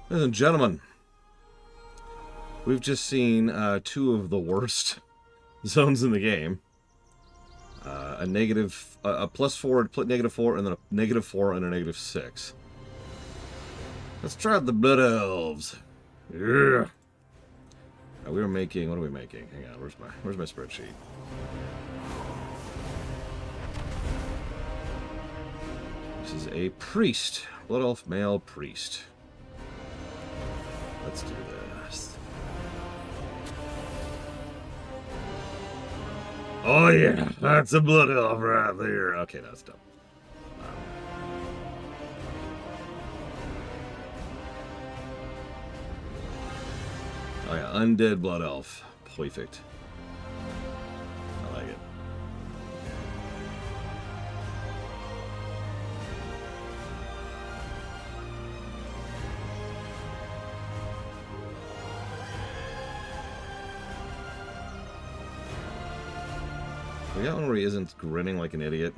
Ladies and gentlemen, we've just seen two of the worst zones in the game. A +4, -4, and then a -4 and a -6. Let's try out the Blood Elves. Yeah. We were making. What are we making? Hang on. Where's my spreadsheet? This is a priest, Blood Elf male priest. Let's do this. Oh yeah, that's a Blood Elf right there. Okay, that's dumb. Oh yeah, Undead Blood Elf. Perfect. I like it. We got one where he isn't grinning like an idiot.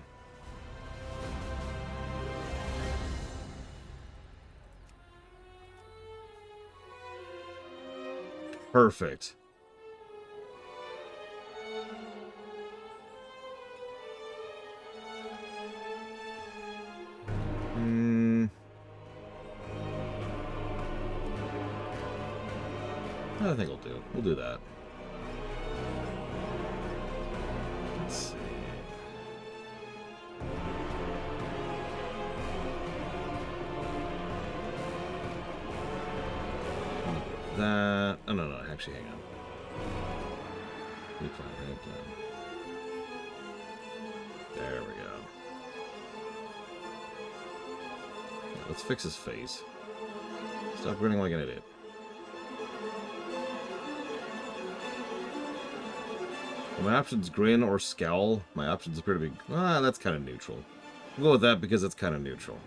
Perfect. I think we'll do that. Let's see. That. Oh, no. Actually, hang on. New plan. There we go. Yeah, let's fix his face. Stop grinning like an idiot. My options grin or scowl. My options appear to be. That's kind of neutral. We'll go with that because it's kind of neutral.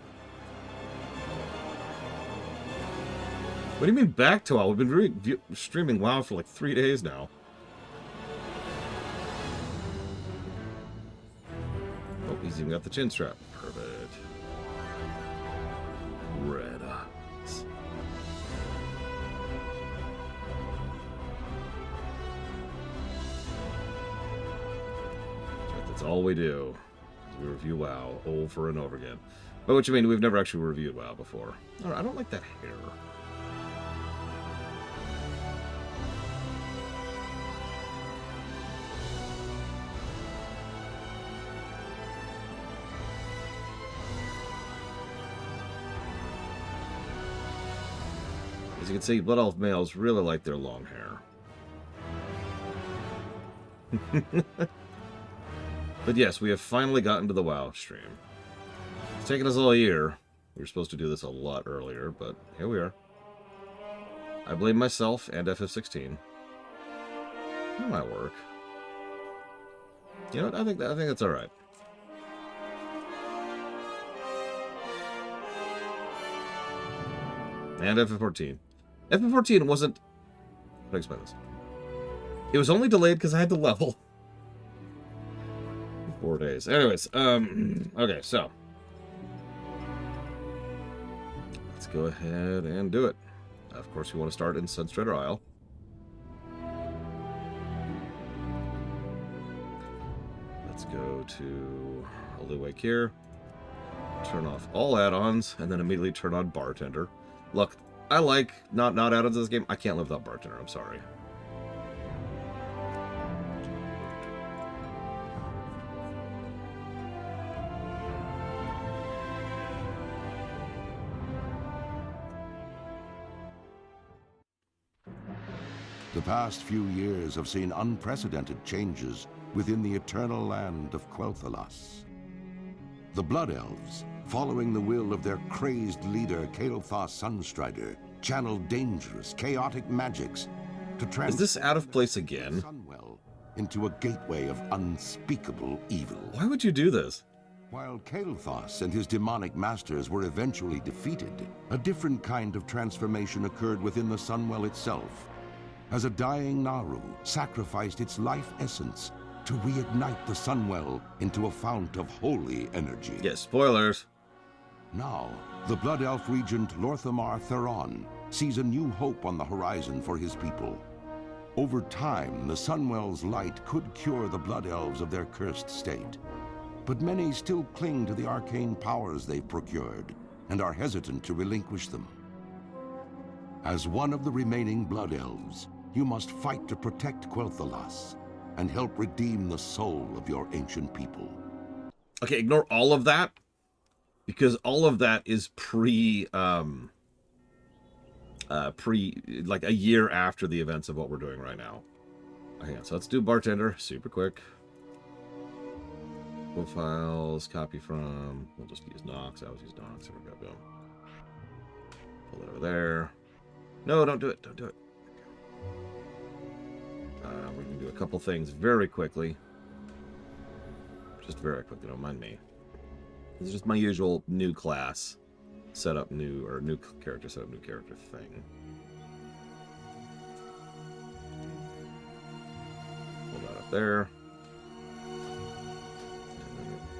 What do you mean back to WoW? We've been streaming WoW for like 3 days now. Oh, he's even got the chin strap. Perfect. Red eyes. That's all we do. We review WoW over and over again. But what you mean? We've never actually reviewed WoW before. I don't like that hair. As you can see, Blood Elf males really like their long hair. But yes, we have finally gotten to the WoW stream. It's taken us all year. We were supposed to do this a lot earlier, but here we are. I blame myself and FF16. That might work. You know what? I think that's all right. And FF14. FF14 wasn't. How do I explain this? It was only delayed because I had to level. 4 days. Anyways, okay, so let's go ahead and do it. Of course, we want to start in Sunstrider Isle. Let's go to Hollywake here. Turn off all add-ons, and then immediately turn on Bartender. Look, I like not add-ons in this game. I can't live without Bartender. I'm sorry. The past few years have seen unprecedented changes within the eternal land of Quel'Thalas. The Blood Elves, following the will of their crazed leader, Kael'thas Sunstrider, channeled dangerous, chaotic magics to transform Is this out of place again? Sunwell into a gateway of unspeakable evil. Why would you do this? While Kael'thas and his demonic masters were eventually defeated, a different kind of transformation occurred within the Sunwell itself, as a dying Naru sacrificed its life essence to reignite the Sunwell into a fount of holy energy. Yeah, spoilers. Now, the Blood Elf regent Lorthamar Theron sees a new hope on the horizon for his people. Over time, the Sunwell's light could cure the Blood Elves of their cursed state. But many still cling to the arcane powers they've procured and are hesitant to relinquish them. As one of the remaining Blood Elves, you must fight to protect Quel'Thalas and help redeem the soul of your ancient people. Okay, ignore all of that, because all of that is like a year after the events of what we're doing right now. Okay, so let's do bartender, super quick. Files, copy from, we'll just use Nox, I always use Nox, there we go. Pull it over there. No, don't do it, don't do it. We can do a couple things very quickly. Just very quickly, don't mind me. This is just my usual new class. Set up new, or new character, set up new character thing. Pull that up there.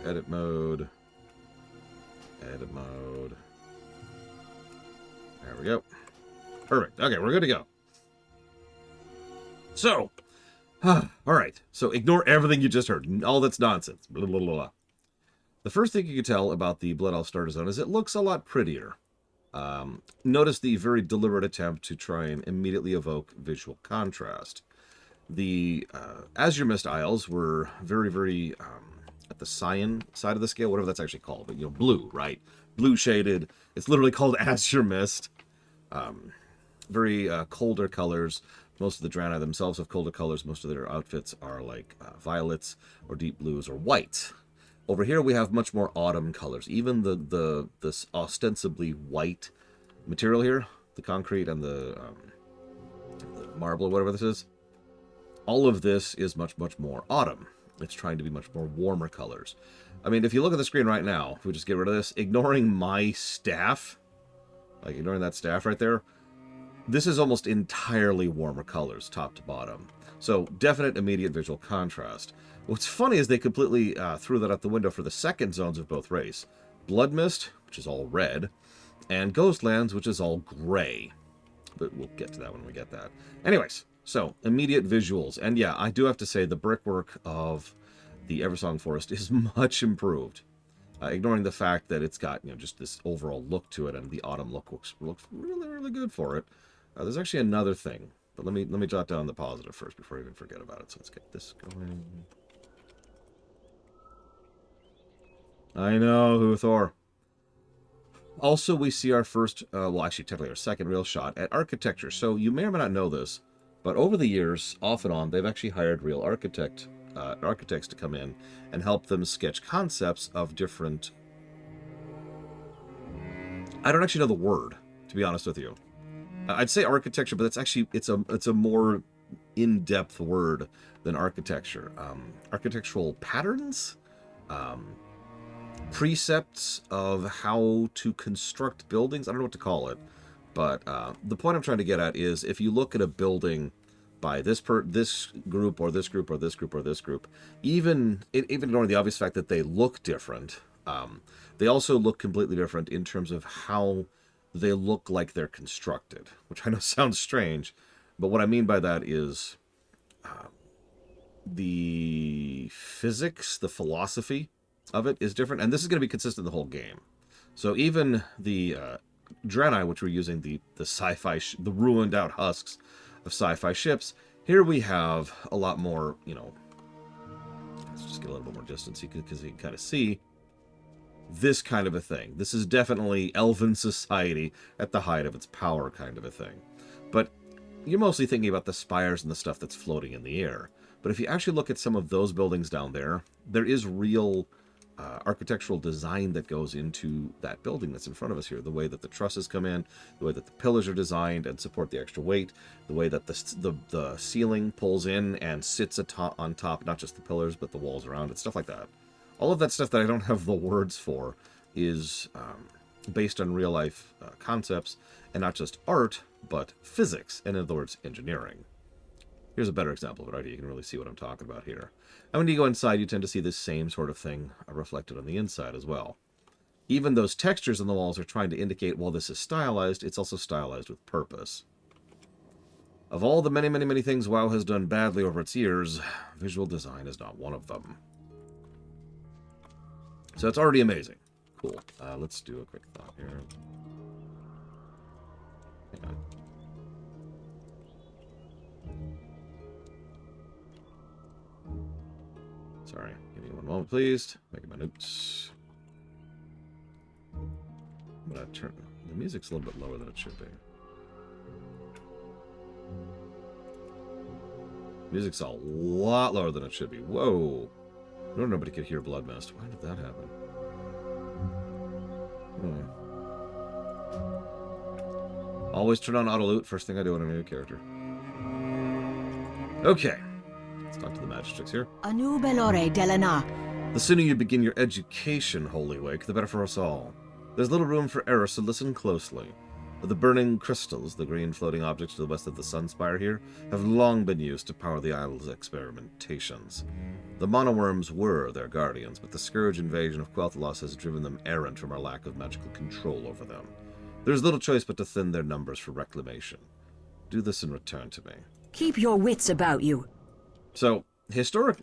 Edit mode. Edit mode. There we go. Perfect. Okay, we're good to go. So, all right. So ignore everything you just heard. All that's nonsense. Blah, blah, blah, blah. The first thing you can tell about the Blood Elf Starter Zone is it looks a lot prettier. Notice the very deliberate attempt to try and immediately evoke visual contrast. The Azure Mist Isles were very, very at the cyan side of the scale, whatever that's actually called, but blue, right? Blue shaded. It's literally called Azure Mist. Very colder colors. Most of the Draenei themselves have colder colors. Most of their outfits are like violets or deep blues or whites. Over here we have much more autumn colors. Even this ostensibly white material here, the concrete and the marble or whatever this is, all of this is much, much more autumn. It's trying to be much more warmer colors. I mean, if you look at the screen right now, if we just get rid of this, ignoring my staff, like ignoring that staff right there, this is almost entirely warmer colors, top to bottom. So definite immediate visual contrast. What's funny is they completely threw that out the window for the second zones of both race. Blood Mist, which is all red, and Ghostlands, which is all gray. But we'll get to that when we get that. Anyways, so immediate visuals. And yeah, I do have to say the brickwork of the Eversong Forest is much improved. Ignoring the fact that it's got just this overall look to it, and the autumn look looks really, really good for it. There's actually another thing, but let me jot down the positive first before I even forget about it. So let's get this going. I know, Huthor. Also, we see our first, well, actually, technically our second real shot at architecture. So you may or may not know this, but over the years, off and on, they've actually hired real architects to come in and help them sketch concepts of different. I don't actually know the word, to be honest with you. I'd say architecture, but that's actually it's a more in-depth word than architecture. Architectural patterns. Precepts of how to construct buildings. I don't know what to call it, but the point I'm trying to get at is if you look at a building by this group or this group or this group or this group, even ignoring the obvious fact that they look different, they also look completely different in terms of how they look like they're constructed, which I know sounds strange, but what I mean by that is the physics, the philosophy of it is different, and this is going to be consistent the whole game. So even the Draenei, which we're using the sci-fi, the ruined out husks of sci-fi ships, here we have a lot more, let's just get a little bit more distance because you can kind of see this kind of a thing. This is definitely elven society at the height of its power kind of a thing. But you're mostly thinking about the spires and the stuff that's floating in the air. But if you actually look at some of those buildings down there, there is real architectural design that goes into that building that's in front of us here. The way that the trusses come in, the way that the pillars are designed and support the extra weight, the way that the ceiling pulls in and sits on top, not just the pillars, but the walls around it, stuff like that. All of that stuff that I don't have the words for is based on real life concepts, and not just art, but physics, and in other words, engineering. Here's a better example of it right here. You can really see what I'm talking about here. And when you go inside, you tend to see this same sort of thing reflected on the inside as well. even those textures on the walls are trying to indicate, while this is stylized, it's also stylized with purpose. Of all the many, many, many things WoW has done badly over its years, visual design is not one of them. So it's already amazing. Cool. Let's do a quick thought here. Hang on. Sorry. Give me one moment, please. Making my notes. I'm going to turn... The music's a little bit lower than it should be. Music's a lot lower than it should be. Whoa. No, nobody could hear Blood Mist. Why did that happen? Always turn on auto loot. First thing I do when I'm a new character. Okay. Let's talk to the magistrates here. Anu Belore Delana. The sooner you begin your education, Holy Wake, the better for us all. There's little room for error, so listen closely. The burning crystals, the green floating objects to the west of the Sunspire here, have long been used to power the Isle's experimentations. The monoworms were their guardians, but the Scourge invasion of Quel'Thalas has driven them errant from our lack of magical control over them. There's little choice but to thin their numbers for reclamation. Do this and return to me. Keep your wits about you. So,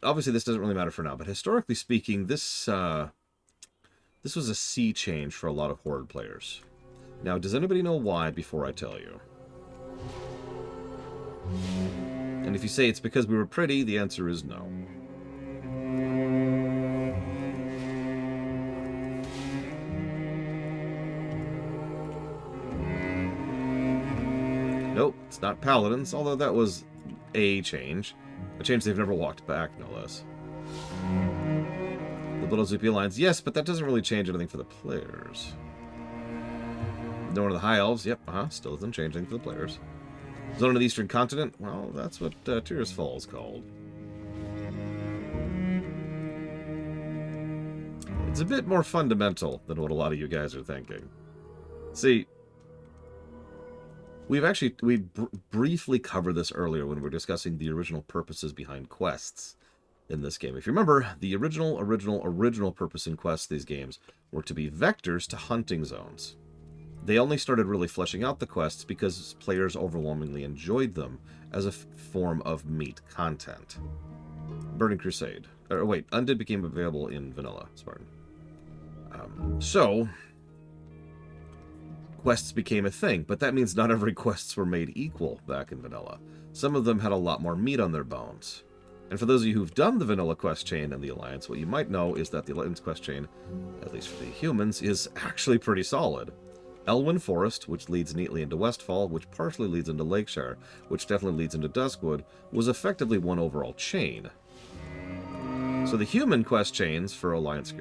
obviously this doesn't really matter for now, but historically speaking, this was a sea change for a lot of Horde players. Now, does anybody know why before I tell you? And if you say it's because we were pretty, the answer is no. Nope, it's not Paladins, although that was a change. A change they've never walked back, no less. The Blood Elves Alliance, yes, but that doesn't really change anything for the players. Zone of the High Elves, yep, still doesn't change anything for the players. Zone of the Eastern Continent, well, that's what Tears Fall is called. It's a bit more fundamental than what a lot of you guys are thinking. See, we briefly covered this earlier when we were discussing the original purposes behind quests in this game. If you remember, the original purpose in quests these games were to be vectors to hunting zones. They only started really fleshing out the quests because players overwhelmingly enjoyed them as a form of meat content. Burning Crusade. Wait, Undead became available in Vanilla, Spartan. So, quests became a thing, but that means not every quests were made equal back in Vanilla. Some of them had a lot more meat on their bones. And for those of you who've done the Vanilla quest chain and the Alliance, what you might know is that the Alliance quest chain, at least for the humans, is actually pretty solid. Elwyn Forest, which leads neatly into Westfall, which partially leads into Lakeshire, which definitely leads into Duskwood, was effectively one overall chain. So the human quest chains for Alliance,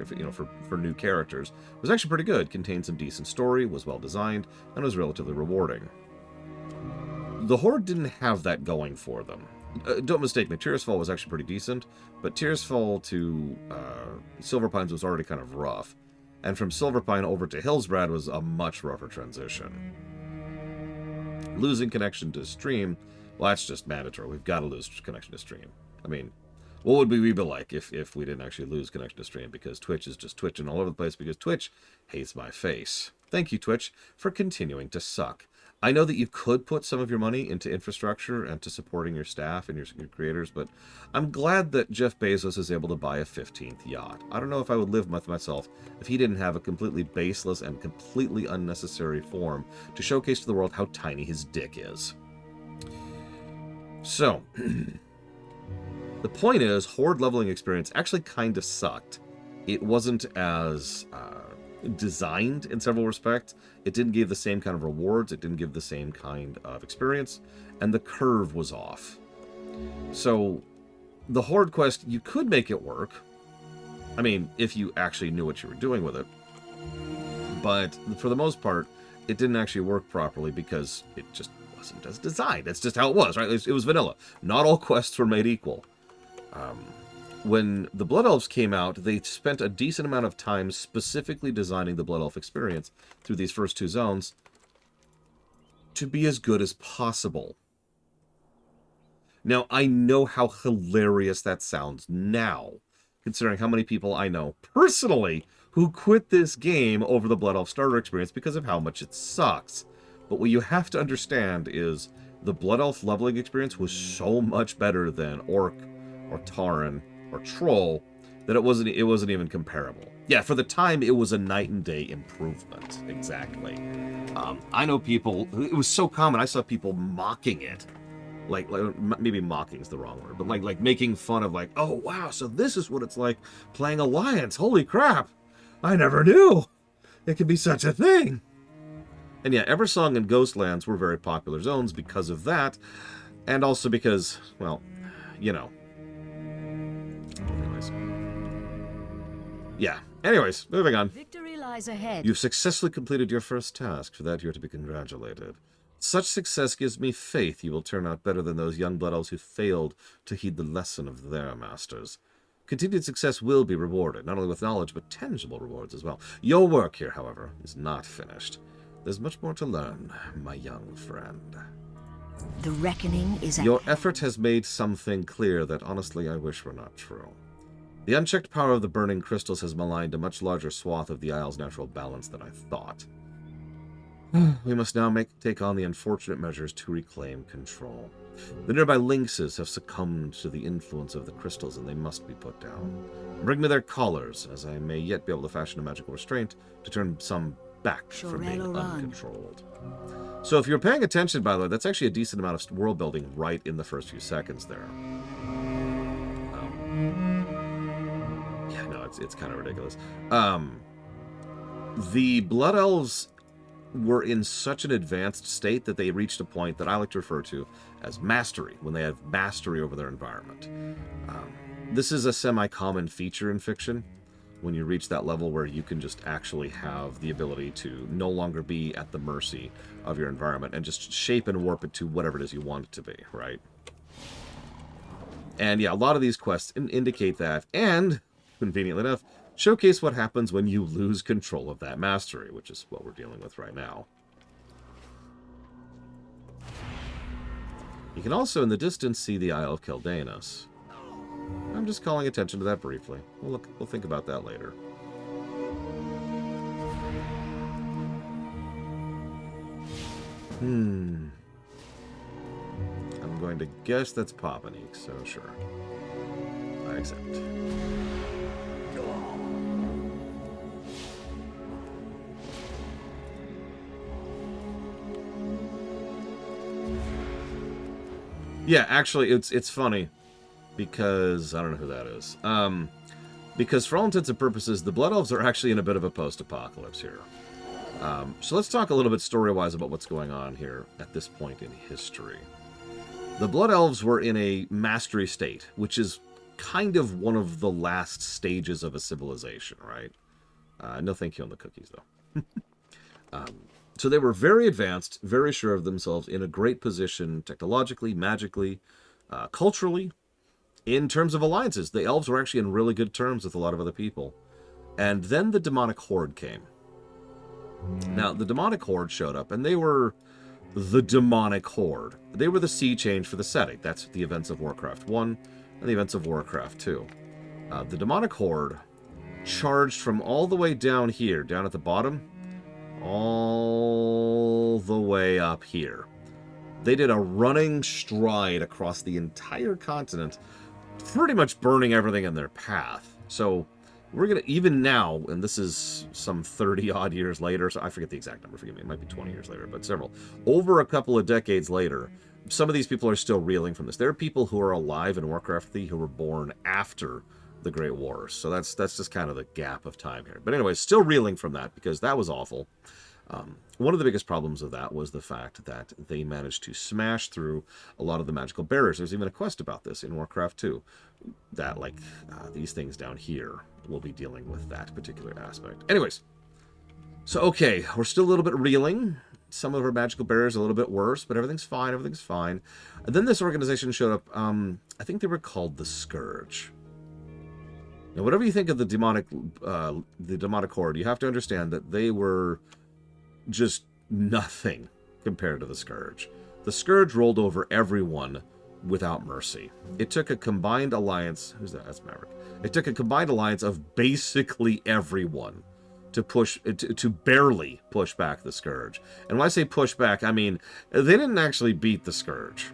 for new characters, was actually pretty good, contained some decent story, was well designed, and was relatively rewarding. The Horde didn't have that going for them. Don't mistake me, Tears Fall was actually pretty decent, but Tears Fall to Silver Pines was already kind of rough. And from Silverpine over to Hillsbrad was a much rougher transition. Losing connection to stream, well, that's just mandatory. We've got to lose connection to stream. I mean, what would we be like if we didn't actually lose connection to stream? Because Twitch is just twitching all over the place because Twitch hates my face. Thank you, Twitch, for continuing to suck. I know that you could put some of your money into infrastructure and to supporting your staff and your creators, but I'm glad that Jeff Bezos is able to buy a 15th yacht. I don't know if I would live with myself if he didn't have a completely baseless and completely unnecessary form to showcase to the world how tiny his dick is. So, the point is, Horde leveling experience actually kind of sucked. It wasn't as designed in several respects. It didn't give the same kind of rewards. It didn't give the same kind of experience. And the curve was off. So, the Horde quest, you could make it work. I mean, if you actually knew what you were doing with it. But for the most part, it didn't actually work properly because it just wasn't as designed. That's just how it was, right? It was vanilla. Not all quests were made equal. When the Blood Elves came out, they spent a decent amount of time specifically designing the Blood Elf experience through these first two zones to be as good as possible. Now, I know how hilarious that sounds now, considering how many people I know personally who quit this game over the Blood Elf starter experience because of how much it sucks. But what you have to understand is the Blood Elf leveling experience was so much better than Orc or Tauren or Troll that it wasn't even comparable. Yeah, for the time, it was a night and day improvement. Exactly. I know people, it was so common, I saw people mocking it. Like maybe mocking is the wrong word, but like making fun of like, oh wow, so this is what it's like playing Alliance. Holy crap. I never knew it could be such a thing. And yeah, Eversong and Ghostlands were very popular zones because of that, and also because, well, you know. Anyways. Yeah. Anyways, moving on. Victory lies ahead. You've successfully completed your first task. For that, you're to be congratulated. Such success gives me faith you will turn out better than those young blood elves who failed to heed the lesson of their masters. Continued success will be rewarded, not only with knowledge, but tangible rewards as well. Your work here, however, is not finished. There's much more to learn, my young friend. The reckoning is at Your hand. effort has made something clear that honestly I wish were not true. The unchecked power of the burning crystals has maligned a much larger swath of the Isle's natural balance than I thought. We must now take on the unfortunate measures to reclaim control. The nearby lynxes have succumbed to the influence of the crystals, and they must be put down. Bring me their collars, as I may yet be able to fashion a magical restraint to turn some back from being uncontrolled. So if you're paying attention, by the way, that's actually a decent amount of world building right in the first few seconds there. Yeah, no, it's kind of ridiculous. The Blood Elves were in such an advanced state that they reached a point that I like to refer to as mastery, when they have mastery over their environment. This is a semi-common feature in fiction, when you reach that level where you can just actually have the ability to no longer be at the mercy of your environment and just shape and warp it to whatever it is you want it to be, right? And yeah, a lot of these quests indicate that, and, conveniently enough, showcase what happens when you lose control of that mastery, which is what we're dealing with right now. You can also, in the distance, see the Isle of Keldanos. I'm just calling attention to that briefly. We'll think about that later. I'm going to guess that's Papanik, so sure. I accept. Yeah, actually, it's funny, because I don't know who that is. Because for all intents and purposes, the Blood Elves are actually in a bit of a post-apocalypse here. So let's talk a little bit story-wise about what's going on here at this point in history. The Blood Elves were in a mastery state, which is kind of one of the last stages of a civilization, right? No thank you on the cookies, though. So they were very advanced, very sure of themselves, in a great position technologically, magically, culturally. In terms of alliances, the elves were actually in really good terms with a lot of other people. And then the demonic horde came. Now, the demonic horde showed up, and they were the demonic horde. They were the sea change for the setting. That's the events of Warcraft 1 and the events of Warcraft 2. The demonic horde charged from all the way down here, down at the bottom, all the way up here. They did a running stride across the entire continent, pretty much burning everything in their path. So we're going to, even now, and this is some 30-odd years later, so I forget the exact number, forgive me, it might be 20 years later, but several. Over a couple of decades later, some of these people are still reeling from this. There are people who are alive in Warcraft 3 who were born after the Great Wars. So that's just kind of the gap of time here. But anyway, still reeling from that, because that was awful. One of the biggest problems of that was the fact that they managed to smash through a lot of the magical barriers. There's even a quest about this in Warcraft 2, that, like, these things down here will be dealing with that particular aspect. Anyways, so, okay, we're still a little bit reeling. Some of our magical barriers are a little bit worse, but everything's fine, everything's fine. And then this organization showed up, I think they were called the Scourge. Now, whatever you think of the demonic horde, you have to understand that they were just nothing compared to the Scourge. The Scourge rolled over everyone without mercy. It took a combined alliance. Who's that? That's Maverick. It took a combined alliance of basically everyone to barely push back the Scourge. And when I say push back, I mean they didn't actually beat the Scourge.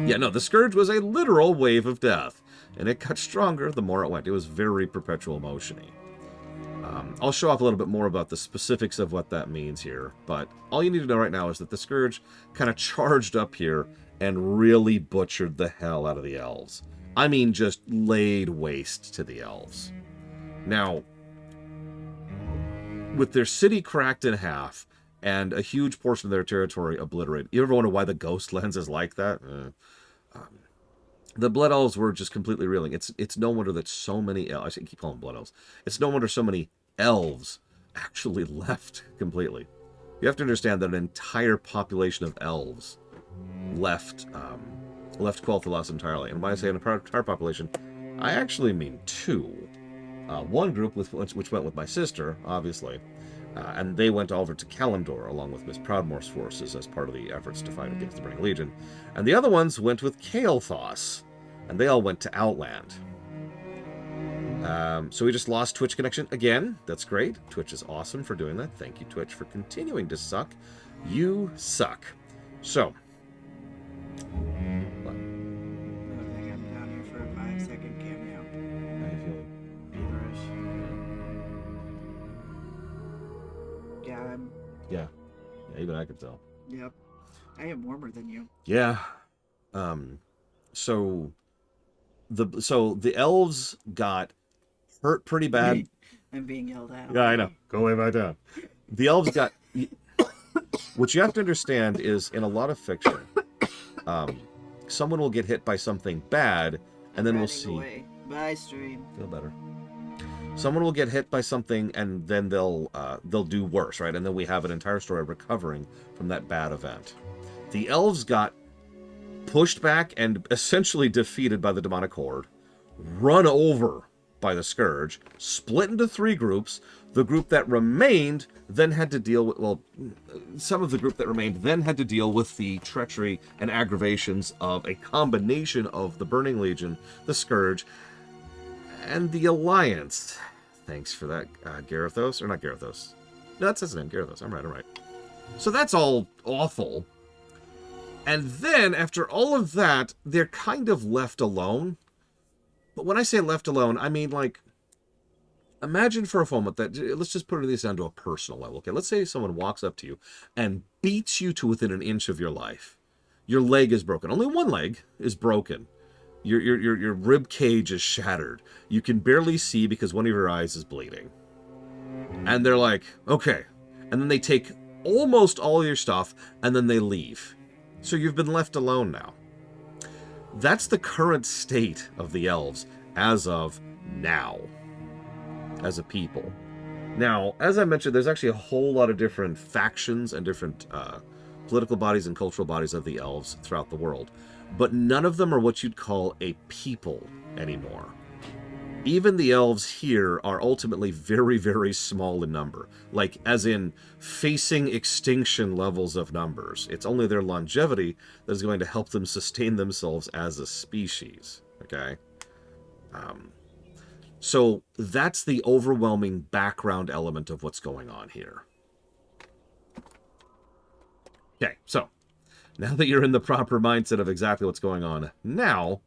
Yeah, no, the Scourge was a literal wave of death, and it got stronger the more it went. It was very perpetual motion-y. I'll show off a little bit more about the specifics of what that means here, but all you need to know right now is that the Scourge kind of charged up here and really butchered the hell out of the elves. I mean, just laid waste to the elves. Now, with their city cracked in half and a huge portion of their territory obliterated, you ever wonder why the Ghostlands is like that? The Blood Elves were just completely reeling. It's no wonder that so many I should keep calling them Blood Elves. It's no wonder so many elves actually left completely. You have to understand that an entire population of elves left Quel'Thalas entirely. And when I say an entire population, I actually mean two. One group which went with my sister, obviously, and they went over to Kalimdor along with Miss Proudmoore's forces as part of the efforts to fight against the Burning Legion. And the other ones went with Kael'thas, and they all went to Outland. So we just lost Twitch connection again. That's great. Twitch is awesome for doing that. Thank you, Twitch, for continuing to suck. You suck. So. I think I'm down here for a 5-second cameo. How you feeling? Feverish. Yeah, Yeah, even I could tell. Yep. I am warmer than you. Yeah. So the elves got hurt pretty bad. I'm being yelled at. Yeah, I know. Go way back down. The elves got. What you have to understand is, in a lot of fiction, someone will get hit by something bad, and then we'll see. Away. Bye, stream. Feel better. Someone will get hit by something, and then they'll do worse, right? And then we have an entire story recovering from that bad event. The elves got pushed back and essentially defeated by the demonic horde, run over by the Scourge, split into three groups. The group that remained then had to deal with, well, some of the group that remained then had to deal with the treachery and aggravations of a combination of the Burning Legion, the Scourge, and the Alliance. Thanks for that, Garethos. Or not Garethos. No, that's his name, Garethos. I'm right. So that's all awful. And then, after all of that, they're kind of left alone. But when I say left alone, I mean, like, imagine for a moment that, let's just put this down to a personal level, okay? Let's say someone walks up to you and beats you to within an inch of your life. Your leg is broken. Only one leg is broken. Your rib cage is shattered. You can barely see because one of your eyes is bleeding. And they're like, okay. And then they take almost all of your stuff, and then they leave. So you've been left alone now. That's the current state of the elves as of now, as a people. Now, as I mentioned, there's actually a whole lot of different factions and different political bodies and cultural bodies of the elves throughout the world. But none of them are what you'd call a people anymore. Even the elves here are ultimately very, very small in number. Like, as in, facing extinction levels of numbers. It's only their longevity that is going to help them sustain themselves as a species. Okay? So, that's the overwhelming background element of what's going on here. Okay, so, now that you're in the proper mindset of exactly what's going on now,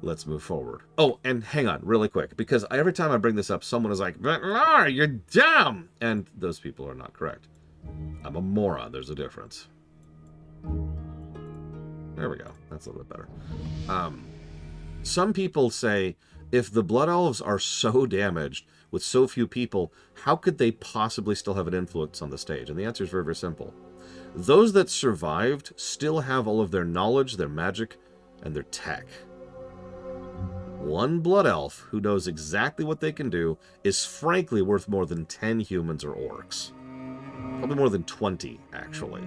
let's move forward. Oh, and hang on really quick, because every time I bring this up, someone is like, you're dumb! And those people are not correct. I'm a moron. There's a difference. There we go. That's a little bit better. Some people say, if the Blood Elves are so damaged with so few people, how could they possibly still have an influence on the stage? And the answer is very, very simple. Those that survived still have all of their knowledge, their magic, and their tech. One Blood Elf who knows exactly what they can do is frankly worth more than 10 humans or orcs. Probably more than 20, actually.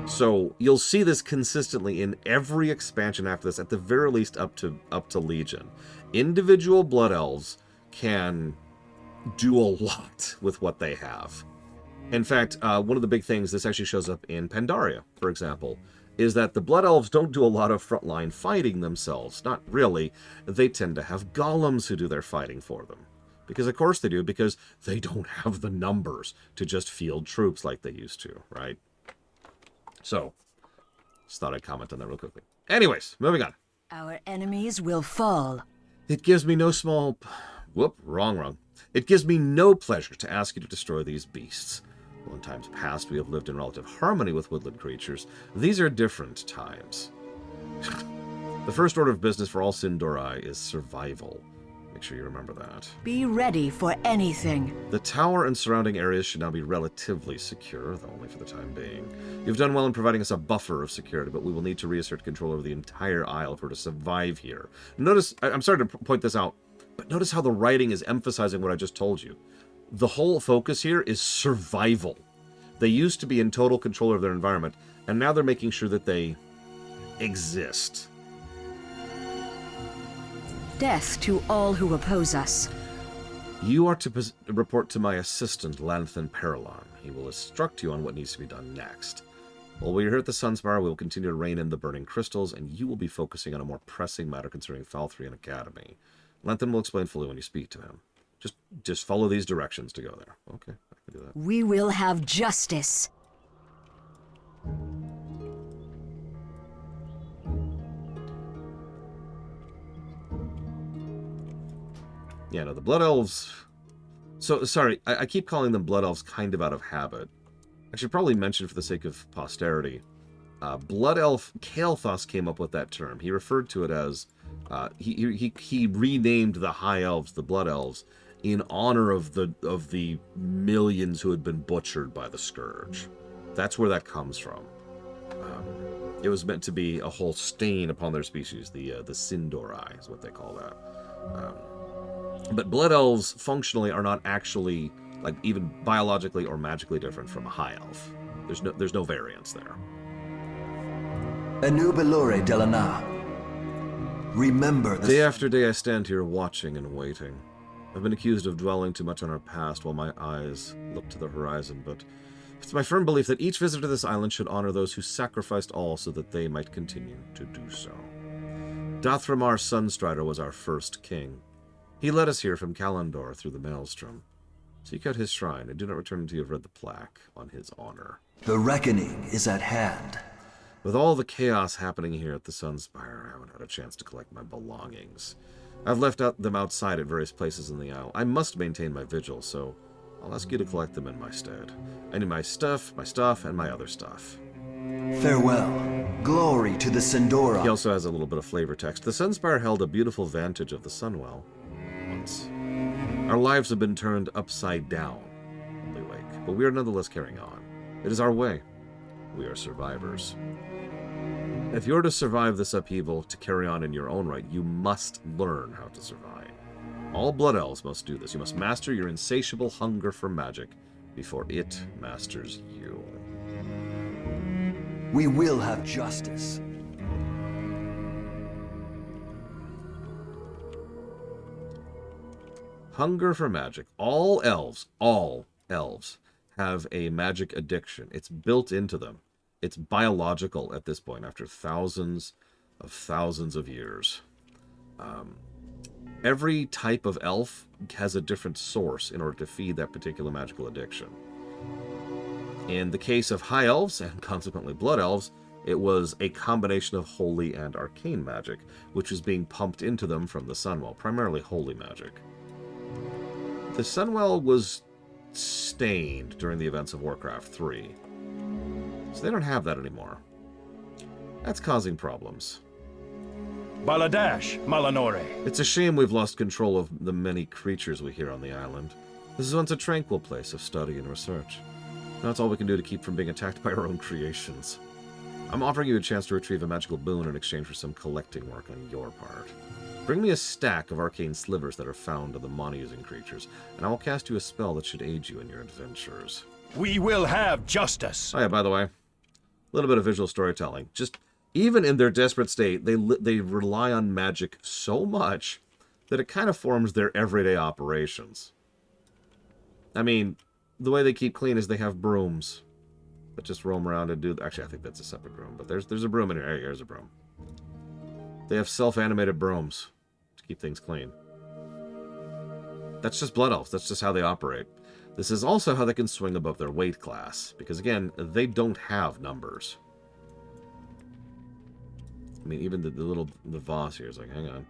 So you'll see this consistently in every expansion after this, at the very least up to Legion. Individual Blood Elves can do a lot with what they have. In fact, one of the big things, this actually shows up in Pandaria, for example, is that the Blood Elves don't do a lot of frontline fighting themselves. Not really. They tend to have golems who do their fighting for them. Because of course they do, because they don't have the numbers to just field troops like they used to, right? So, just thought I'd comment on that real quickly. Anyways, moving on. Our enemies will fall. It gives me no small... Whoop, wrong. It gives me no pleasure to ask you to destroy these beasts. Well, in times past, we have lived in relative harmony with woodland creatures. These are different times. The first order of business for all Sindorai is survival. Make sure you remember that. Be ready for anything. The tower and surrounding areas should now be relatively secure, though only for the time being. You've done well in providing us a buffer of security, but we will need to reassert control over the entire isle if we're to survive here. Notice, I'm sorry to point this out, but notice how the writing is emphasizing what I just told you. The whole focus here is survival. They used to be in total control of their environment, and now they're making sure that they exist. Death to all who oppose us. You are to report to my assistant, Lanthan Paralon. He will instruct you on what needs to be done next. While we are here at the Sunspire, we will continue to rein in the burning crystals, and you will be focusing on a more pressing matter concerning Falthrian and Academy. Lanthan will explain fully when you speak to him. Just follow these directions to go there. Okay, I can do that. We will have justice. Yeah, no, the Blood Elves... So, sorry, I keep calling them Blood Elves kind of out of habit. I should probably mention for the sake of posterity. Blood Elf Kael'thas came up with that term. He referred to it as... He renamed the High Elves the Blood Elves in honor of the millions who had been butchered by the Scourge. That's where that comes from. It was meant to be a whole stain upon their species. The Sindorai is what they call that. But Blood Elves functionally are not actually, like, even biologically or magically different from a High Elf. There's no variance there. Anubilore Delana. Remember the... Day after day I stand here watching and waiting. I've been accused of dwelling too much on our past while my eyes look to the horizon, but it's my firm belief that each visitor to this island should honor those who sacrificed all so that they might continue to do so. Dathramar Sunstrider was our first king. He led us here from Kalandor through the Maelstrom. Seek out his shrine and do not return until you have read the plaque on his honor. The reckoning is at hand. With all the chaos happening here at the Sunspire, I haven't had a chance to collect my belongings. I've left them outside at various places in the Isle. I must maintain my vigil, so I'll ask you to collect them in my stead. I need my stuff, and my other stuff. Farewell. Glory to the Sindora. He also has a little bit of flavor text. The Sunspire held a beautiful vantage of the Sunwell. Once. Our lives have been turned upside down, Holy Wake, but we are nonetheless carrying on. It is our way. We are survivors. If you're to survive this upheaval, to carry on in your own right, you must learn how to survive. All Blood Elves must do this. You must master your insatiable hunger for magic before it masters you. We will have justice. Hunger for magic. All elves have a magic addiction. It's built into them. It's biological at this point after thousands of years. Every type of elf has a different source in order to feed that particular magical addiction. In the case of high elves, and consequently blood elves, it was a combination of holy and arcane magic, which was being pumped into them from the Sunwell, primarily holy magic. The Sunwell was stained during the events of Warcraft 3, so they don't have that anymore. That's causing problems. Baladash, Malanore. It's a shame we've lost control of the many creatures we hear on the island. This is once a tranquil place of study and research. Now it's all we can do to keep from being attacked by our own creations. I'm offering you a chance to retrieve a magical boon in exchange for some collecting work on your part. Bring me a stack of arcane slivers that are found on the money-using creatures, and I will cast you a spell that should aid you in your adventures. We will have justice. Oh yeah, by the way, a little bit of visual storytelling. Just, even in their desperate state, they rely on magic so much that it kind of forms their everyday operations. I mean, the way they keep clean is they have brooms that just roam around and do... Actually, I think that's a separate broom, but there's a broom in here. Here's a broom. They have self-animated brooms to keep things clean. That's just Blood Elves. That's just how they operate. This is also how they can swing above their weight class, because, again, they don't have numbers. I mean, even the Voss here is like, hang on.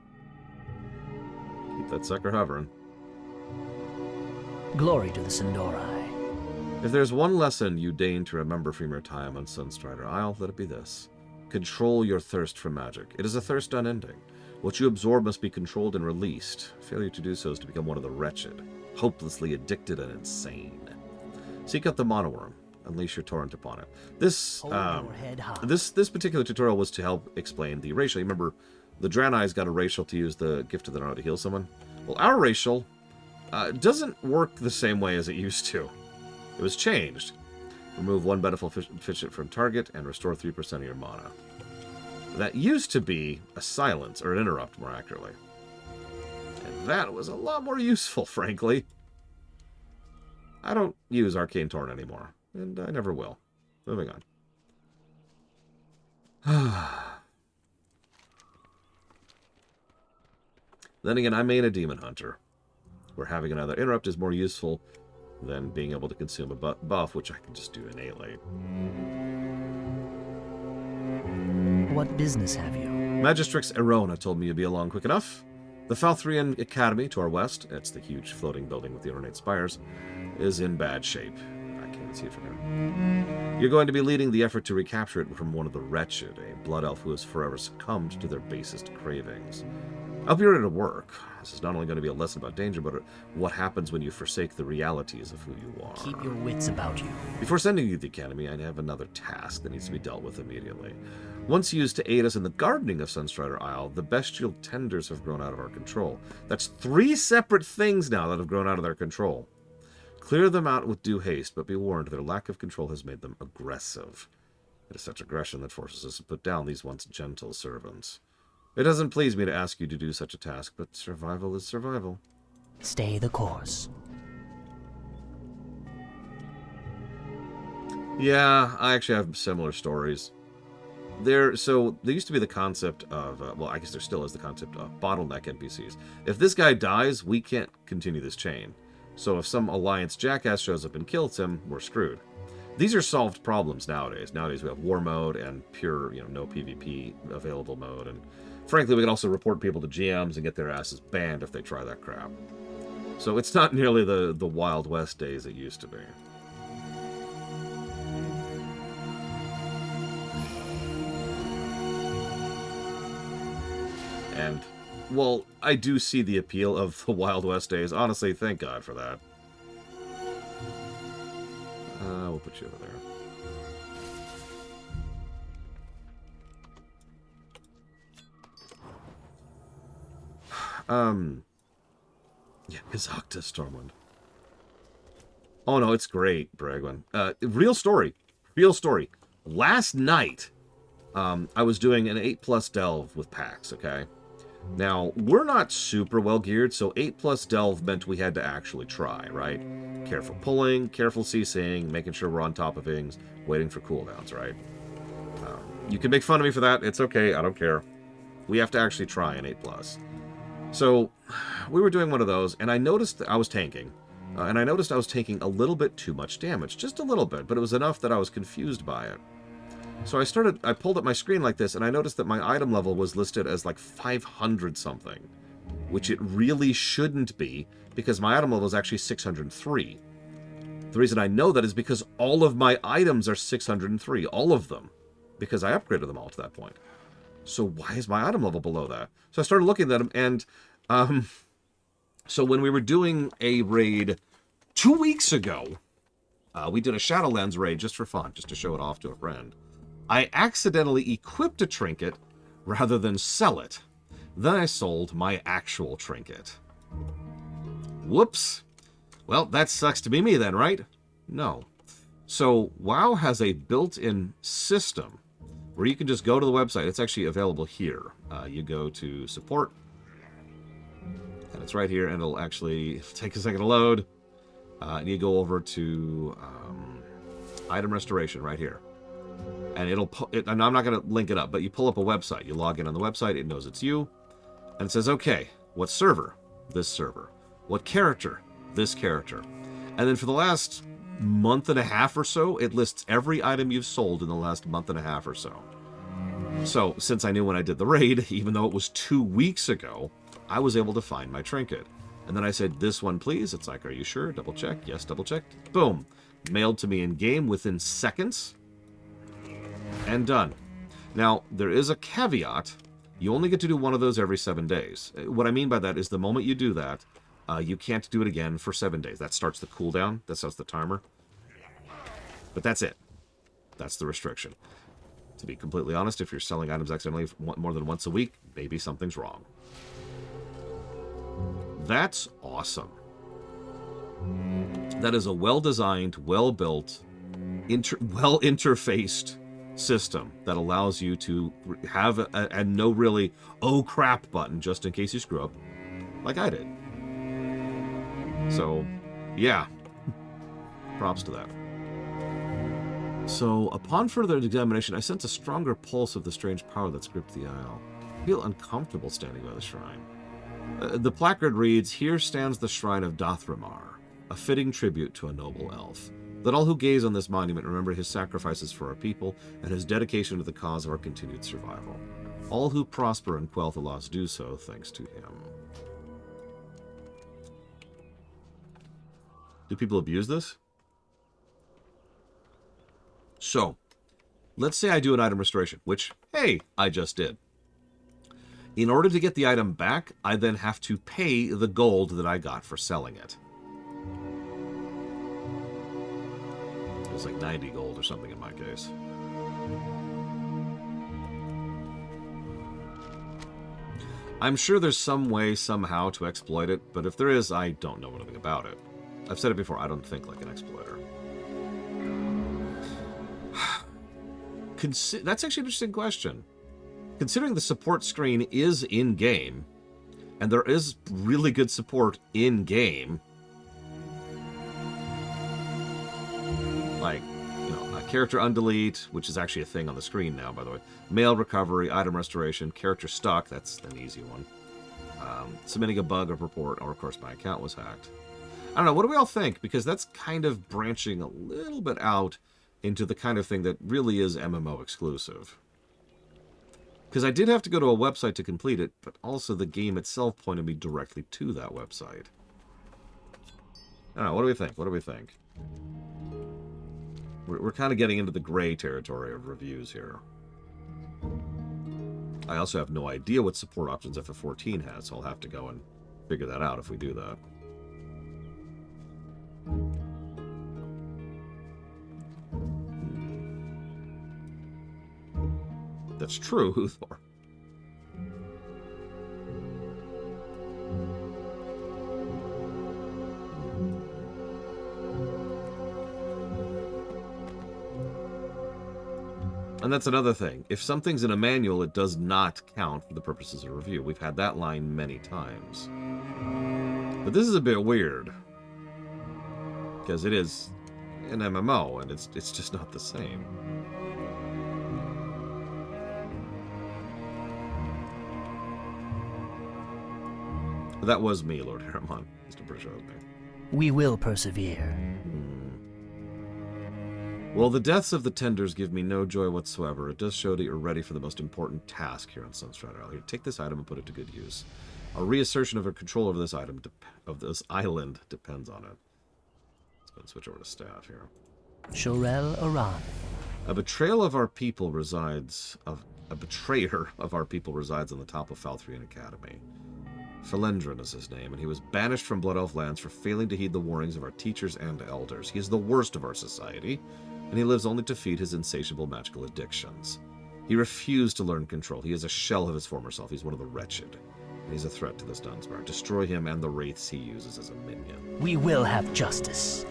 Keep that sucker hovering. Glory to the Sindorai. If there's one lesson you deign to remember from your time on Sunstrider Isle, let it be this. Control your thirst for magic. It is a thirst unending. What you absorb must be controlled and released. Failure to do so is to become one of the wretched, hopelessly addicted and insane. Seek out the monoworm. Unleash your torrent upon it. This this particular tutorial was to help explain the racial. You remember, the Draenei's got a racial to use the Gift of the Know to heal someone. Well, our racial doesn't work the same way as it used to. It was changed. Remove one beneficial from target and restore 3% of your mana. That used to be a silence, or an interrupt, more accurately. And that was a lot more useful, frankly. I don't use Arcane Torrent anymore, and I never will. Moving on. Then again, I main a Demon Hunter, where having another interrupt is more useful than being able to consume a buff, which I can just do innately. What business have you? Magistrix Erona told me you'd be along quick enough. The Falthrian Academy to our west, it's the huge floating building with the ornate spires, is in bad shape. I can't even see it from here. You're going to be leading the effort to recapture it from one of the wretched, a blood elf who has forever succumbed to their basest cravings. I'll be ready to work. This is not only going to be a lesson about danger, but what happens when you forsake the realities of who you are. Keep your wits about you. Before sending you to the academy, I have another task that needs to be dealt with immediately. Once used to aid us in the gardening of Sunstrider Isle, the bestial tenders have grown out of our control. That's 3 separate things now that have grown out of their control. Clear them out with due haste, but be warned, their lack of control has made them aggressive. It is such aggression that forces us to put down these once gentle servants. It doesn't please me to ask you to do such a task, but survival is survival. Stay the course. Yeah, I actually have similar stories. There used to be the concept of, well, I guess there still is the concept of bottleneck NPCs. If this guy dies, we can't continue this chain. So if some Alliance jackass shows up and kills him, we're screwed. These are solved problems nowadays. Nowadays we have war mode and pure, no PvP available mode. And frankly, we can also report people to GMs and get their asses banned if they try that crap. So it's not nearly the Wild West days it used to be. And, well, I do see the appeal of the Wild West days. Honestly, thank God for that. We'll put you over there. Yeah, Kazakta Stormwind. Oh no, it's great, Bragwin. Real story. Last night, I was doing an 8+ delve with Pax, okay? Now, we're not super well geared, so 8+ delve meant we had to actually try, right? Careful pulling, careful CCing, making sure we're on top of things, waiting for cooldowns, right? You can make fun of me for that, it's okay, I don't care. We have to actually try an 8+. So, we were doing one of those, and I noticed that I was tanking. And I noticed I was taking a little bit too much damage. Just a little bit, but it was enough that I was confused by it. So I pulled up my screen like this, and I noticed that my item level was listed as like 500 something. Which it really shouldn't be, because my item level is actually 603. The reason I know that is because all of my items are 603. All of them. Because I upgraded them all to that point. So why is my item level below that? So I started looking at them, and so when we were doing a raid 2 weeks ago, we did a Shadowlands raid just for fun, just to show it off to a friend. I accidentally equipped a trinket rather than sell it. Then I sold my actual trinket. Whoops. Well, that sucks to be me then, right? No. So WoW has a built-in system where you can just go to the website. It's actually available here. You go to support, and it's right here, and it'll actually take a second to load. and you go over to item restoration right here. And and I'm not going to link it up, but you pull up a website. You log in on the website, it knows it's you, and it says, okay, what server? This server. What character? This character. And then for the last month and a half or so, it lists every item you've sold in the last month and a half or so. So, since I knew when I did the raid, even though it was 2 weeks ago, I was able to find my trinket. And then I said, this one, please. It's like, are you sure? Double check. Yes, double checked. Boom. Mailed to me in game within seconds. And done. Now, there is a caveat. You only get to do one of those every 7 days. What I mean by that is the moment you do that, you can't do it again for 7 days. That starts the cooldown. That starts the timer. But that's it. That's the restriction. To be completely honest, if you're selling items accidentally more than once a week, maybe something's wrong. That's awesome. That is a well-designed, well-built, well-interfaced system that allows you to have a no really oh crap button just in case you screw up, like I did. So, yeah. Props to that. So, upon further examination, I sense a stronger pulse of the strange power that's gripped the isle. I feel uncomfortable standing by the shrine. The placard reads, "Here stands the shrine of Dothramar, a fitting tribute to a noble elf. Let all who gaze on this monument remember his sacrifices for our people and his dedication to the cause of our continued survival. All who prosper in Quel'Thalas do so thanks to him." Do people abuse this? So, let's say I do an item restoration, which, hey, I just did. In order to get the item back, I then have to pay the gold that I got for selling it. It was like 90 gold or something in my case. I'm sure there's some way, somehow, to exploit it, but if there is, I don't know anything about it. I've said it before, I don't think like an exploiter. That's actually an interesting question. Considering the support screen is in-game, and there is really good support in-game, like, you know, a character undelete, which is actually a thing on the screen now, by the way, mail recovery, item restoration, character stuck, that's an easy one, submitting a bug or report, or of course my account was hacked. I don't know, what do we all think? Because that's kind of branching a little bit out into the kind of thing that really is MMO exclusive. Because I did have to go to a website to complete it, but also the game itself pointed me directly to that website. I don't know, what do we think? What do we think? We're kind of getting into the gray territory of reviews here. I also have no idea what support options FF14 has, so I'll have to go and figure that out if we do that. That's true, Uthor. And that's another thing. If something's in a manual, it does not count for the purposes of review. We've had that line many times. But this is a bit weird. Because it is an MMO, and it's just not the same. That was me, Lord Harriman. Mr. Brisha was me. We will persevere. Well, the deaths of the tenders give me no joy whatsoever. It does show that you're ready for the most important task here on Sunstrider Isle. Here, take this item and put it to good use. Our reassertion of our control over this item, of this island, depends on it. Let's go and switch over to staff here. Shorel Aran. A betrayer of our people resides on the top of Falthrian Academy. Felendrin is his name, and he was banished from Blood Elf lands for failing to heed the warnings of our teachers and elders. He is the worst of our society, and he lives only to feed his insatiable magical addictions. He refused to learn control. He is a shell of his former self. He's one of the wretched, and he's a threat to this Dunsparce. Destroy him and the wraiths he uses as a minion. We will have justice.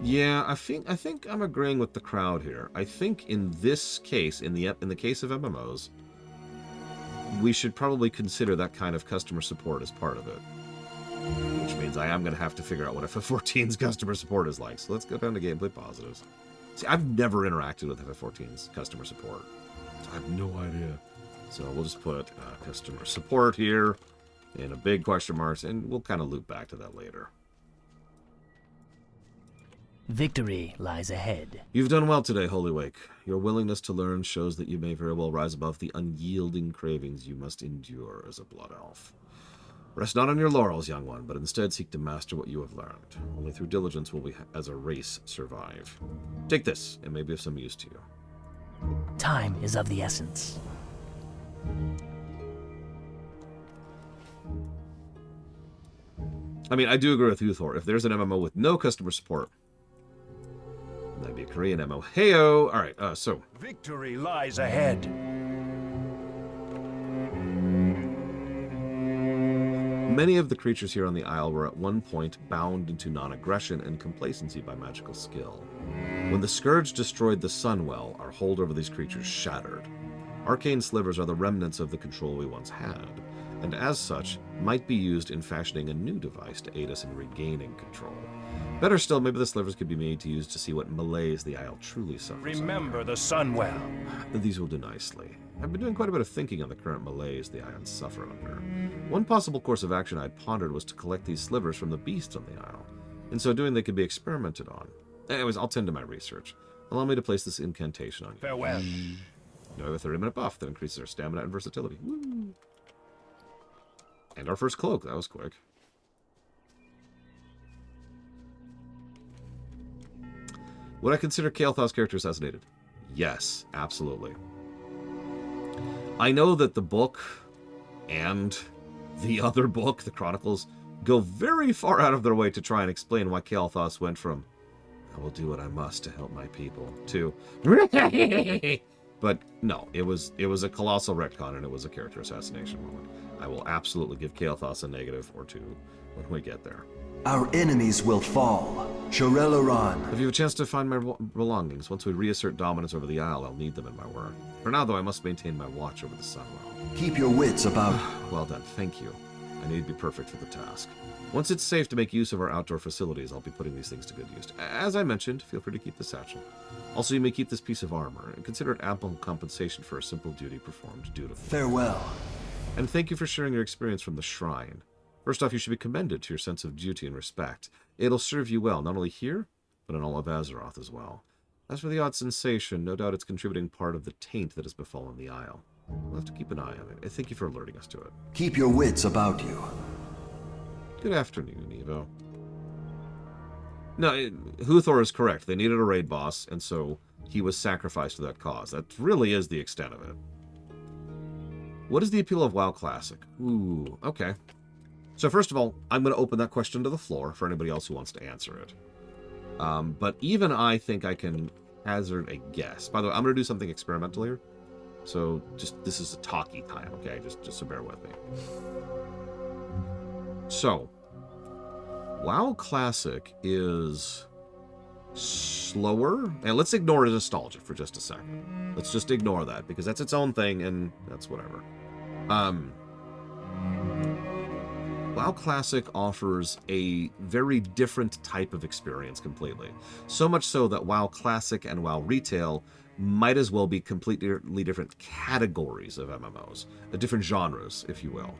Yeah, I think I'm agreeing with the crowd here. I think in this case, in the case of MMOs, we should probably consider that kind of customer support as part of it. Which means I am going to have to figure out what FF14's customer support is like. So let's go down to gameplay positives. See, I've never interacted with FF14's customer support. So I have no idea. So we'll just put customer support here in a big question marks, and we'll kind of loop back to that later. Victory lies ahead. You've done well today, Holywake. Your willingness to learn shows that you may very well rise above the unyielding cravings you must endure as a blood elf. Rest not on your laurels, young one, but instead seek to master what you have learned. Only through diligence will we, as a race, survive. Take this, it may be of some use to you. Time is of the essence. I mean, I do agree with Uthor. If there's an MMO with no customer support, that'd be a Korean MMO. Heyo! Alright, so. Victory lies ahead. Many of the creatures here on the Isle were at one point bound into non-aggression and complacency by magical skill. When the Scourge destroyed the Sunwell, our hold over these creatures shattered. Arcane slivers are the remnants of the control we once had, and as such, might be used in fashioning a new device to aid us in regaining control. Better still, maybe the slivers could be made to use to see what malaise the Isle truly suffers. Remember the Sunwell. These will do nicely. I've been doing quite a bit of thinking on the current malaise the Isles suffer under. One possible course of action I'd pondered was to collect these slivers from the beasts on the Isle. In so doing, they could be experimented on. Anyways, I'll tend to my research. Allow me to place this incantation on you. Farewell. Now we have a 30-minute buff that increases our stamina and versatility. Woo! And our first cloak. That was quick. Would I consider Kael'thas's character assassinated? Yes, absolutely. I know that the book and the other book, the Chronicles, go very far out of their way to try and explain why Kael'thas went from "I will do what I must to help my people" to but no, it was a colossal retcon, and it was a character assassination moment. I will absolutely give Kael'thas a negative or two when we get there. Our enemies will fall. Shorel Aran. If you have a chance to find my belongings, once we reassert dominance over the Isle, I'll need them in my work. For now, though, I must maintain my watch over the Sunwell. Keep your wits about. Well done, thank you. I need to be perfect for the task. Once it's safe to make use of our outdoor facilities, I'll be putting these things to good use. As I mentioned, feel free to keep the satchel. Also, you may keep this piece of armor, and consider it ample compensation for a simple duty performed dutifully. Farewell. And thank you for sharing your experience from the shrine. First off, you should be commended to your sense of duty and respect. It'll serve you well, not only here, but in all of Azeroth as well. As for the odd sensation, no doubt it's contributing part of the taint that has befallen the Isle. We'll have to keep an eye on it. Thank you for alerting us to it. Keep your wits about you. Good afternoon, Evo. No, Huthor is correct. They needed a raid boss, and so he was sacrificed to that cause. That really is the extent of it. What is the appeal of WoW Classic? Ooh, okay. So first of all, I'm going to open that question to the floor for anybody else who wants to answer it. But even I think I can hazard a guess. By the way, I'm going to do something experimental here. So this is a talkie time, okay? Just so bear with me. So, WoW Classic is slower. And let's ignore nostalgia for just a second. Let's just ignore that, because that's its own thing, and that's whatever. WoW Classic offers a very different type of experience completely. So much so that WoW Classic and WoW Retail might as well be completely different categories of MMOs, different genres, if you will.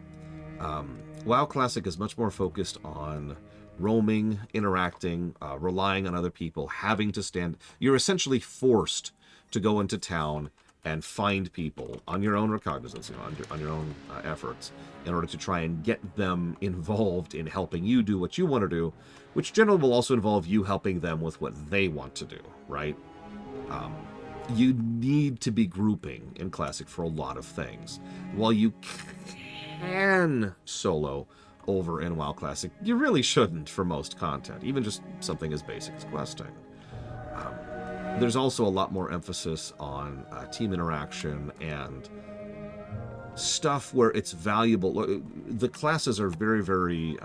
WoW Classic is much more focused on roaming, interacting, relying on other people, having to stand. You're essentially forced to go into town and find people on your own recognizance, on your own efforts, in order to try and get them involved in helping you do what you want to do, which generally will also involve you helping them with what they want to do, right? You need to be grouping in Classic for a lot of things. While you can solo over in WoW Classic, you really shouldn't for most content, even just something as basic as questing. There's also a lot more emphasis on team interaction and stuff where it's valuable. The classes are very, very,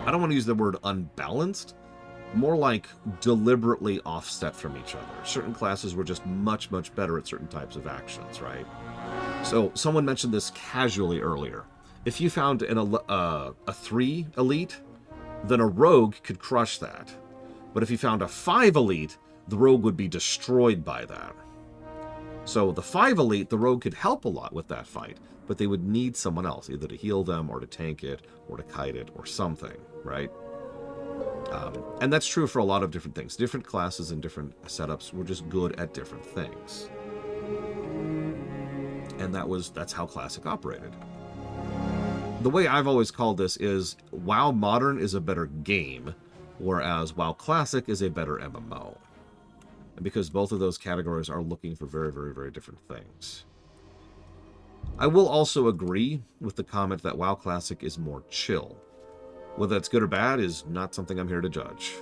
I don't want to use the word unbalanced, more like deliberately offset from each other. Certain classes were just much, much better at certain types of actions, right? So someone mentioned this casually earlier. If you found a 3 elite, then a rogue could crush that. But if you found a 5 elite, the rogue would be destroyed by that. So the 5 elite, the rogue could help a lot with that fight, but they would need someone else, either to heal them, or to tank it, or to kite it, or something, right? And that's true for a lot of different things. Different classes and different setups were just good at different things. And that's how Classic operated. The way I've always called this is WoW Modern is a better game, whereas WoW Classic is a better MMO. And because both of those categories are looking for very, very, very different things. I will also agree with the comment that WoW Classic is more chill. Whether that's good or bad is not something I'm here to judge,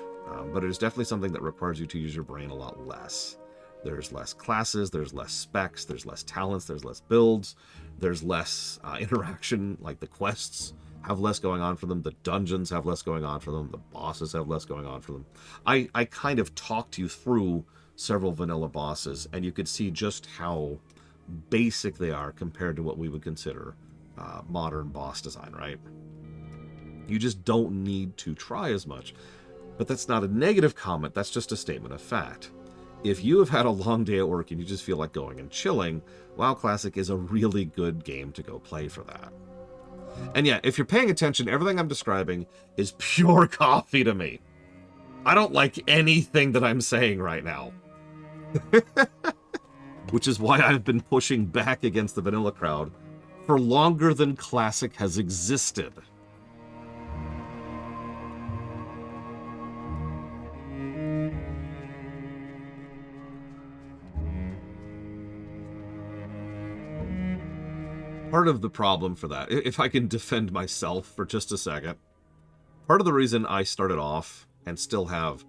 but it is definitely something that requires you to use your brain a lot less. There's less classes, there's less specs, there's less talents, there's less builds, there's less interaction, like the quests have less going on for them, the dungeons have less going on for them, the bosses have less going on for them. I kind of talked you through several vanilla bosses, and you could see just how basic they are compared to what we would consider modern boss design, right? You just don't need to try as much. But that's not a negative comment, that's just a statement of fact. If you have had a long day at work and you just feel like going and chilling, WoW Classic is a really good game to go play for that. And yeah, if you're paying attention, everything I'm describing is pure coffee to me. I don't like anything that I'm saying right now. Which is why I've been pushing back against the vanilla crowd for longer than Classic has existed. Part of the problem for that, if I can defend myself for just a second, part of the reason I started off and still have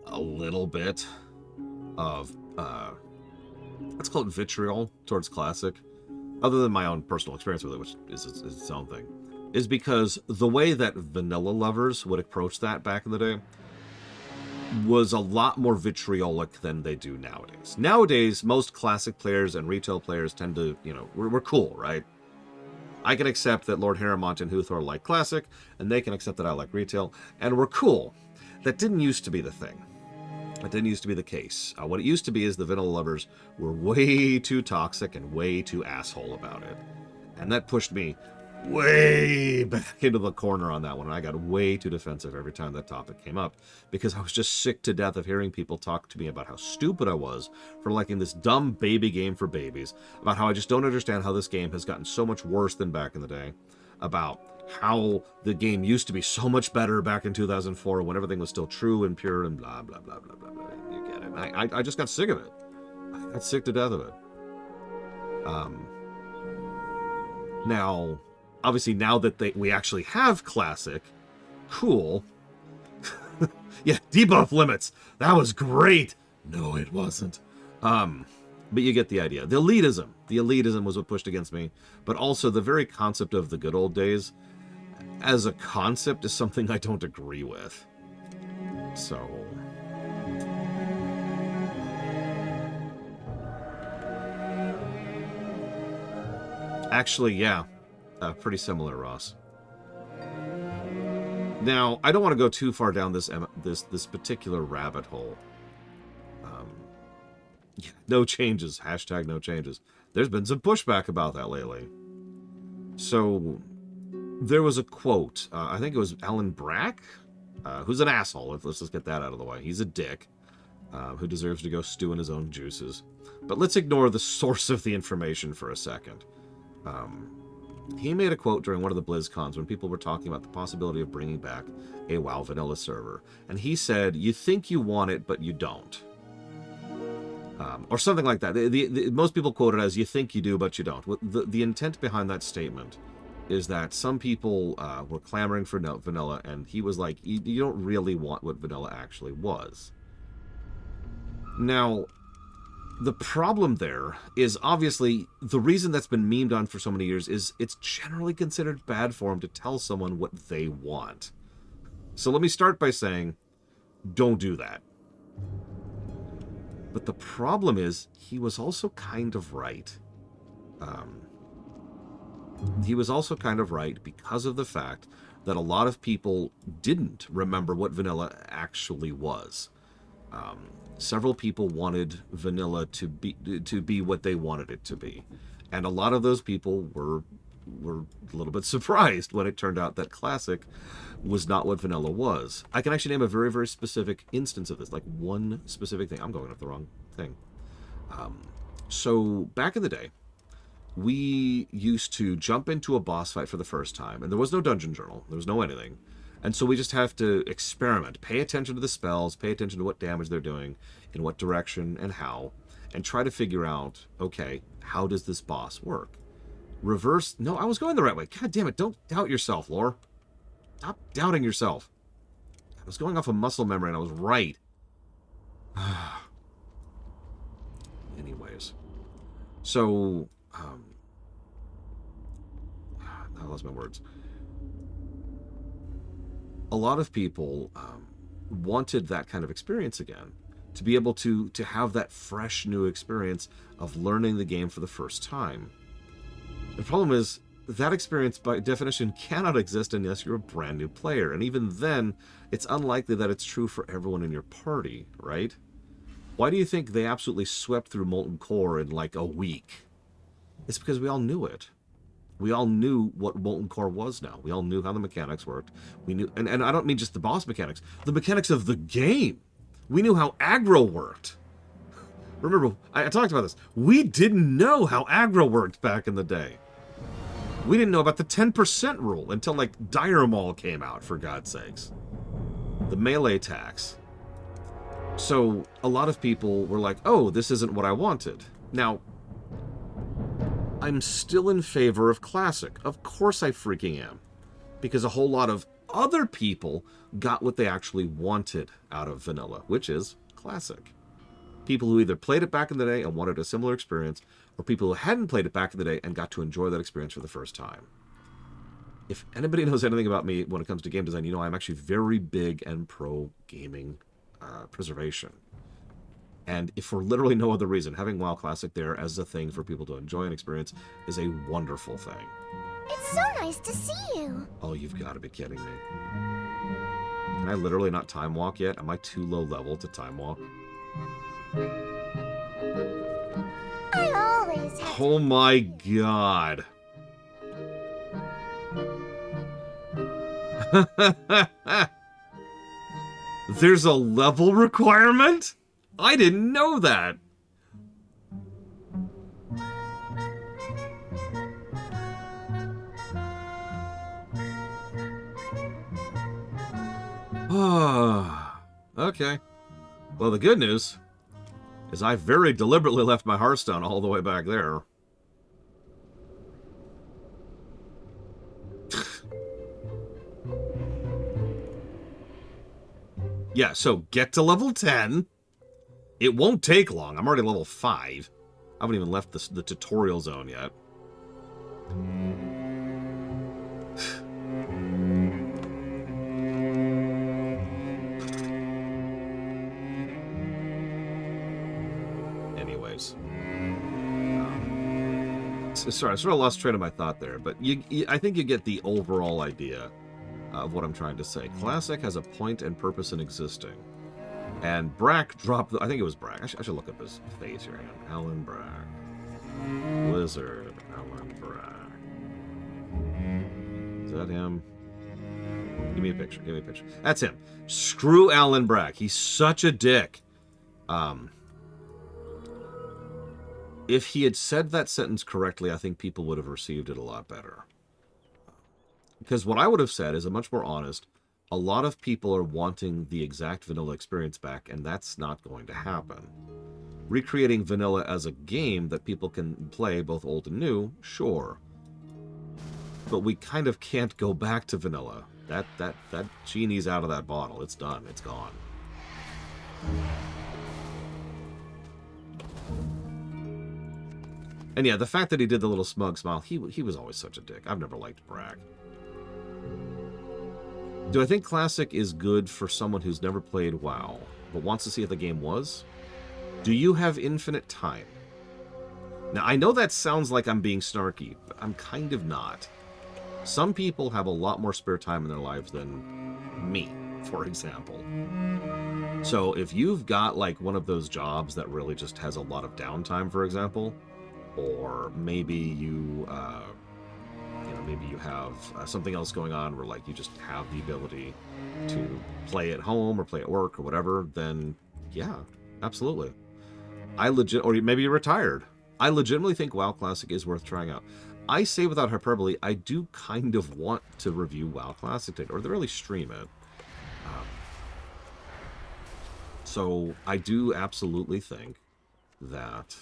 a little bit of, let's call it vitriol towards Classic, other than my own personal experience with it, which is its own thing, is because the way that vanilla lovers would approach that back in the day was a lot more vitriolic than they do nowadays. Nowadays, most Classic players and retail players tend to, we're cool, right? I can accept that Lord Harrimont and Huthor like Classic, and they can accept that I like retail, and we're cool. That didn't used to be the thing. That didn't used to be the case. What it used to be is the vanilla lovers were way too toxic and way too asshole about it. And that pushed me way back into the corner on that one, and I got way too defensive every time that topic came up, because I was just sick to death of hearing people talk to me about how stupid I was for liking this dumb baby game for babies, about how I just don't understand how this game has gotten so much worse than back in the day, about how the game used to be so much better back in 2004 when everything was still true and pure and blah, blah, blah, blah, blah, blah. You get it. And I just got sick of it. I got sick to death of it. Now, obviously, now that we actually have Classic, cool. Yeah, debuff limits. That was great. No, it wasn't. But you get the idea. The elitism was what pushed against me, but also the very concept of the good old days as a concept is something I don't agree with. So actually, yeah, pretty similar, Ross. Now, I don't want to go too far down this particular rabbit hole. No changes. Hashtag no changes. There's been some pushback about that lately. So, there was a quote. I think it was Alan Brack, who's an asshole. Let's just get that out of the way. He's a dick who deserves to go stew in his own juices. But let's ignore the source of the information for a second. He made a quote during one of the BlizzCons when people were talking about the possibility of bringing back a WoW vanilla server. And he said, you think you want it, but you don't. Or something like that. Most people quote it as, you think you do, but you don't. The intent behind that statement is that some people were clamoring for vanilla, and he was like, you don't really want what vanilla actually was. Now, the problem there is obviously the reason that's been memed on for so many years is it's generally considered bad form to tell someone what they want. So let me start by saying, don't do that. But the problem is, he was also kind of right. he was also kind of right because of the fact that a lot of people didn't remember what vanilla actually was. Several people wanted vanilla to be what they wanted it to be, and a lot of those people were a little bit surprised when it turned out that Classic was not what vanilla was. I can actually name a very, very specific instance of this, like one specific thing. I'm going up the wrong thing. So back in the day, we used to jump into a boss fight for the first time, and there was no dungeon journal, there was no anything. And so we just have to experiment, pay attention to the spells, pay attention to what damage they're doing, in what direction and how, and try to figure out, okay, how does this boss work? Reverse, no, I was going the right way. God damn it, don't doubt yourself, Lore. Stop doubting yourself. I was going off of muscle memory and I was right. Anyways. So, I lost my words. A lot of people wanted that kind of experience again, to be able to have that fresh new experience of learning the game for the first time. The problem is that experience by definition cannot exist unless you're a brand new player, and even then it's unlikely that it's true for everyone in your party, right? Why do you think they absolutely swept through Molten Core in like a week? It's because we all knew it. We all knew what Molten Core was now. We all knew how the mechanics worked. We knew, and I don't mean just the boss mechanics, the mechanics of the game. We knew how aggro worked. Remember, I talked about this. We didn't know how aggro worked back in the day. We didn't know about the 10% rule until, like, Dire Maul came out, for God's sakes. The melee attacks. So, a lot of people were like, oh, this isn't what I wanted. Now, I'm still in favor of Classic. Of course I freaking am. Because a whole lot of other people got what they actually wanted out of vanilla, which is Classic. People who either played it back in the day and wanted a similar experience, or people who hadn't played it back in the day and got to enjoy that experience for the first time. If anybody knows anything about me when it comes to game design, you know I'm actually very big and pro gaming preservation. And if for literally no other reason, having WoW Classic there as a thing for people to enjoy and experience is a wonderful thing. It's so nice to see you. Oh, you've got to be kidding me. Can I literally not time walk yet? Am I too low level to time walk? I always have Oh my god. There's a level requirement? I didn't know that. Okay. Well, the good news is I very deliberately left my Hearthstone all the way back there. Yeah, so get to level 10. It won't take long. I'm already level 5. I haven't even left the tutorial zone yet. Anyways. Sorry, I sort of lost train of my thought there, but I think you get the overall idea of what I'm trying to say. Classic has a point and purpose in existing. And Brack dropped I think it was Brack. I should look up his face here. Alan Brack. Blizzard. Alan Brack. Is that him? Give me a picture. Give me a picture. That's him. Screw Alan Brack. He's such a dick. If he had said that sentence correctly, I think people would have received it a lot better. Because what I would have said is a much more honest, a lot of people are wanting the exact vanilla experience back, and that's not going to happen. Recreating vanilla as a game that people can play, both old and new, sure. But we kind of can't go back to vanilla. That genie's out of that bottle. It's done. It's gone. And yeah, the fact that he did the little smug smile, he was always such a dick. I've never liked Brack. Do I think Classic is good for someone who's never played WoW, but wants to see if the game was? Do you have infinite time? Now, I know that sounds like I'm being snarky, but I'm kind of not. Some people have a lot more spare time in their lives than me, for example. So if you've got like one of those jobs that really just has a lot of downtime, for example, or maybe maybe you have something else going on where like you just have the ability to play at home or play at work or whatever, then yeah, absolutely. Or maybe you're retired. I legitimately think WoW Classic is worth trying out. I say without hyperbole, I do kind of want to review WoW Classic today, or to really stream it. So I do absolutely think that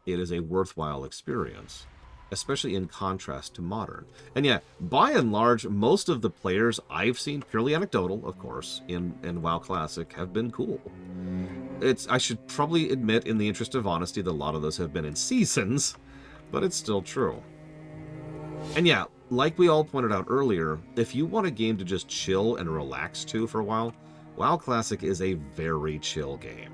it is a worthwhile experience, especially in contrast to modern. And yeah, by and large, most of the players I've seen, purely anecdotal, of course, in WoW Classic have been cool. I should probably admit, in the interest of honesty, that a lot of those have been in seasons, but it's still true. And yeah, like we all pointed out earlier, if you want a game to just chill and relax to for a while, WoW Classic is a very chill game.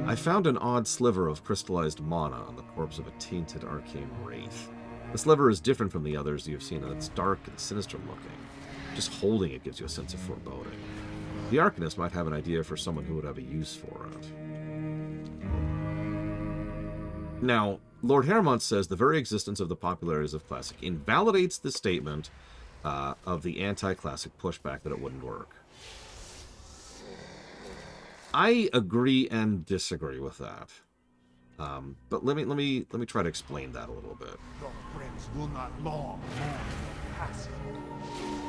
I found an odd sliver of crystallized mana on the corpse of a tainted arcane wraith. The sliver is different from the others you've seen, and it's dark and sinister looking. Just holding it gives you a sense of foreboding. The Arcanist might have an idea for someone who would have a use for it. Now, Lord Hermont says the very existence of the popularities of Classic invalidates the statement of the anti-Classic pushback that it wouldn't work. I agree and disagree with that. But let me try to explain that a little bit. Will not long pass.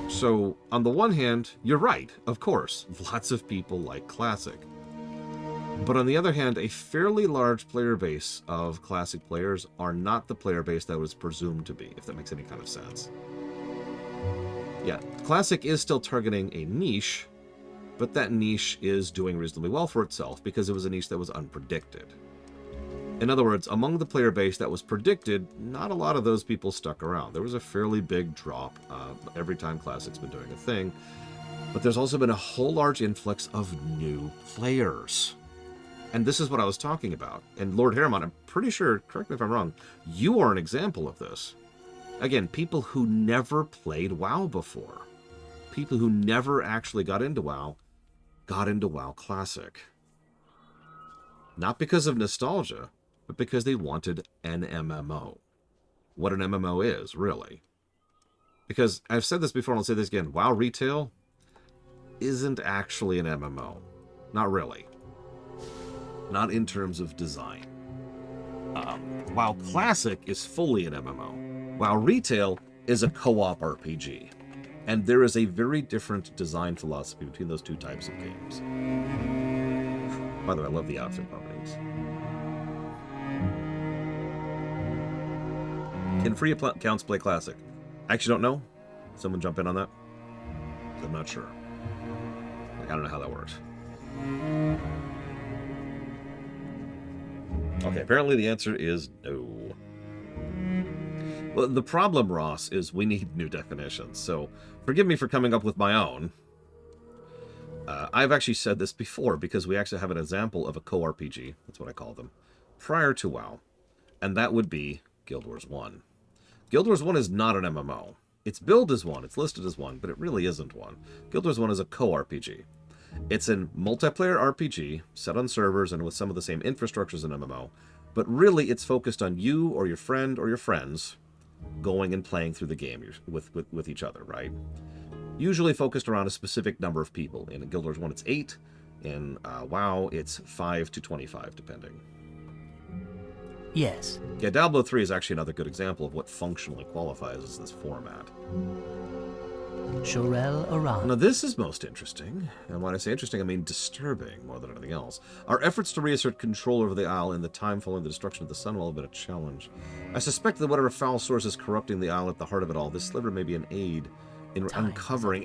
So, on the one hand, you're right, of course. Lots of people like Classic. But on the other hand, a fairly large player base of Classic players are not the player base that was presumed to be, if that makes any kind of sense. Yeah, Classic is still targeting a niche, but that niche is doing reasonably well for itself because it was a niche that was unpredicted. In other words, among the player base that was predicted, not a lot of those people stuck around. There was a fairly big drop every time Classic's been doing a thing, but there's also been a whole large influx of new players. And this is what I was talking about. And Lord Hermon, I'm pretty sure, correct me if I'm wrong, you are an example of this. Again, people who never played WoW before. People who never actually got into WoW Classic. Not because of nostalgia, but because they wanted an MMO. What an MMO is, really. Because I've said this before and I'll say this again, WoW Retail isn't actually an MMO. Not really. Not in terms of design. WoW Classic is fully an MMO. WoW Retail is a co-op RPG. And there is a very different design philosophy between those two types of games. By the way, I love the outfit properties. Can free accounts play Classic? I actually don't know. Someone jump in on that? I'm not sure. I don't know how that works. Okay, apparently the answer is no. Well, the problem, Ross, is we need new definitions, so forgive me for coming up with my own. I've actually said this before, because we actually have an example of a co-RPG, that's what I call them, prior to WoW, and that would be Guild Wars 1. Guild Wars 1 is not an MMO. It's billed as one, it's listed as one, but it really isn't one. Guild Wars 1 is a co-RPG. It's a multiplayer RPG, set on servers and with some of the same infrastructure as an MMO, but really it's focused on you or your friend or your friends going and playing through the game with each other, right? Usually focused around a specific number of people. In Guild Wars 1, it's 8. In WoW, it's 5 to 25, depending. Yes. Yeah, Diablo 3 is actually another good example of what functionally qualifies as this format. Shorel Aran. Now, this is most interesting. And when I say interesting, I mean disturbing more than anything else. Our efforts to reassert control over the Isle in the time following the destruction of the Sun will have been a challenge. I suspect that whatever foul source is corrupting the Isle at the heart of it all, this sliver may be an aid in uncovering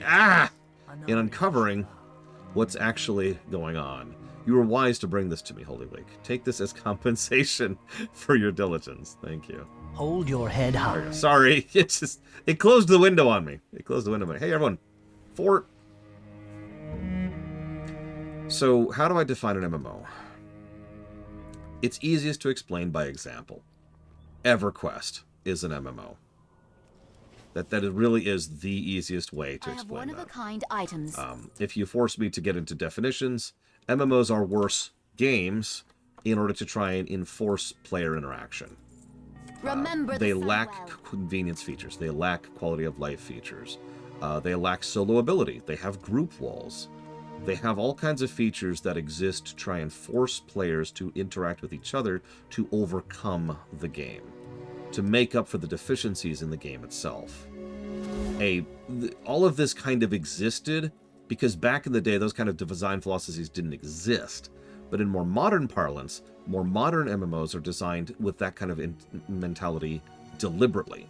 what's actually going on. You were wise to bring this to me, Holy Week. Take this as compensation for your diligence. Thank you. Hold your head high. Sorry, it closed the window on me. Hey, everyone. Fort. So, how do I define an MMO? It's easiest to explain by example. EverQuest is an MMO. That it really is the easiest way to explain that. one-of-a-kind items. If you force me to get into definitions, MMOs are worse games in order to try and enforce player interaction. Remember They lack convenience features. They lack quality of life features. They lack solo ability. They have group walls. They have all kinds of features that exist to try and force players to interact with each other to overcome the game, to make up for the deficiencies in the game itself. All of this kind of existed because back in the day, those kind of design philosophies didn't exist. But in more modern parlance, more modern MMOs are designed with that kind of mentality deliberately,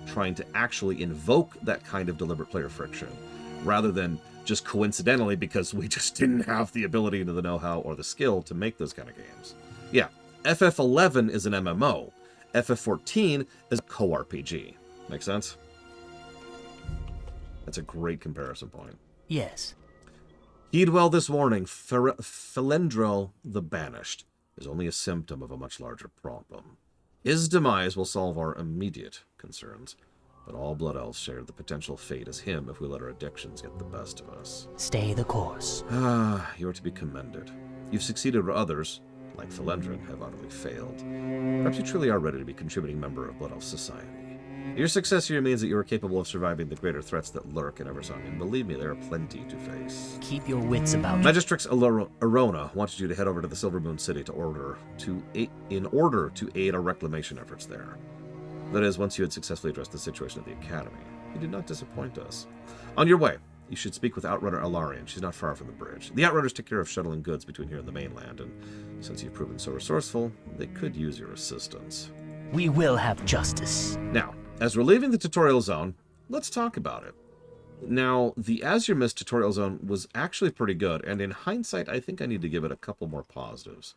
trying to actually invoke that kind of deliberate player friction, rather than just coincidentally because we just didn't have the ability, the know-how, or the skill to make those kind of games. Yeah, FF11 is an MMO. FF14 is a co-RPG. Make sense? That's a great comparison point. Yes. Heed well this warning. Felendrel the Banished is only a symptom of a much larger problem. His demise will solve our immediate concerns, but all Blood Elves share the potential fate as him if we let our addictions get the best of us. Stay the course. You are to be commended. You've succeeded where others, like Felendrin, have utterly failed. Perhaps you truly are ready to be a contributing member of Blood Elf society. Your success here means that you are capable of surviving the greater threats that lurk in Eversong, and believe me, there are plenty to face. Keep your wits about you. Magistrix Arona wanted you to head over to the Silver Moon City in order to aid our reclamation efforts there. That is, once you had successfully addressed the situation at the Academy. You did not disappoint us. On your way, you should speak with Outrunner Alarian. She's not far from the bridge. The Outrunners take care of shuttling goods between here and the mainland, and since you've proven so resourceful, they could use your assistance. We will have justice. Now, as we're leaving the tutorial zone, let's talk about it. Now, the Azure Mist tutorial zone was actually pretty good, and in hindsight, I think I need to give it a couple more positives.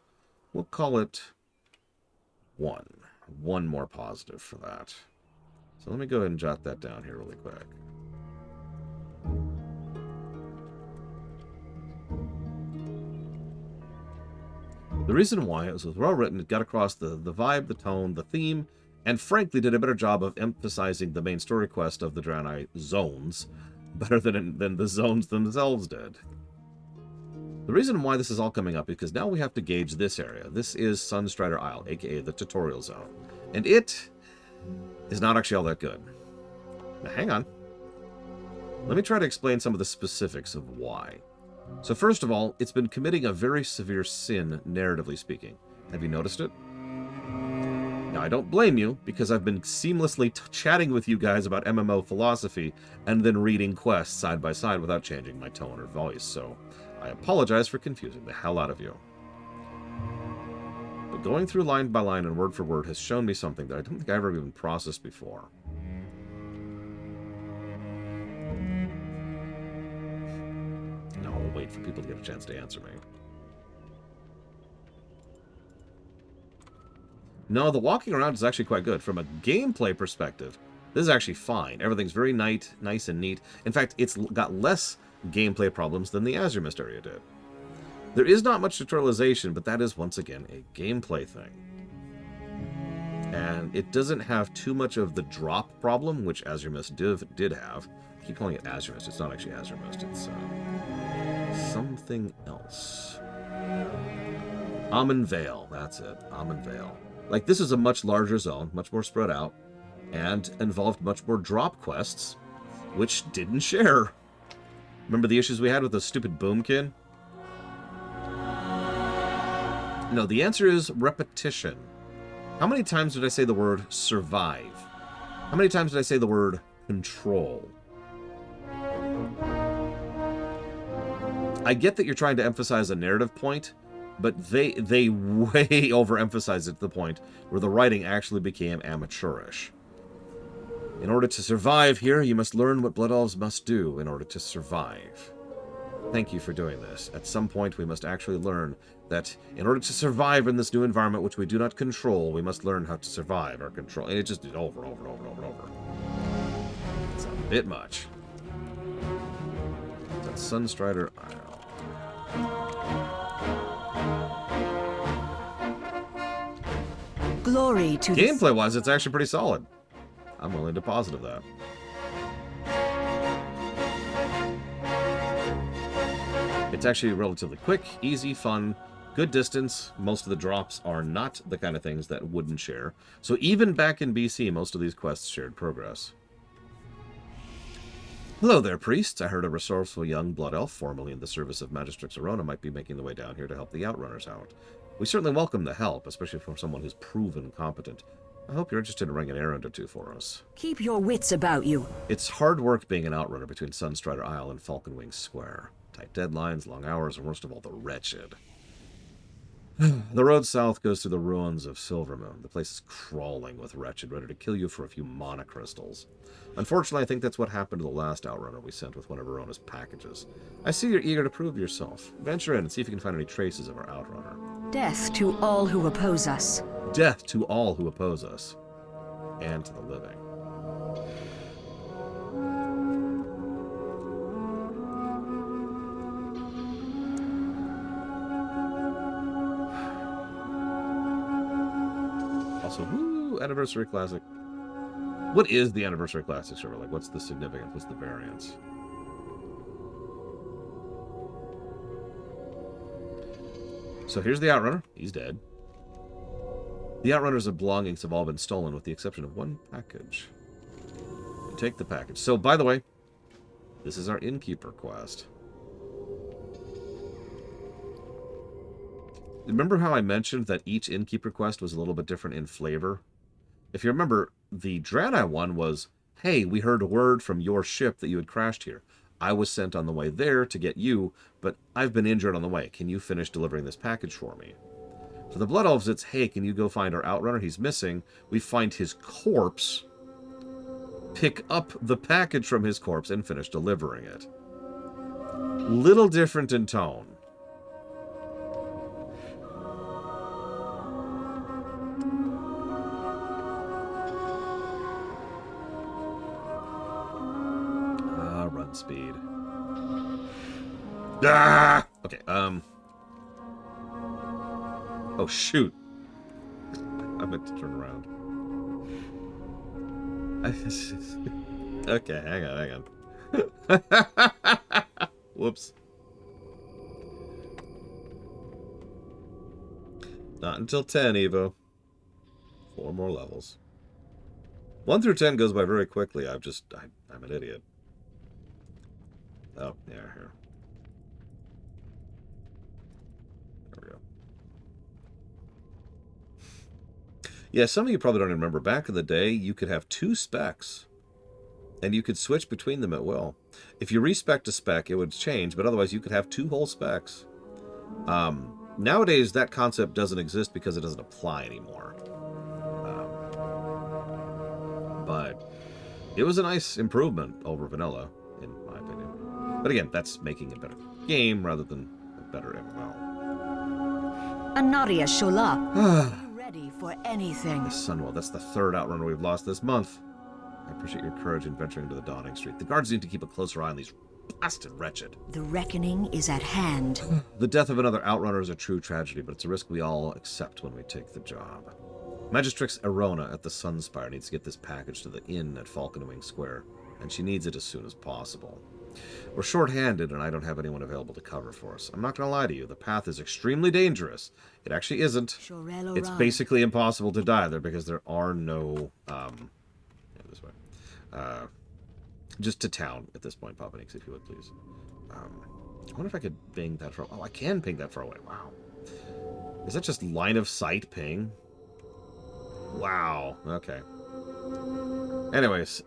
We'll call it 1. 1 more positive for that. So let me go ahead and jot that down here really quick. The reason why it was well written, it got across the vibe, the tone, the theme, and frankly did a better job of emphasizing the main story quest of the Draenei zones, better than the zones themselves did. The reason why this is all coming up is because now we have to gauge this area. This is Sunstrider Isle, aka the tutorial zone. And it is not actually all that good. Now hang on. Let me try to explain some of the specifics of why. So first of all, it's been committing a very severe sin, narratively speaking. Have you noticed it? Now, I don't blame you, because I've been seamlessly chatting with you guys about MMO philosophy and then reading quests side by side without changing my tone or voice, so I apologize for confusing the hell out of you. But going through line by line and word for word has shown me something that I don't think I've ever even processed before. No, I'll wait for people to get a chance to answer me. No, the walking around is actually quite good. From a gameplay perspective, this is actually fine. Everything's very nice and neat. In fact, it's got less gameplay problems than the Azure Mist area did. There is not much tutorialization, but that is, once again, a gameplay thing. And it doesn't have too much of the drop problem, which Azure Mist did have. I keep calling it Azure Mist. It's not actually Azure Mist. It's something else. Amon Vale. That's it. Amon Vale. Like, this is a much larger zone, much more spread out, and involved much more drop quests, which didn't share. Remember the issues we had with the stupid boomkin? No, the answer is repetition. How many times did I say the word survive? How many times did I say the word control? I get that you're trying to emphasize a narrative point, but they way overemphasized it to the point where the writing actually became amateurish. In order to survive here, you must learn what Blood Elves must do in order to survive. Thank you for doing this. At some point, we must actually learn that in order to survive in this new environment, which we do not control, we must learn how to survive our control. And it just did over and over and over and over and over. It's a bit much. It's at Sunstrider Isle. Glory to the... Gameplay-wise, it's actually pretty solid. I'm willing to positive that. It's actually relatively quick, easy, fun, good distance. Most of the drops are not the kind of things that wouldn't share. So even back in BC, most of these quests shared progress. Hello there, priest. I heard a resourceful young blood elf, formerly in the service of Magistrix Arona, might be making the way down here to help the Outrunners out. We certainly welcome the help, especially from someone who's proven competent. I hope you're interested in running an errand or two for us. Keep your wits about you. It's hard work being an outrunner between Sunstrider Isle and Falconwing Square. Tight deadlines, long hours, and worst of all, the wretched. The road south goes through the ruins of Silvermoon. The place is crawling with wretched, ready to kill you for a few mana crystals. Unfortunately, I think that's what happened to the last outrunner we sent with one of Arona's packages. I see you're eager to prove yourself. Venture in and see if you can find any traces of our outrunner. Death to all who oppose us. Death to all who oppose us. And to the living. Also, woo, Anniversary Classic. What is the Anniversary Classic server? Like, what's the significance? What's the variance? So here's the Outrunner. He's dead. The Outrunner's belongings have all been stolen with the exception of one package. Take the package. So, by the way, this is our Innkeeper quest. Remember how I mentioned that each Innkeeper quest was a little bit different in flavor? If you remember, the Draenei one was, hey, we heard a word from your ship that you had crashed here. I was sent on the way there to get you, but I've been injured on the way. Can you finish delivering this package for me? For the Blood Elves, it's, hey, can you go find our Outrunner? He's missing. We find his corpse, pick up the package from his corpse, and finish delivering it. Little different in tone. Run speed. Ah! Okay, oh, shoot. I meant to turn around. Okay, hang on. Whoops. Not until 10, Evo. 4 more levels. 1 through 10 goes by very quickly. I'm an idiot. Oh, yeah, here. There we go. Yeah, some of you probably don't remember. Back in the day, you could have 2 specs, and you could switch between them at will. If you respect a spec, it would change, but otherwise you could have 2 whole specs. Nowadays, that concept doesn't exist because it doesn't apply anymore. But it was a nice improvement over vanilla, in my opinion. But again, that's making a better game rather than a better MMO. Anaria Shola. Are you ready for anything? The Sunwell, that's the 3rd Outrunner we've lost this month. I appreciate your courage in venturing into the Dawning Street. The guards need to keep a closer eye on these blasted wretched. The reckoning is at hand. The death of another Outrunner is a true tragedy, but it's a risk we all accept when we take the job. Magistrix Arona at the Sunspire needs to get this package to the inn at Falconwing Square, and she needs it as soon as possible. We're short-handed, and I don't have anyone available to cover for us. I'm not going to lie to you. The path is extremely dangerous. It actually isn't. It's basically impossible to die there because there are no... this way. Just to town at this point, Papa Nix, if you would, please. I wonder if I could ping that far... Oh, I can ping that far away. Wow. Is that just line of sight ping? Wow. Okay. Anyways,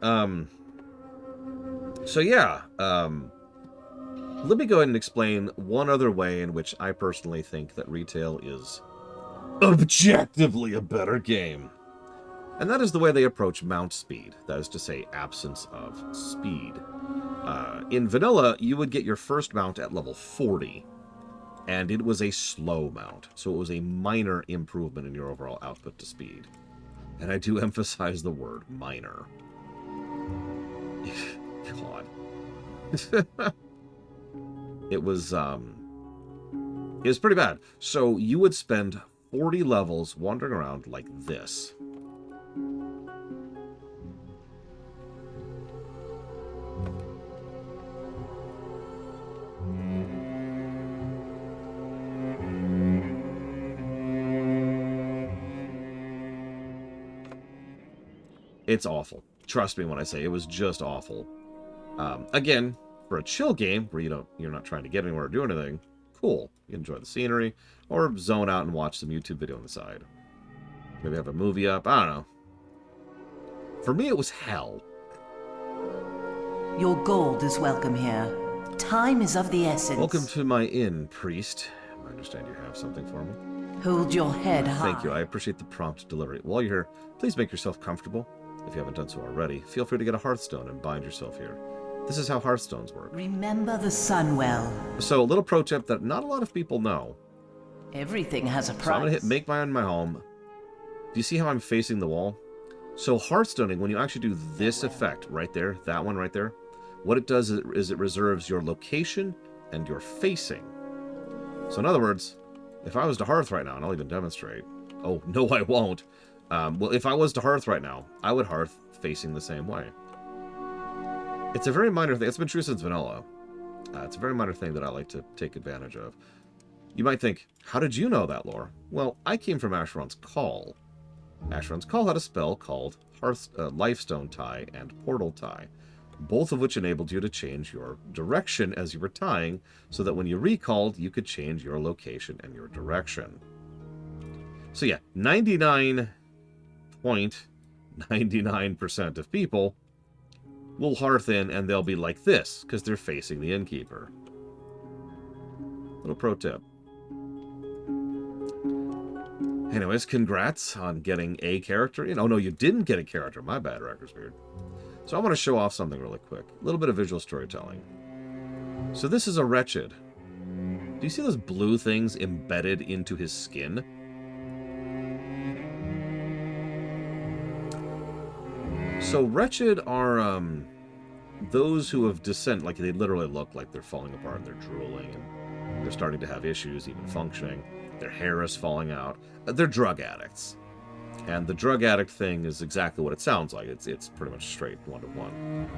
so yeah, let me go ahead and explain one other way in which I personally think that retail is objectively a better game. And that is the way they approach mount speed. That is to say, absence of speed. In vanilla, you would get your first mount at level 40. And it was a slow mount. So it was a minor improvement in your overall output to speed. And I do emphasize the word minor. God. It was pretty bad. So you would spend 40 levels wandering around like this. It's awful. Trust me when I say it was just awful. Again, for a chill game where you're not trying to get anywhere or do anything, cool. You enjoy the scenery, or zone out and watch some YouTube video on the side. Maybe have a movie up. I don't know. For me, it was hell. Your gold is welcome here. Time is of the essence. Welcome to my inn, priest. I understand you have something for me. Hold your head high. Thank you. I appreciate the prompt delivery. While you're here, please make yourself comfortable. If you haven't done so already, feel free to get a hearthstone and bind yourself here. This is how hearthstones work. Remember the sun well. So, a little pro tip that not a lot of people know. Everything has a price. So I'm going to hit make my home. Do you see how I'm facing the wall? So hearthstoning, when you actually do this effect right there, that one right there, what it does is it reserves your location and your facing. So in other words, if I was to hearth right now, and I'll even demonstrate. Oh, no, I won't. Well, if I was to hearth right now, I would hearth facing the same way. It's a very minor thing. It's been true since vanilla. It's a very minor thing that I like to take advantage of. You might think, how did you know that, lore? Well, I came from Asheron's Call. Asheron's Call had a spell called Lifestone Tie and Portal Tie, both of which enabled you to change your direction as you were tying, so that when you recalled, you could change your location and your direction. So yeah, 99.99% of people will hearth in and they'll be like this, because they're facing the innkeeper. Little pro tip. Anyways, congrats on getting a character. Oh no, you didn't get a character. My bad, Reckersbeard. So I want to show off something really quick. A little bit of visual storytelling. So this is a Wretched. Do you see those blue things embedded into his skin? So Wretched are those who have descent, like they literally look like they're falling apart and they're drooling and they're starting to have issues even functioning. Their hair is falling out. They're drug addicts. And the drug addict thing is exactly what it sounds like. It's pretty much straight one-to-one.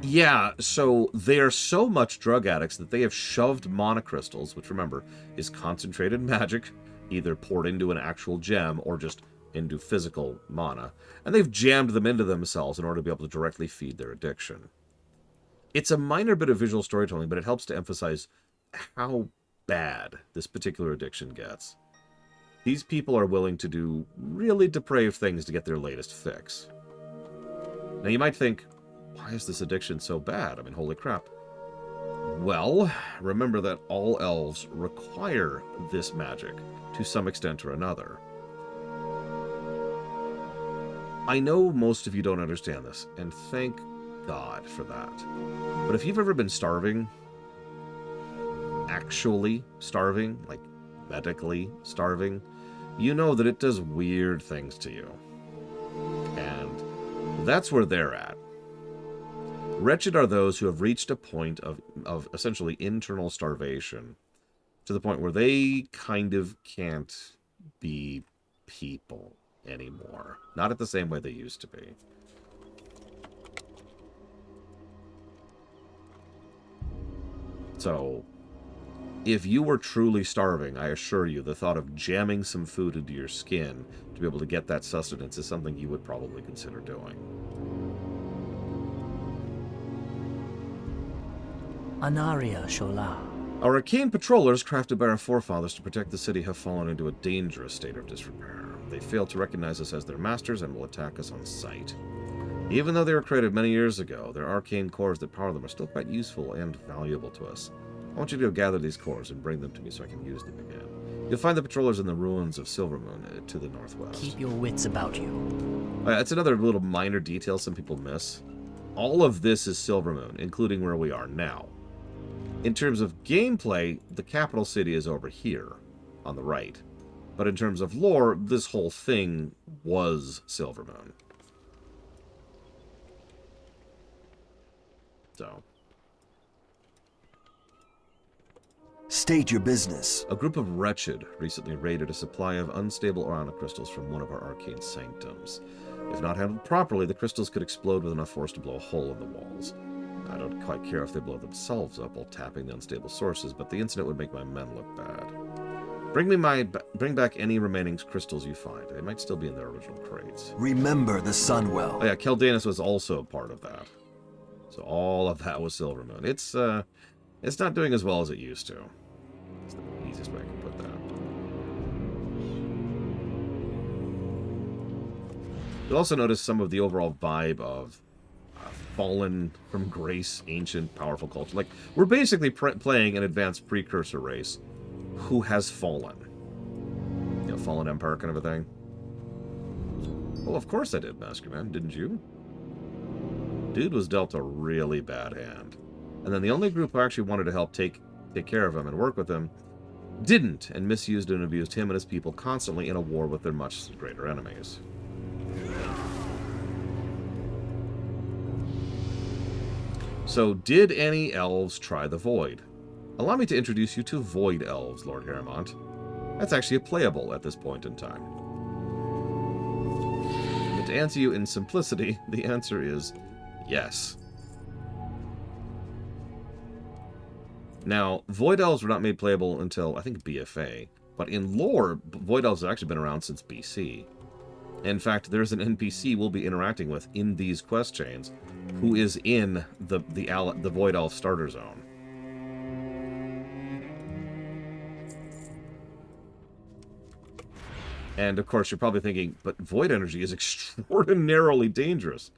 Yeah, so they are so much drug addicts that they have shoved mana crystals, which remember is concentrated magic, either poured into an actual gem or just into physical mana, and they've jammed them into themselves in order to be able to directly feed their addiction. It's a minor bit of visual storytelling, but it helps to emphasize how bad this particular addiction gets. These people are willing to do really depraved things to get their latest fix. Now you might think, why is this addiction so bad? I mean, holy crap. Well, remember that all elves require this magic to some extent or another. I know most of you don't understand this, and thank God for that. But if you've ever been starving, actually starving, like medically starving, you know that it does weird things to you. And that's where they're at. Wretched are those who have reached a point of essentially internal starvation, to the point where they kind of can't be people anymore. Not at the same way they used to be. So, if you were truly starving, I assure you, the thought of jamming some food into your skin to be able to get that sustenance is something you would probably consider doing. Anaria Shola. Our arcane patrollers, crafted by our forefathers to protect the city, have fallen into a dangerous state of disrepair. They fail to recognize us as their masters and will attack us on sight. Even though they were created many years ago, their arcane cores that power them are still quite useful and valuable to us. I want you to go gather these cores and bring them to me so I can use them again. You'll find the patrollers in the ruins of Silvermoon to the northwest. Keep your wits about you. That's another little minor detail some people miss. All of this is Silvermoon, including where we are now. In terms of gameplay, the capital city is over here, on the right. But in terms of lore, this whole thing was Silvermoon. So. State your business. A group of wretched recently raided a supply of unstable Orana crystals from one of our arcane sanctums. If not handled properly, the crystals could explode with enough force to blow a hole in the walls. I don't quite care if they blow themselves up while tapping the unstable sources, but the incident would make my men look bad. Bring back any remaining crystals you find. They might still be in their original crates. Remember the Sunwell. Oh yeah, Keldanus was also a part of that. So all of that was Silvermoon. It's not doing as well as it used to. That's the easiest way I can put that. You'll also notice some of the overall vibe of fallen from grace, ancient, powerful culture. Like, we're basically playing an advanced precursor race who has fallen. You know, fallen empire kind of a thing. Well, of course I did, Maskerman, didn't you? Dude was dealt a really bad hand. And then the only group who actually wanted to help take care of him and work with him didn't, and misused and abused him and his people constantly in a war with their much greater enemies. So, did any elves try the Void? Allow me to introduce you to Void Elves, Lord Harrimont. That's actually playable at this point in time. But to answer you in simplicity, the answer is yes. Now, Void Elves were not made playable until, I think, BFA. But in lore, Void Elves have actually been around since BC. In fact, there's an NPC we'll be interacting with in these quest chains who is in the Void Elf starter zone. And, of course, you're probably thinking, but Void Energy is extraordinarily dangerous.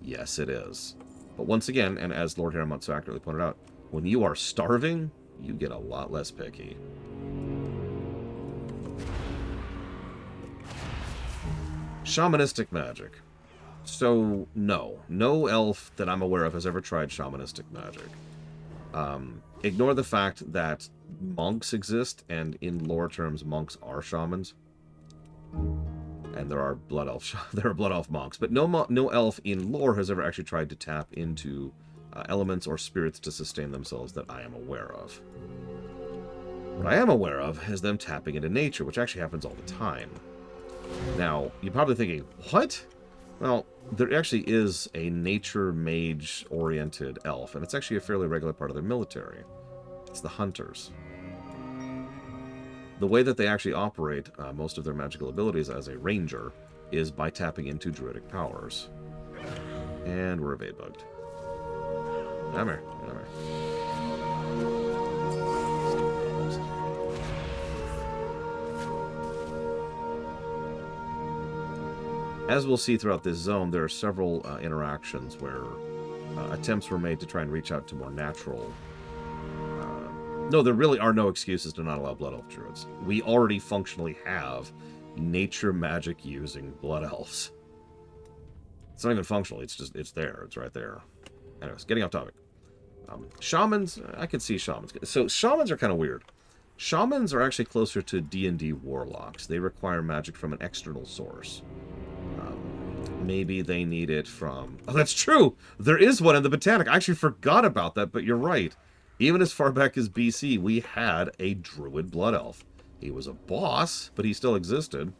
Yes, it is. But once again, and as Lord Harrimont so accurately pointed out, when you are starving, you get a lot less picky. Shamanistic magic. So, no elf that I'm aware of has ever tried shamanistic magic. Ignore the fact that monks exist, and in lore terms, monks are shamans. And there are blood elf monks, but no elf in lore has ever actually tried to tap into elements or spirits to sustain themselves that I am aware of. What I am aware of is them tapping into nature, which actually happens all the time. Now, you're probably thinking, what? Well, there actually is a nature mage-oriented elf, and it's actually a fairly regular part of their military. It's the Hunters. The way that they actually operate most of their magical abilities as a ranger is by tapping into druidic powers. And we're evade bugged. Come here. As we'll see throughout this zone, there are several interactions where attempts were made to try and reach out to more natural... No, there really are no excuses to not allow Blood Elf Druids. We already functionally have nature magic using Blood Elves. It's not even functional, it's there, it's right there. Anyways, getting off topic. Shamans, I could see shamans. So shamans are kind of weird. Shamans are actually closer to D&D warlocks. They require magic from an external source. Maybe they need it from... Oh, that's true! There is one in the Botanic. I actually forgot about that, but you're right. Even as far back as BC, we had a druid blood elf. He was a boss, but he still existed.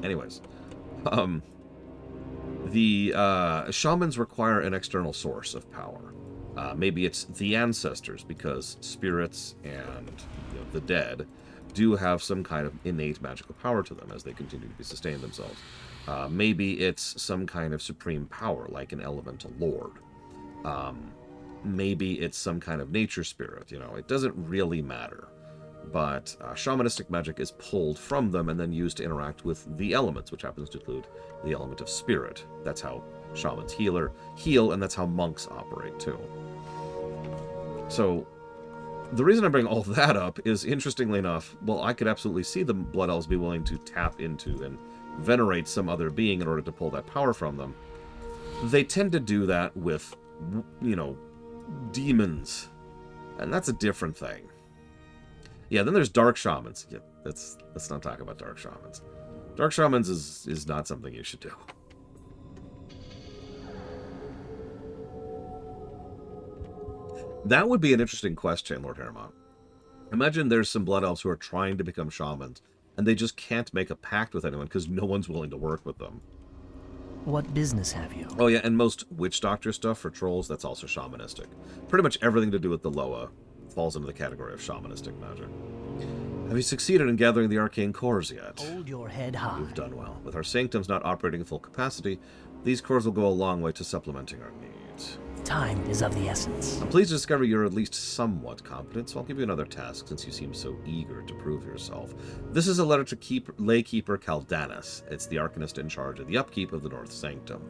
Anyways. The shamans require an external source of power. Maybe it's the ancestors, because spirits and the dead do have some kind of innate magical power to them as they continue to sustain themselves. Maybe it's some kind of supreme power, like an elemental lord. Maybe it's some kind of nature spirit, it doesn't really matter. But shamanistic magic is pulled from them and then used to interact with the elements, which happens to include the element of spirit. That's how shamans heal, and that's how monks operate too. So, the reason I bring all that up is, interestingly enough, well, I could absolutely see the Blood Elves be willing to tap into and venerate some other being in order to pull that power from them. They tend to do that with, demons. And that's a different thing. Yeah, then there's dark shamans. Yeah, let's not talk about dark shamans. Dark shamans is not something you should do. That would be an interesting question, Lord Harrimont. Imagine there's some Blood Elves who are trying to become shamans, and they just can't make a pact with anyone because no one's willing to work with them. What business have you? Oh yeah, and most witch doctor stuff for trolls, that's also shamanistic. Pretty much everything to do with the Loa falls into the category of shamanistic magic. Have you succeeded in gathering the arcane cores yet? Hold your head high. You've done well. With our sanctums not operating at full capacity, these cores will go a long way to supplementing our needs. Time is of the essence. I'm pleased to discover you're at least somewhat competent, so I'll give you another task since you seem so eager to prove yourself. This is a letter to Laykeeper Caldanus. It's the Arcanist in charge of the upkeep of the North Sanctum.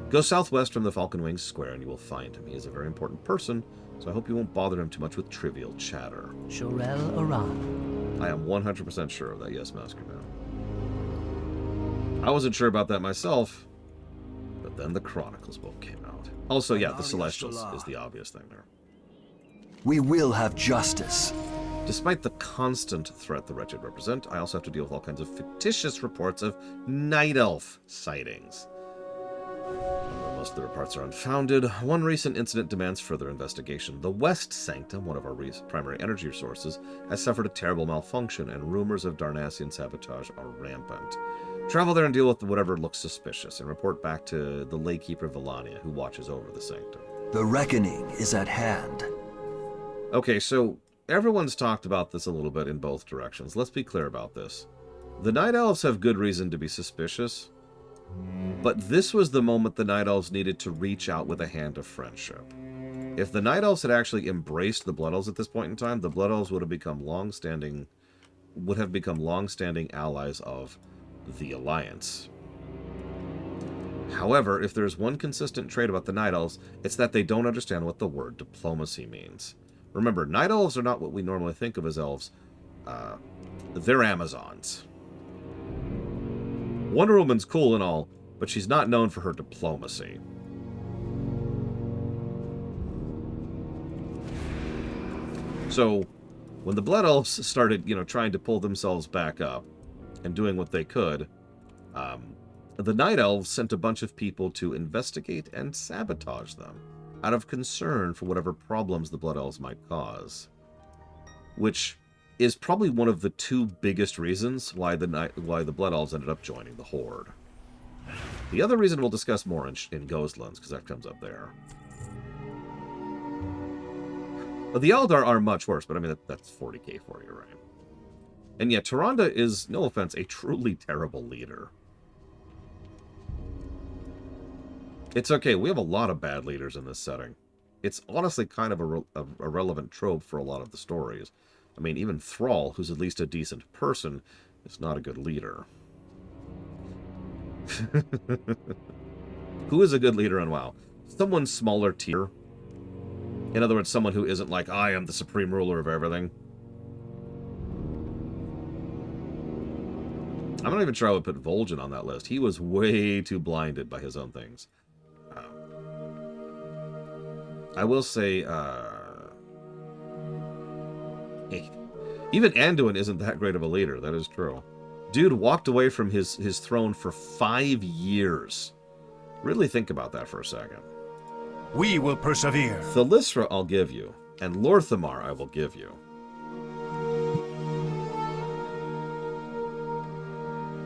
Go southwest from the Falcon Wings Square and you will find him. He is a very important person, so I hope you won't bother him too much with trivial chatter. Shorel Aran. I am 100% sure of that, yes, Master Man. I wasn't sure about that myself, but then the Chronicles book came out. Also, yeah, the Celestials is the obvious thing there. We will have justice. Despite the constant threat the Wretched represent, I also have to deal with all kinds of fictitious reports of Night Elf sightings. Although most of the reports are unfounded, one recent incident demands further investigation. The West Sanctum, one of our primary energy sources, has suffered a terrible malfunction, and rumors of Darnassian sabotage are rampant. Travel there and deal with whatever looks suspicious, and report back to the Laykeeper Villania, who watches over the sanctum. The reckoning is at hand. Okay, so everyone's talked about this a little bit in both directions. Let's be clear about this. The Night Elves have good reason to be suspicious, but this was the moment the Night Elves needed to reach out with a hand of friendship. If the Night Elves had actually embraced the Blood Elves at this point in time, the Blood Elves would have become long-standing allies of the Alliance. However, if there's one consistent trait about the Night Elves, it's that they don't understand what the word diplomacy means. Remember, Night Elves are not what we normally think of as elves. They're Amazons. Wonder Woman's cool and all, but she's not known for her diplomacy. So, when the Blood Elves started, trying to pull themselves back up, and doing what they could, the Night Elves sent a bunch of people to investigate and sabotage them, out of concern for whatever problems the Blood Elves might cause. Which is probably one of the two biggest reasons why the Blood Elves ended up joining the Horde. The other reason we'll discuss more in Ghostlands, because that comes up there. The Eldar are much worse, but I mean, that's 40k for you, right? And yet, Tyrande is, no offense, a truly terrible leader. It's okay, we have a lot of bad leaders in this setting. It's honestly kind of a relevant trope for a lot of the stories. I mean, even Thrall, who's at least a decent person, is not a good leader. Who is a good leader on WoW? Someone smaller tier. In other words, someone who isn't like, I am the supreme ruler of everything. I'm not even sure I would put Vol'jin on that list. He was way too blinded by his own things. I will say, even Anduin isn't that great of a leader. That is true. Dude walked away from his throne for 5 years. Really think about that for a second. We will persevere. Thalyssra I'll give you, and Lorthamar I will give you.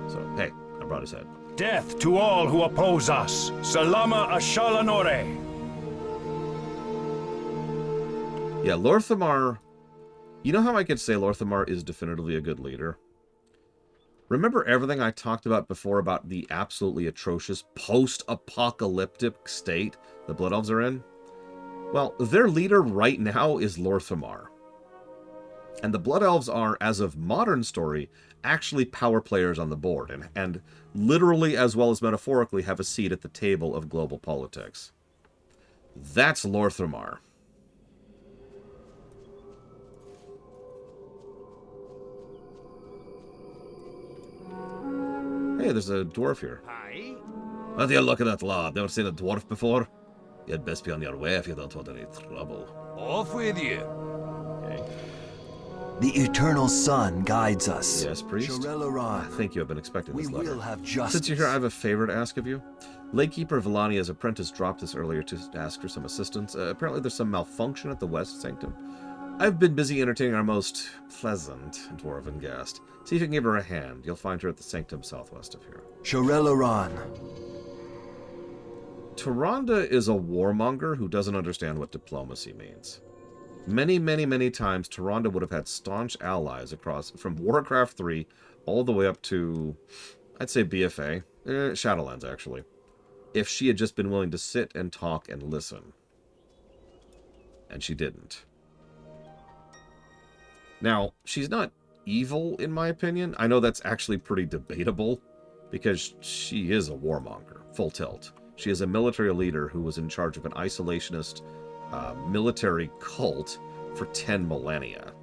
So, hey, I brought his head. Death to all who oppose us. Salama Ashalanore. Yeah, Lorthamar... You know how I could say Lorthamar is definitively a good leader? Remember everything I talked about before about the absolutely atrocious post-apocalyptic state the Blood Elves are in? Well, their leader right now is Lorthamar. And the Blood Elves are, as of modern story, actually power players on the board, and literally as well as metaphorically have a seat at the table of global politics. That's Lorthamar. Hey, there's a dwarf here. Aye. What do you look at that lad? Never seen a dwarf before? You'd best be on your way if you don't want any trouble. Off with you. Okay. The eternal sun guides us. Yes, priest? Shorel-Aran. Thank you, I've been expecting We this letter. will have justice. Since you're here, I have a favor to ask of you. Laykeeper Villania's apprentice dropped this earlier to ask for some assistance. Apparently there's some malfunction at the West Sanctum. I've been busy entertaining our most pleasant dwarven guest. See if you can give her a hand. You'll find her at the Sanctum southwest of here. Shorel Oran. Tyrande is a warmonger who doesn't understand what diplomacy means. Many, many, many times, Tyrande would have had staunch allies across from Warcraft 3 all the way up to, I'd say, BFA. Shadowlands, actually. If she had just been willing to sit and talk and listen. And she didn't. Now, she's not evil, in my opinion. I know that's actually pretty debatable, because she is a warmonger, full tilt. She is a military leader who was in charge of an isolationist military cult for 10 millennia.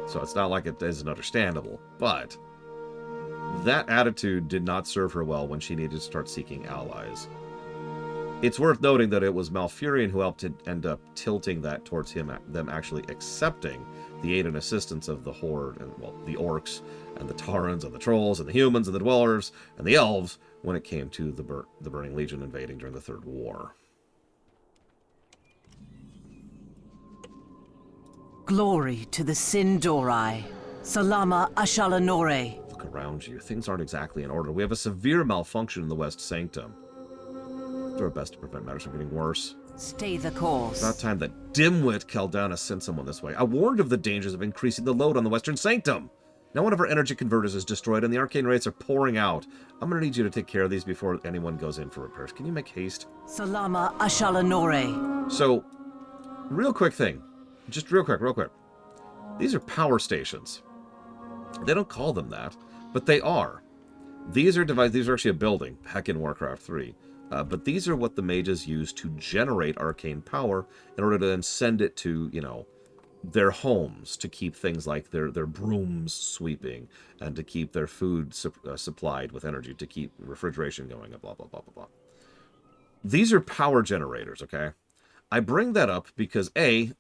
So it's not like it isn't understandable, but that attitude did not serve her well when she needed to start seeking allies. It's worth noting that it was Malfurion who helped to end up tilting that towards them actually accepting the aid and assistance of the Horde, and, well, the Orcs, and the Taurens, and the Trolls, and the Humans, and the Dwellers, and the Elves, when it came to the Burning Legion invading during the Third War. Glory to the Sindorai. Salama Ashalanore. Look around you. Things aren't exactly in order. We have a severe malfunction in the West Sanctum. Do our best to prevent matters from getting worse. Stay the course. It's about time that dimwit Caldana sent someone this way. I warned of the dangers of increasing the load on the Western Sanctum. Now one of our energy converters is destroyed and the arcane rates are pouring out. I'm going to need you to take care of these before anyone goes in for repairs. Can you make haste? Salama Ashalanore. So, real quick thing. Just real quick. These are power stations. They don't call them that, but they are. These are actually a building back in Warcraft 3. But these are what the mages use to generate arcane power in order to then send it to, you know, their homes to keep things like their brooms sweeping and to keep their food supplied with energy, to keep refrigeration going, and blah, blah, blah, blah, blah. These are power generators, okay? I bring that up because, A,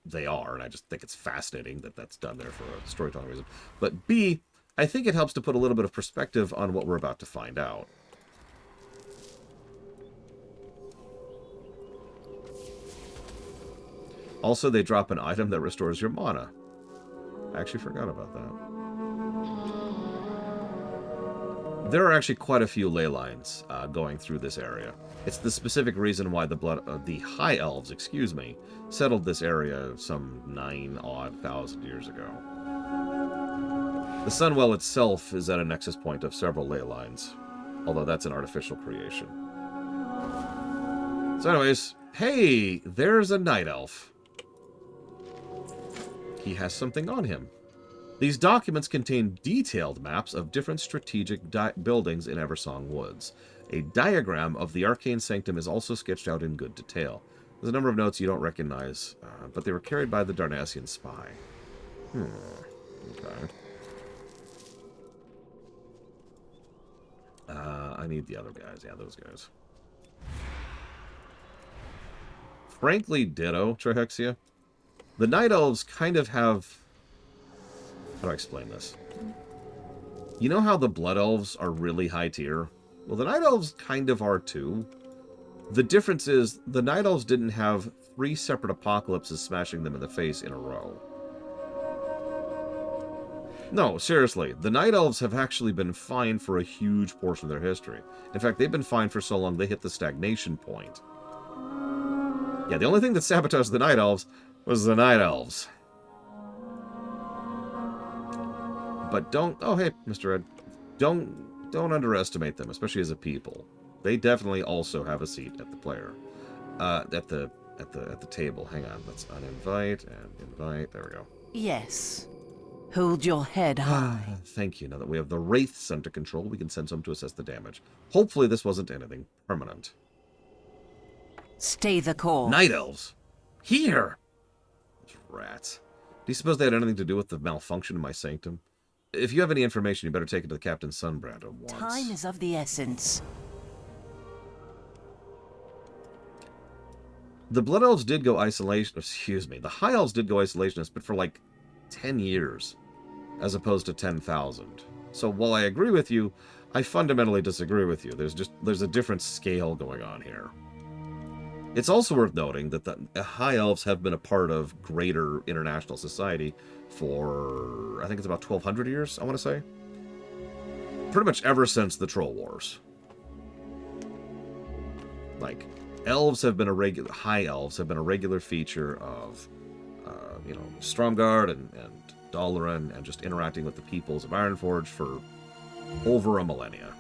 they are, and I just think it's fascinating that that's done there for a storytelling reason. But B, I think it helps to put a little bit of perspective on what we're about to find out. Also, they drop an item that restores your mana. I actually forgot about that. There are actually quite a few ley lines going through this area. It's the specific reason why the High Elves, settled this area some 9,000 years ago. The Sunwell itself is at a nexus point of several ley lines, although that's an artificial creation. So anyways, hey, there's a Night Elf. He has something on him. These documents contain detailed maps of different strategic buildings in Eversong Woods. A diagram of the Arcane Sanctum is also sketched out in good detail. There's a number of notes you don't recognize, but they were carried by the Darnassian spy. Okay. I need the other guys. Yeah, those guys. Frankly, ditto, Trihexia. The Night Elves kind of have... How do I explain this? You know how the Blood Elves are really high tier? Well, the Night Elves kind of are too. The difference is, the Night Elves didn't have 3 separate apocalypses smashing them in the face in a row. No, seriously, the Night Elves have actually been fine for a huge portion of their history. In fact, they've been fine for so long they hit the stagnation point. Yeah, the only thing that sabotaged the Night Elves was the Night Elves. But don't... Oh, hey, Mr. Ed. Don't underestimate them, especially as a people. They definitely also have a seat at the player. At the table. Hang on. Let's uninvite and invite. There we go. Yes. Hold your head high. Thank you. Now that we have the Wraiths under control, we can send some to assess the damage. Hopefully this wasn't anything permanent. Stay the course. Night Elves! Here! Those rats. Do you suppose they had anything to do with the malfunction in my sanctum? If you have any information, you better take it to the Captain Sunbrand at once. Time is of the essence. The Blood Elves did go isolation... Excuse me. The High Elves did go isolationist, but for like 10 years, as opposed to 10,000. So while I agree with you, I fundamentally disagree with you. There's a different scale going on here. It's also worth noting that the High Elves have been a part of greater international society for, I think it's about 1,200 years, I want to say. Pretty much ever since the Troll Wars. Like, elves have been a regular, High Elves have been a regular feature of, you know, Stromgarde and Dalaran, and just interacting with the peoples of Ironforge for over a millennia.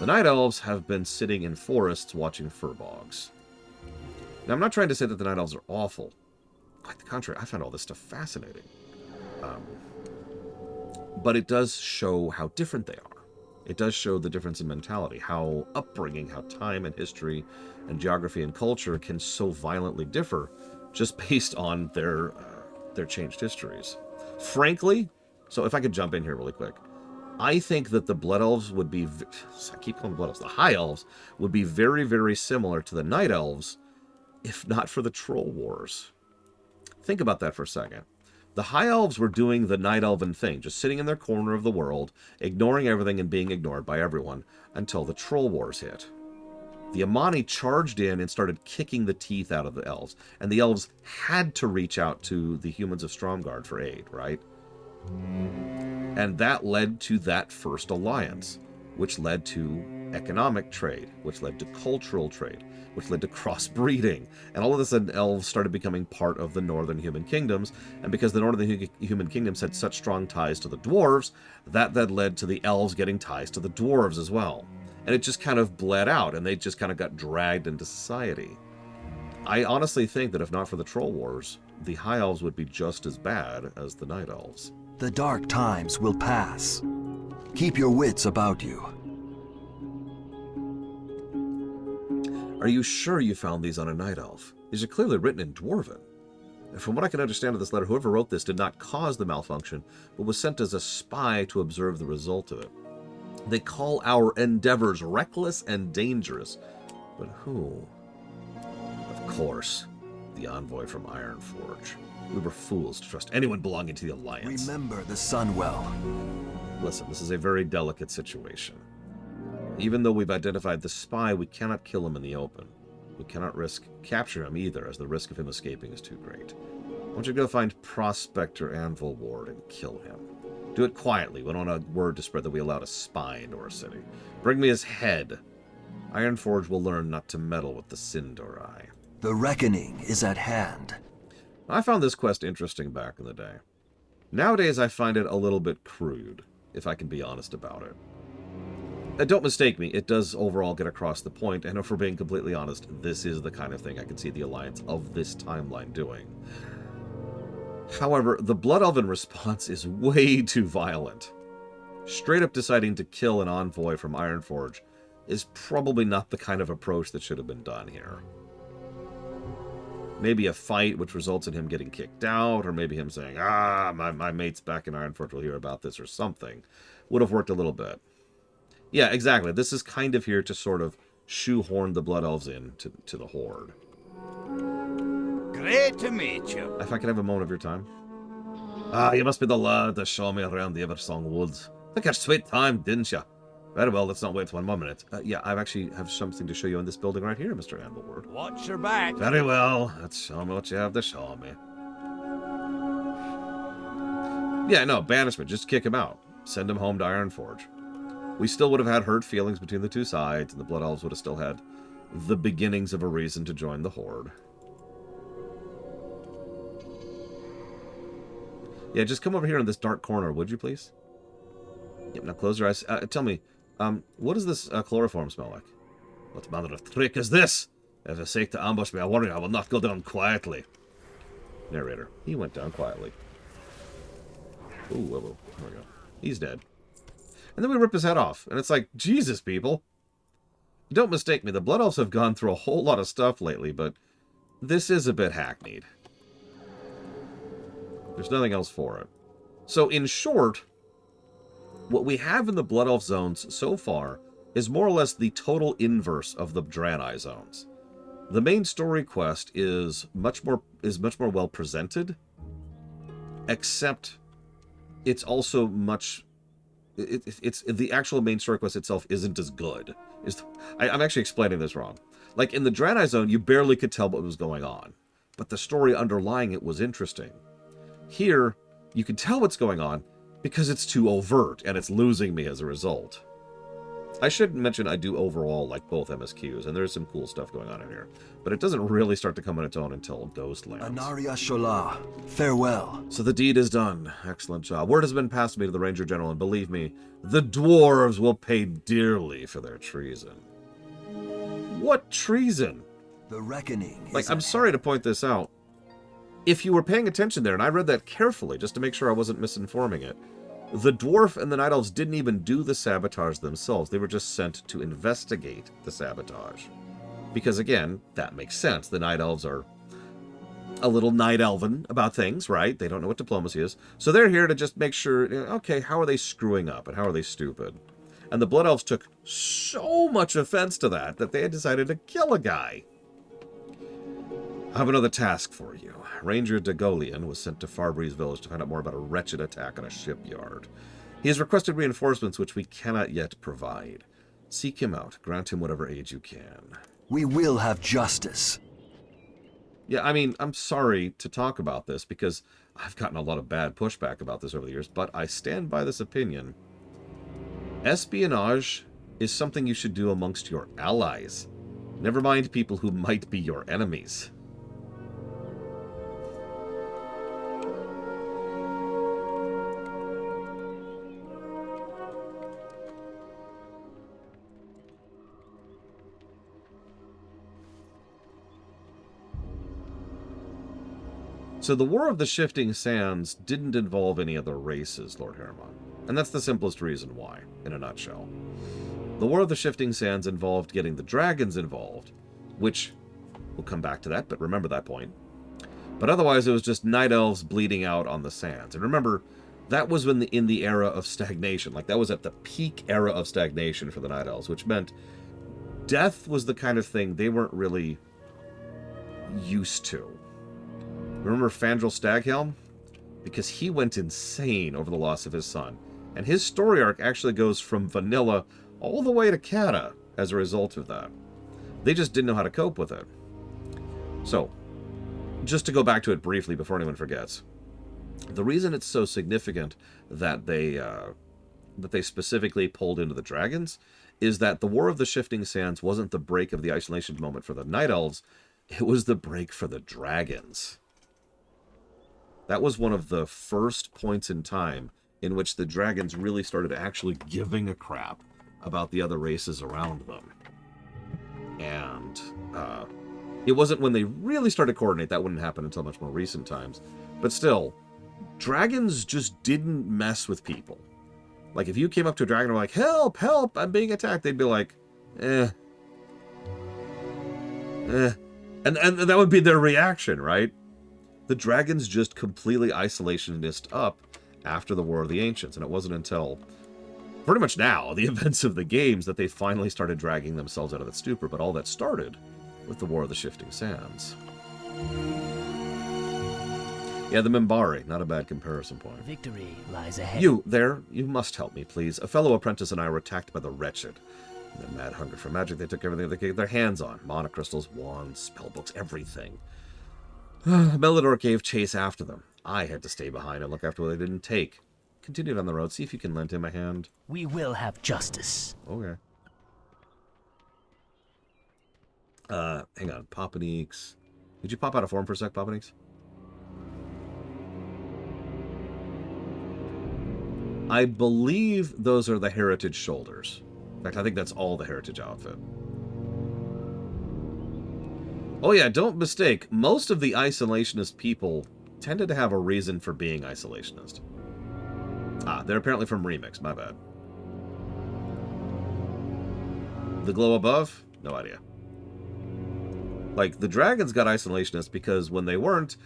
The Night Elves have been sitting in forests watching furbogs. Now, I'm not trying to say that the Night Elves are awful. Quite the contrary, I find all this stuff fascinating. But it does show how different they are. It does show the difference in mentality, how upbringing, how time and history and geography and culture can so violently differ just based on their changed histories. Frankly, so if I could jump in here really quick, I think that the Blood Elves would be, I keep calling them Blood Elves, the High Elves would be very, very similar to the Night Elves, if not for the Troll Wars. Think about that for a second. The High Elves were doing the Night Elven thing, just sitting in their corner of the world, ignoring everything and being ignored by everyone, until the Troll Wars hit. The Amani charged in and started kicking the teeth out of the elves, and the elves had to reach out to the humans of Stromgarde for aid, right? And that led to that first alliance, which led to economic trade, which led to cultural trade, which led to crossbreeding. And all of a sudden, elves started becoming part of the northern human kingdoms. And because the northern human kingdoms had such strong ties to the dwarves, that then led to the elves getting ties to the dwarves as well. And it just kind of bled out, and they just kind of got dragged into society. I honestly think that if not for the Troll Wars, the High Elves would be just as bad as the Night Elves. The dark times will pass. Keep your wits about you. Are you sure you found these on a Night Elf? These are clearly written in Dwarven. And from what I can understand of this letter, whoever wrote this did not cause the malfunction, but was sent as a spy to observe the result of it. They call our endeavors reckless and dangerous. But who? Of course, the envoy from Ironforge. We were fools to trust anyone belonging to the Alliance. Remember the sun well. Listen, this is a very delicate situation. Even though we've identified the spy, we cannot kill him in the open. We cannot risk capture him either, as the risk of him escaping is too great. I want you to go find Prospector Anvil Ward and kill him. Do it quietly. We don't want a word to spread that we allowed a spy into our city. Bring me his head. Ironforge will learn not to meddle with the Sindorai. The reckoning is at hand. I found this quest interesting back in the day. Nowadays, I find it a little bit crude, if I can be honest about it. Don't mistake me, it does overall get across the point, and if we're being completely honest, this is the kind of thing I can see the Alliance of this timeline doing. However, the Blood Elven response is way too violent. Straight up deciding to kill an envoy from Ironforge is probably not the kind of approach that should have been done here. Maybe a fight which results in him getting kicked out, or maybe him saying, my mates back in Ironforge will hear about this, or something, would have worked a little bit. Yeah, exactly. This is kind of here to sort of shoehorn the Blood Elves in to the Horde. Great to meet you. If I could have a moment of your time. You must be the lad that showed me around the Eversong woods. Took a sweet time, didn't you? Very well, let's not wait one more minute. Yeah, I actually have something to show you in this building right here, Mr. Anvilward. Watch your back. Very well, let's show me what you have to show me. Yeah, no, banishment. Just kick him out. Send him home to Ironforge. We still would have had hurt feelings between the two sides, and the Blood Elves would have still had the beginnings of a reason to join the Horde. Yeah, just come over here in this dark corner, would you, please? Yep, now close your eyes. Tell me, what does this chloroform smell like? What manner of trick is this? If you seek to ambush me, I warn you, I will not go down quietly. Narrator, he went down quietly. Ooh, whoa, whoa. There we go. He's dead. And then we rip his head off, and it's like, Jesus, people. Don't mistake me, the Blood Elves have gone through a whole lot of stuff lately, but this is a bit hackneyed. There's nothing else for it. So, in short, what we have in the Blood Elf zones so far is more or less the total inverse of the Draenei zones. The main story quest is much more well presented, except it's also much... It's the actual main story quest itself isn't as good. I'm actually explaining this wrong. Like, in the Draenei Zone, you barely could tell what was going on. But the story underlying it was interesting. Here, you can tell what's going on because it's too overt, and it's losing me as a result. I should mention I do overall like both MSQs, and there's some cool stuff going on in here. But it doesn't really start to come on its own until Ghostlands. Anaria Shola, farewell. So the deed is done. Excellent job. Word has been passed to me to the Ranger General, and believe me, the dwarves will pay dearly for their treason. What treason? The reckoning Like, is I'm sorry to point this out. If you were paying attention there, and I read that carefully just to make sure I wasn't misinforming it, the dwarf and the night elves didn't even do the sabotage themselves. They were just sent to investigate the sabotage. Because, again, that makes sense. The night elves are a little night elven about things, right? They don't know what diplomacy is. So they're here to just make sure, okay, how are they screwing up and how are they stupid? And the blood elves took so much offense to that they had decided to kill a guy. I have another task for you. Ranger Dagolian was sent to Farbreeze Village to find out more about a wretched attack on a shipyard. He has requested reinforcements which we cannot yet provide. Seek him out. Grant him whatever aid you can. We will have justice. Yeah, I mean, I'm sorry to talk about this because I've gotten a lot of bad pushback about this over the years, but I stand by this opinion. Espionage is something you should do amongst your allies. Never mind people who might be your enemies. So the War of the Shifting Sands didn't involve any other races, Lord Harriman. And that's the simplest reason why, in a nutshell. The War of the Shifting Sands involved getting the dragons involved, which, we'll come back to that, but remember that point. But otherwise, it was just night elves bleeding out on the sands. And remember, that was when in the era of stagnation. Like, that was at the peak era of stagnation for the night elves, which meant death was the kind of thing they weren't really used to. Remember Fandral Staghelm? Because he went insane over the loss of his son. And his story arc actually goes from vanilla all the way to Cata as a result of that. They just didn't know how to cope with it. So, just to go back to it briefly before anyone forgets. The reason it's so significant that they specifically pulled into the dragons is that the War of the Shifting Sands wasn't the break of the isolation moment for the Night Elves, it was the break for the dragons. That was one of the first points in time in which the dragons really started actually giving a crap about the other races around them. And it wasn't when they really started to coordinate. That wouldn't happen until much more recent times. But still, dragons just didn't mess with people. Like, if you came up to a dragon and were like, help, help, I'm being attacked, they'd be like, And that would be their reaction, right? The dragons just completely isolationist up after the War of the Ancients, and it wasn't until pretty much now, the events of the games, that they finally started dragging themselves out of that stupor, but all that started with the War of the Shifting Sands. Yeah, the Minbari, not a bad comparison point. Victory lies ahead. You, there, you must help me, please. A fellow apprentice and I were attacked by the wretched. In their mad hunger for magic, they took everything they could get their hands on. Monocrystals, wands, spellbooks, everything. Melidor gave chase after them. I had to stay behind and look after what they didn't take. Continue down the road, see if you can lend him a hand. We will have justice. Okay. Hang on, Popaneeks. Did you pop out of form for a sec, Popaneeks? I believe those are the Heritage shoulders. In fact, I think that's all the Heritage outfit. Oh yeah, don't mistake, most of the isolationist people tended to have a reason for being isolationist. Ah, they're apparently from Remix, my bad. The glow above? No idea. Like, the dragons got isolationist because when they weren't,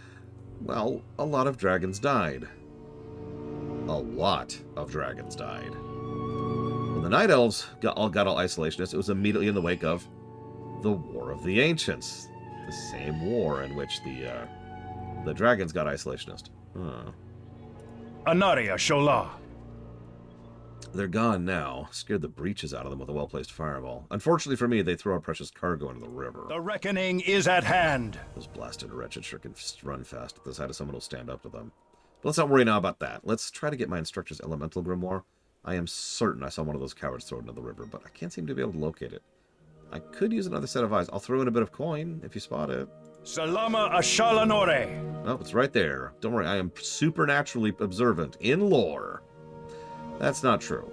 well, a lot of dragons died. A lot of dragons died. When the Night Elves got all isolationist, it was immediately in the wake of the War of the Ancients. The same war in which the dragons got isolationist. Anaria Shola. They're gone now. Scared the breeches out of them with a well-placed fireball. Unfortunately for me, they throw our precious cargo into the river. The reckoning is at hand. Those blasted wretched sure can run fast at the sight of someone who'll stand up to them. But let's not worry now about that. Let's try to get my instructor's elemental grimoire. I am certain I saw one of those cowards throw it into the river, but I can't seem to be able to locate it. I could use another set of eyes. I'll throw in a bit of coin if you spot it. Salama Ashalanore. Oh, it's right there. Don't worry, I am supernaturally observant in lore. That's not true.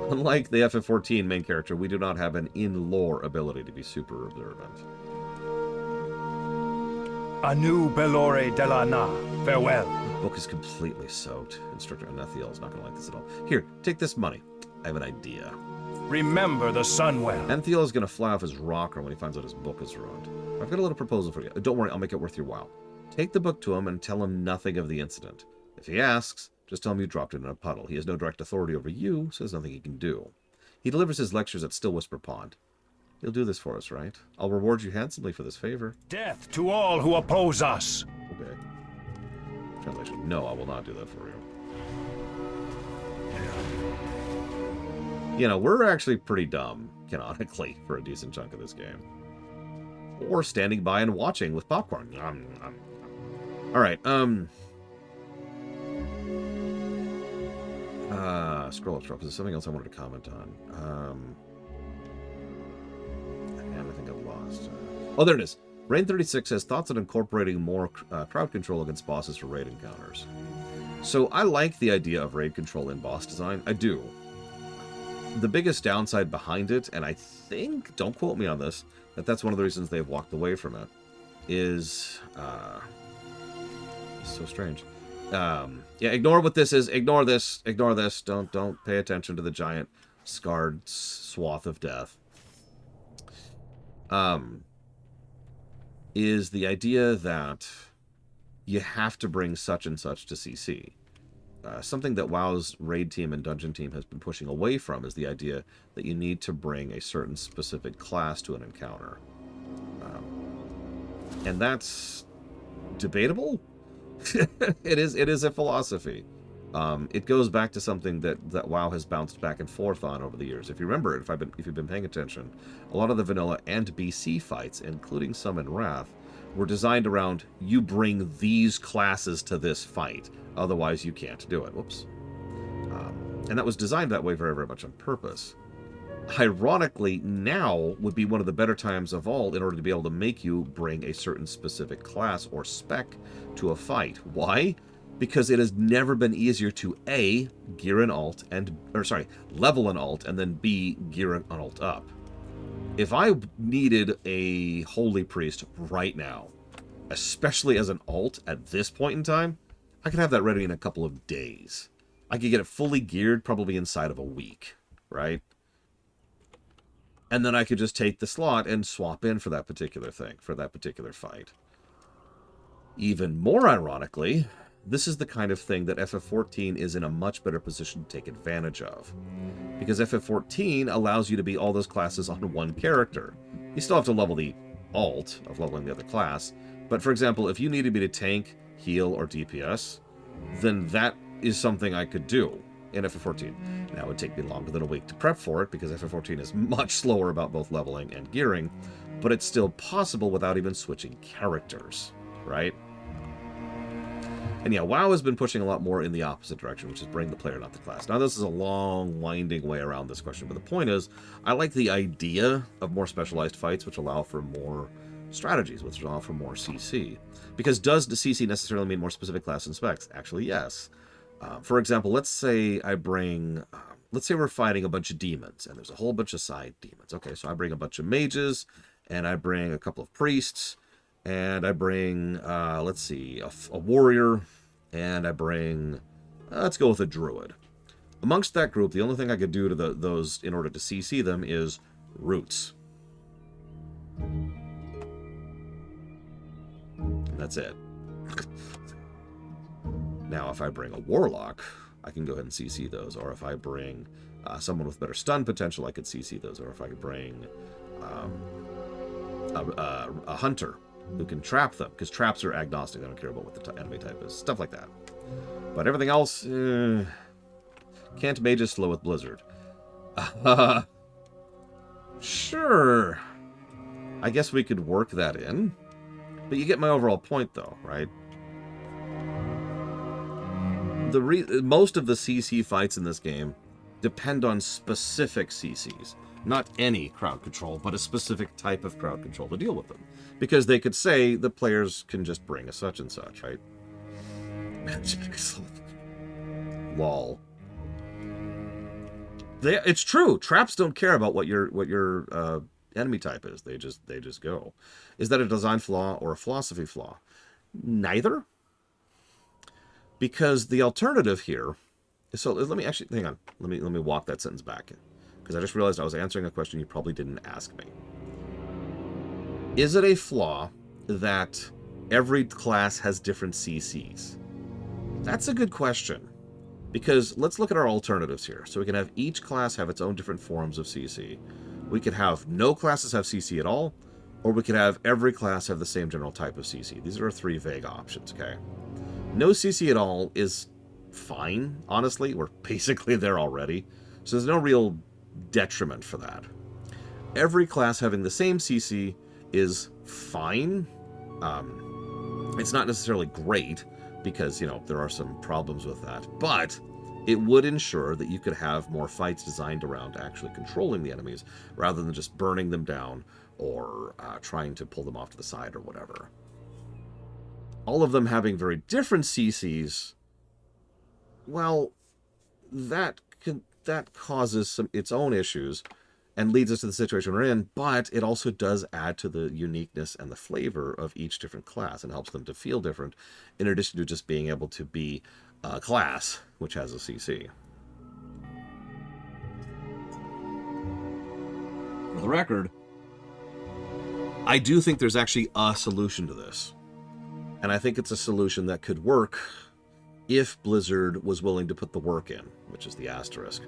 Unlike the FF14 main character, we do not have an in-lore ability to be super observant. Anu Belore de la Na. Farewell. The book is completely soaked. Instructor Anethiel is not going to like this at all. Here, take this money. I have an idea. Remember the Sunwell. Anethiel is going to fly off his rocker when he finds out his book is ruined. I've got a little proposal for you. Don't worry, I'll make it worth your while. Take the book to him and tell him nothing of the incident. If he asks, just tell him you dropped it in a puddle. He has no direct authority over you, so there's nothing he can do. He delivers his lectures at Still Whisper Pond. You'll do this for us, right? I'll reward you handsomely for this favor. Death to all who oppose us. Okay. Translation. No, I will not do that for you. You know, we're actually pretty dumb, canonically, for a decent chunk of this game. Or standing by and watching with popcorn. Alright, scroll up, because there's something else I wanted to comment on. I think I've lost. Oh, there it is. Rain 36 has thoughts on incorporating more crowd control against bosses for raid encounters. So I like the idea of raid control in boss design. I do. The biggest downside behind it, and I think, don't quote me on this, that's one of the reasons they've walked away from it, is so strange. Yeah, ignore what this is. Ignore this. Ignore this. Don't pay attention to the giant scarred swath of death. Is the idea that you have to bring such and such to CC. Something that WoW's raid team and dungeon team has been pushing away from is the idea that you need to bring a certain specific class to an encounter. And that's debatable. It is a philosophy. It goes back to something that WoW has bounced back and forth on over the years. If you remember it, if you've been paying attention, a lot of the vanilla and BC fights, including some in Wrath, were designed around you bring these classes to this fight, otherwise you can't do it. Whoops. And that was designed that way very, very much on purpose. Ironically, now would be one of the better times of all in order to be able to make you bring a certain specific class or spec to a fight. Why? Because it has never been easier to A, gear an alt, level an alt, and then B, gear an alt up. If I needed a holy priest right now, especially as an alt at this point in time, I could have that ready in a couple of days. I could get it fully geared probably inside of a week, right? And then I could just take the slot and swap in for that particular thing, for that particular fight. Even more ironically, this is the kind of thing that FF14 is in a much better position to take advantage of. Because FF14 allows you to be all those classes on one character. You still have to level the alt of leveling the other class, but for example, if you needed me to tank, heal, or DPS, then that is something I could do in FF14. Now, it would take me longer than a week to prep for it, because FF14 is much slower about both leveling and gearing, but it's still possible without even switching characters, right? And yeah, WoW has been pushing a lot more in the opposite direction, which is bring the player, not the class. Now, this is a long, winding way around this question, but the point is, I like the idea of more specialized fights, which allow for more strategies, which allow for more CC. Because does the CC necessarily mean more specific class and specs? Actually, yes. For example, let's say we're fighting a bunch of demons, and there's a whole bunch of side demons. Okay, so I bring a bunch of mages, and I bring a couple of priests, and I bring, let's see, a warrior, and I bring, let's go with a druid. Amongst that group, the only thing I could do to those in order to CC them is roots. And that's it. Now, if I bring a warlock, I can go ahead and CC those. Or if I bring someone with better stun potential, I could CC those. Or if I could bring a hunter who can trap them, because traps are agnostic. I don't care about what the enemy type is. Stuff like that. But everything else, Can't mages slow with Blizzard? Sure. I guess we could work that in. But you get my overall point, though, right? Most of the CC fights in this game depend on specific CCs. Not any crowd control, but a specific type of crowd control to deal with them. Because they could say the players can just bring a such and such, right? Lol. It's true. Traps don't care about what your enemy type is. They just go. Is that a design flaw or a philosophy flaw? Neither. Because the alternative here. So let me actually hang on. Let me walk that sentence back, because I just realized I was answering a question you probably didn't ask me. Is it a flaw that every class has different CCs? That's a good question. Because let's look at our alternatives here. So we can have each class have its own different forms of CC. We could have no classes have CC at all, or we could have every class have the same general type of CC. These are our three vague options, okay? No CC at all is fine, honestly. We're basically there already. So there's no real detriment for that. Every class having the same CC is fine. It's not necessarily great, because, you know, there are some problems with that. But it would ensure that you could have more fights designed around actually controlling the enemies, rather than just burning them down or trying to pull them off to the side or whatever. All of them having very different CCs, well, that causes its own issues and leads us to the situation we're in, but it also does add to the uniqueness and the flavor of each different class and helps them to feel different, in addition to just being able to be a class which has a CC. For the record, I do think there's actually a solution to this. And I think it's a solution that could work if Blizzard was willing to put the work in, which is the asterisk.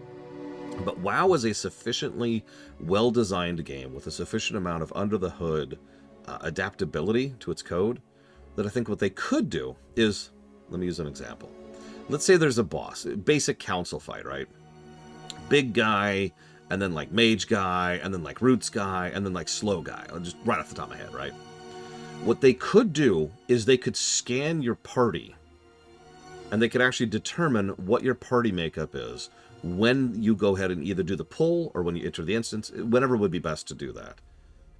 But WoW is a sufficiently well-designed game with a sufficient amount of under-the-hood adaptability to its code that I think what they could do is, let me use an example. Let's say there's a boss, basic council fight, right? Big guy, and then like mage guy, and then like roots guy, and then like slow guy. Just right off the top of my head, right? What they could do is they could scan your party, and they could actually determine what your party makeup is when you go ahead and either do the pull or when you enter the instance, whenever would be best to do that.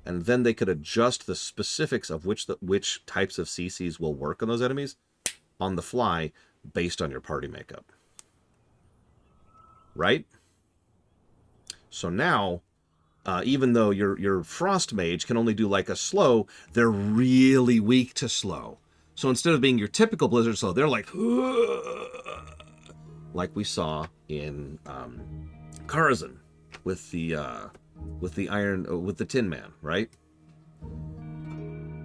And then they could adjust the specifics of which types of CCs will work on those enemies on the fly based on your party makeup. Right? So now, even though your frost mage can only do like a slow, they're really weak to slow. So instead of being your typical Blizzard slow, they're like we saw in Karazhan with the Tin Man, right?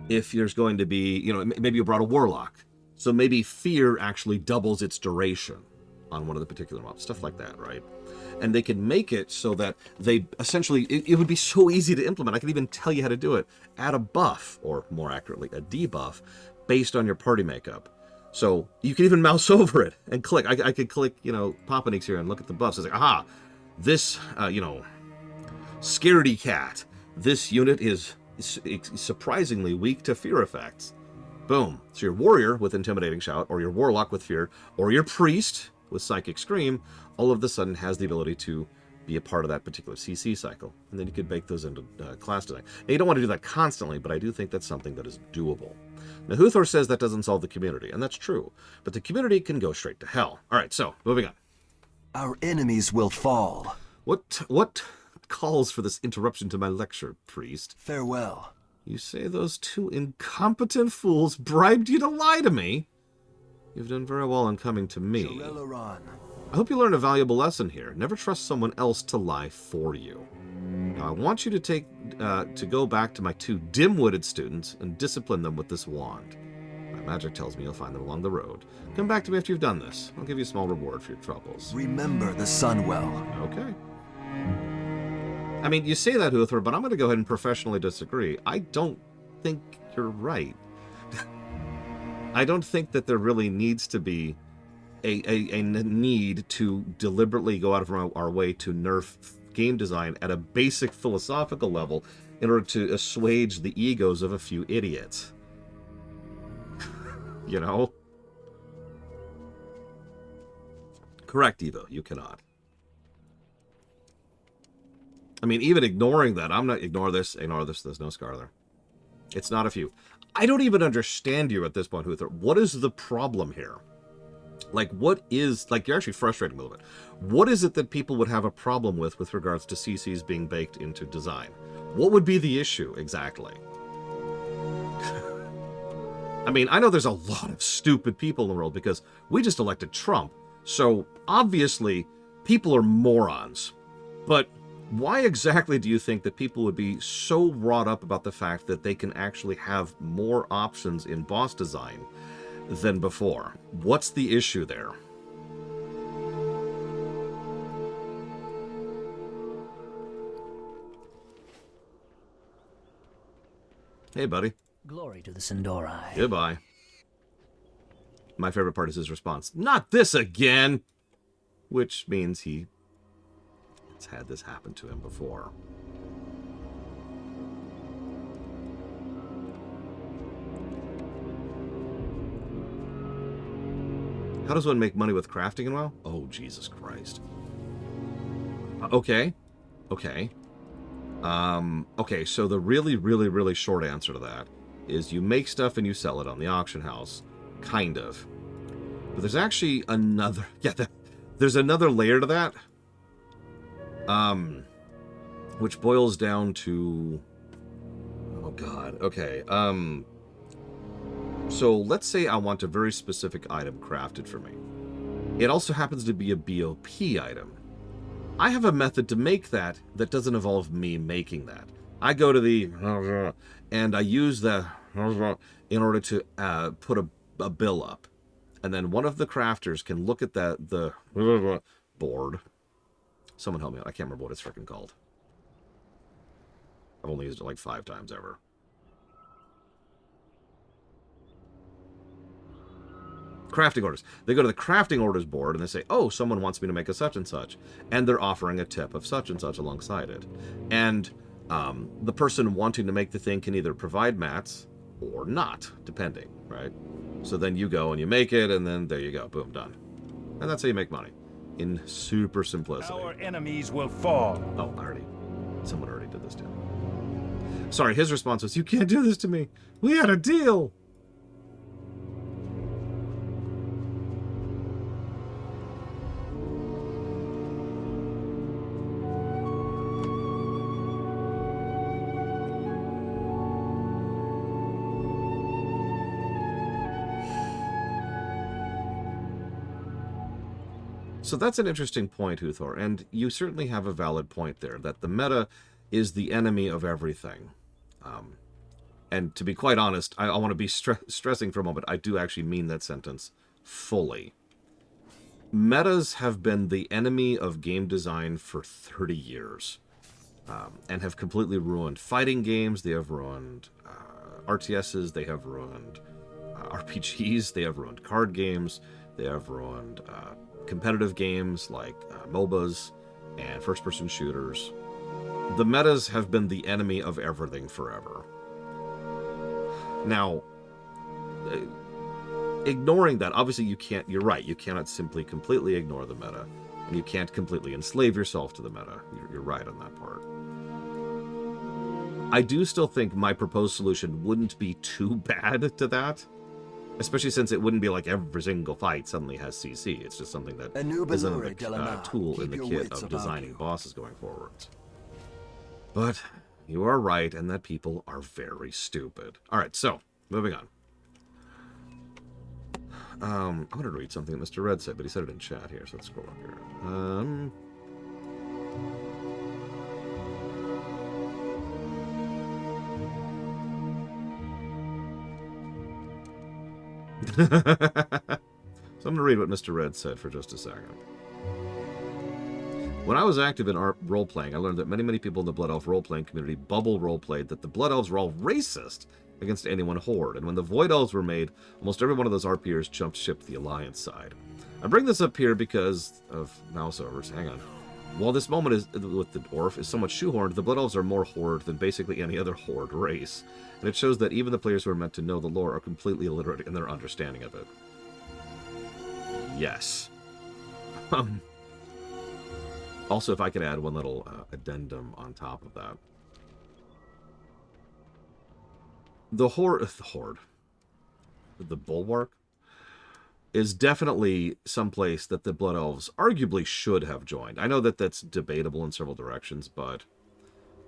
If there's going to be, you know, maybe you brought a warlock, so maybe fear actually doubles its duration on one of the particular mobs, stuff like that, right? And they can make it so that they essentially, it would be so easy to implement. I could even tell you how to do it. Add a buff, or more accurately, a debuff, based on your party makeup. So you can even mouse over it and click. I could click, you know, Popanix here and look at the buffs. It's like, aha, this, you know, Scaredy Cat. This unit is surprisingly weak to fear effects. Boom. So your warrior with Intimidating Shout, or your warlock with fear, or your priest with Psychic Scream, all of a sudden has the ability to be a part of that particular CC cycle. And then you could bake those into class design. Now, you don't want to do that constantly, but I do think that's something that is doable. Now, Huthor says that doesn't solve the community, and that's true. But the community can go straight to hell. All right, so, moving on. Our enemies will fall. What calls for this interruption to my lecture, priest? Farewell. You say those two incompetent fools bribed you to lie to me? You've done very well in coming to me. I hope you learn a valuable lesson here. Never trust someone else to lie for you. Now, I want you to go back to my two dim-witted students and discipline them with this wand. My magic tells me you'll find them along the road. Come back to me after you've done this. I'll give you a small reward for your troubles. Remember the sun well. Okay. I mean, you say that, Huthor, but I'm going to go ahead and professionally disagree. I don't think you're right. I don't think that there really needs to be a need to deliberately go out of our way to nerf game design at a basic philosophical level in order to assuage the egos of a few idiots. You know? Correct, Evo. You cannot. I mean, even ignoring that, I'm not... Ignore this, there's no scar there. It's not a few. I don't even understand you at this point, Huther. What is the problem here? Like, what is... Like, you're actually frustrating a little bit. What is it that people would have a problem with regards to CCs being baked into design? What would be the issue, exactly? I mean, I know there's a lot of stupid people in the world because we just elected Trump. So, obviously, people are morons. But why exactly do you think that people would be so wrought up about the fact that they can actually have more options in boss design than before? What's the issue there? Hey, buddy. Glory to the Sindorai. Goodbye. My favorite part is his response. Not this again! Which means he has had this happen to him before. How does one make money with crafting and WoW? Oh, Jesus Christ. Okay. Okay. Okay, so the really short answer to that is you make stuff and you sell it on the auction house. Kind of. But there's actually another... Yeah, there's another layer to that. Which boils down to... Oh, God. Okay. So let's say I want a very specific item crafted for me. It also happens to be a BOP item. I have a method to make that doesn't involve me making that. I go to the... and I use the... in order to put a bill up. And then one of the crafters can look at the board. Someone help me out. I can't remember what it's freaking called. I've only used it like 5 times ever. Crafting orders. They go to the crafting orders board and they say, oh, someone wants me to make a such and such. And they're offering a tip of such and such alongside it. And the person wanting to make the thing can either provide mats or not, depending, right? So then you go and you make it, and then there you go. Boom, done. And that's how you make money. In super simplicity. Our enemies will fall. Oh, someone already did this to him. Sorry, his response was, you can't do this to me. We had a deal. So that's an interesting point, Uthor, and you certainly have a valid point there, that the meta is the enemy of everything. And to be quite honest, I want to be stressing for a moment, I do actually mean that sentence fully. Metas have been the enemy of game design for 30 years, and have completely ruined fighting games, they have ruined RTSs, they have ruined RPGs, they have ruined card games, they have ruined... competitive games like MOBAs and first-person shooters. The metas have been the enemy of everything forever. Now, ignoring that, obviously you're right, you cannot simply completely ignore the meta, and you can't completely enslave yourself to the meta. You're right on that part. I do still think my proposed solution wouldn't be too bad to that. Especially since it wouldn't be like every single fight suddenly has CC. It's just something that is another tool in the kit of designing bosses going forwards. But you are right, and that people are very stupid. Alright, so, moving on. I'm going to read something that Mr. Red said, but he said it in chat here, so let's scroll up here. So I'm going to read what Mr. Red said for just a second. When I was active in role-playing, I learned that many people in the Blood Elf role-playing community bubble role-played that the Blood Elves were all racist against anyone Horde, and when the Void Elves were made, almost every one of those RPers jumped ship to the Alliance side. I bring this up here because of mouse overs. Hang on. While this moment is with the dwarf is somewhat shoehorned, the Blood Elves are more Horde than basically any other Horde race. And it shows that even the players who are meant to know the lore are completely illiterate in their understanding of it. Yes. Also, if I could add one little addendum on top of that. The Bulwark, is definitely someplace that the Blood Elves arguably should have joined. I know that that's debatable in several directions, but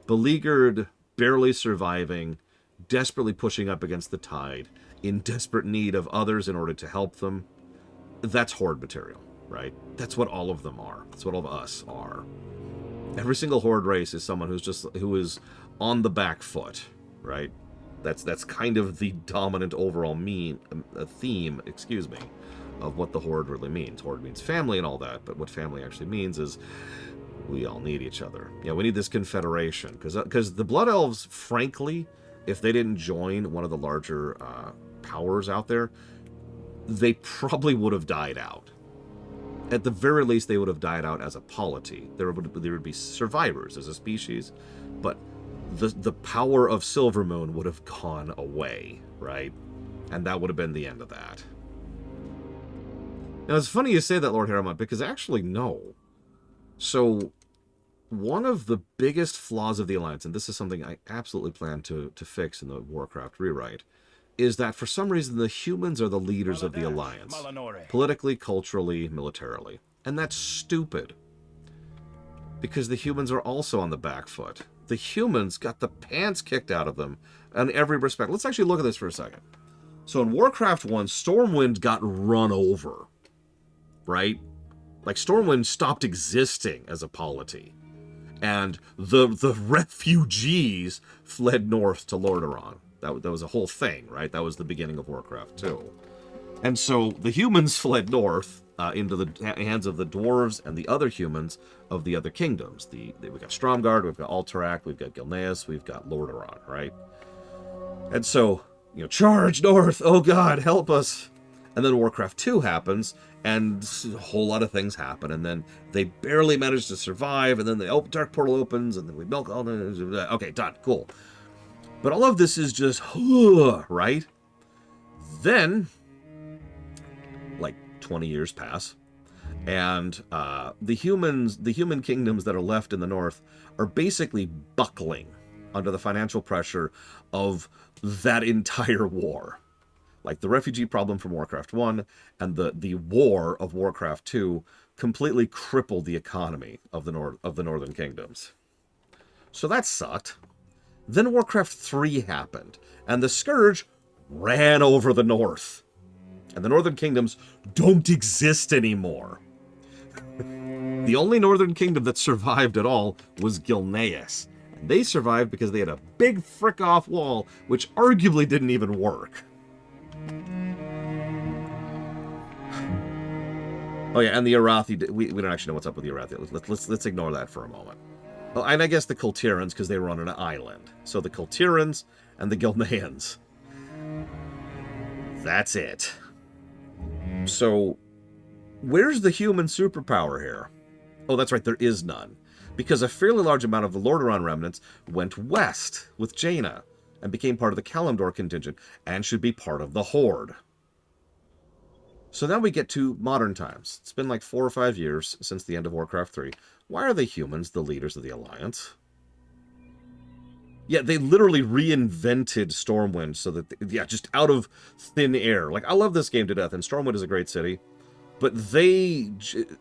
beleaguered, barely surviving, desperately pushing up against the tide, in desperate need of others in order to help them, that's Horde material, right? That's what all of them are. That's what all of us are. Every single Horde race is someone who is on the back foot, right? That's kind of the dominant overall theme, excuse me, of what the Horde really means. Horde means family and all that, but what family actually means is we all need each other. Yeah, we need this confederation, because the Blood Elves, frankly, if they didn't join one of the larger powers out there, they probably would have died out. At the very least, they would have died out as a polity. There would be survivors as a species, but the power of Silvermoon would have gone away, right? And that would have been the end of that. Now, it's funny you say that, Lord Harrowmont, because actually, no. So, one of the biggest flaws of the Alliance, and this is something I absolutely plan to fix in the Warcraft rewrite, is that for some reason the humans are the leaders of the Alliance. Politically, culturally, militarily. And that's stupid. Because the humans are also on the back foot. The humans got the pants kicked out of them in every respect. Let's actually look at this for a second. So in Warcraft 1, Stormwind got run over. Right? Like, Stormwind stopped existing as a polity. And the refugees fled north to Lordaeron. That was a whole thing, right? That was the beginning of Warcraft 2. And so the humans fled north into the hands of the dwarves and the other humans of the other kingdoms. We've got Stromgarde, we've got Alterac, we've got Gilneas, we've got Lordaeron, right? And so, charge north! Oh god, help us! And then Warcraft 2 happens, and a whole lot of things happen, and then they barely manage to survive, and then the Dark Portal opens, and then we milk all the... Okay, done, cool. But all of this is just, right? Then, like 20 years pass, and the human kingdoms that are left in the north are basically buckling under the financial pressure of that entire war. Like the refugee problem from Warcraft 1 and the war of Warcraft 2 completely crippled the economy of the northern kingdoms. So that sucked. Then Warcraft 3 happened, and the Scourge ran over the north. And the northern kingdoms don't exist anymore. The only northern kingdom that survived at all was Gilneas. And they survived because they had a big frick-off wall, which arguably didn't even work. Oh yeah, and the Arathi, we don't actually know what's up with the Arathi. Let's ignore that for a moment. Well, and I guess the Kultirans, because they were on an island. So the Kultirans and the Gilneans. That's it. So, where's the human superpower here? Oh, that's right, there is none. Because a fairly large amount of the Lordaeron remnants went west with Jaina and became part of the Kalimdor contingent and should be part of the Horde. So now we get to modern times. It's been like 4 or 5 years since the end of Warcraft 3. Why are the humans the leaders of the Alliance? Yeah, they literally reinvented Stormwind so that, just out of thin air. Like, I love this game to death, and Stormwind is a great city. But they,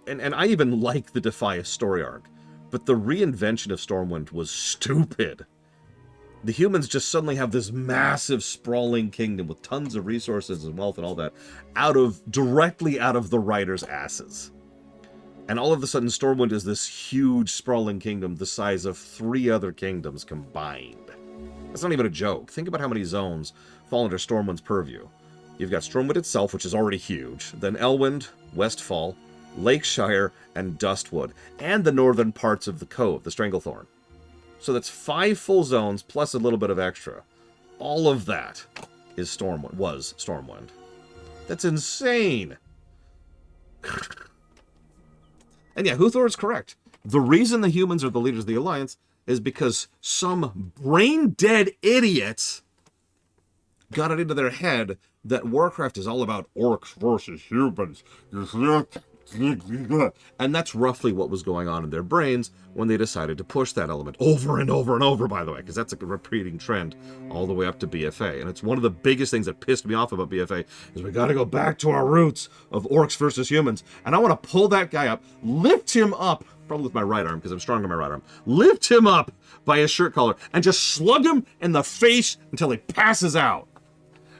and I even like the Defias story arc, but the reinvention of Stormwind was stupid. The humans just suddenly have this massive, sprawling kingdom with tons of resources and wealth and all that, directly out of the writers' asses. And all of a sudden, Stormwind is this huge, sprawling kingdom the size of 3 other kingdoms combined. That's not even a joke. Think about how many zones fall under Stormwind's purview. You've got Stormwind itself, which is already huge, then Elwind, Westfall, Lakeshire, and Dustwood, and the northern parts of the Cove, the Stranglethorn. So that's 5 full zones, plus a little bit of extra. All of that was Stormwind. That's insane! And yeah, Huthor is correct. The reason the humans are the leaders of the Alliance is because some brain-dead idiots got it into their head that Warcraft is all about orcs versus humans. And that's roughly what was going on in their brains when they decided to push that element over and over and over, by the way, because that's a repeating trend all the way up to BFA. And it's one of the biggest things that pissed me off about BFA is we got to go back to our roots of orcs versus humans. And I want to pull that guy up, lift him up, probably with my right arm because I'm strong on my right arm, lift him up by his shirt collar and just slug him in the face until he passes out.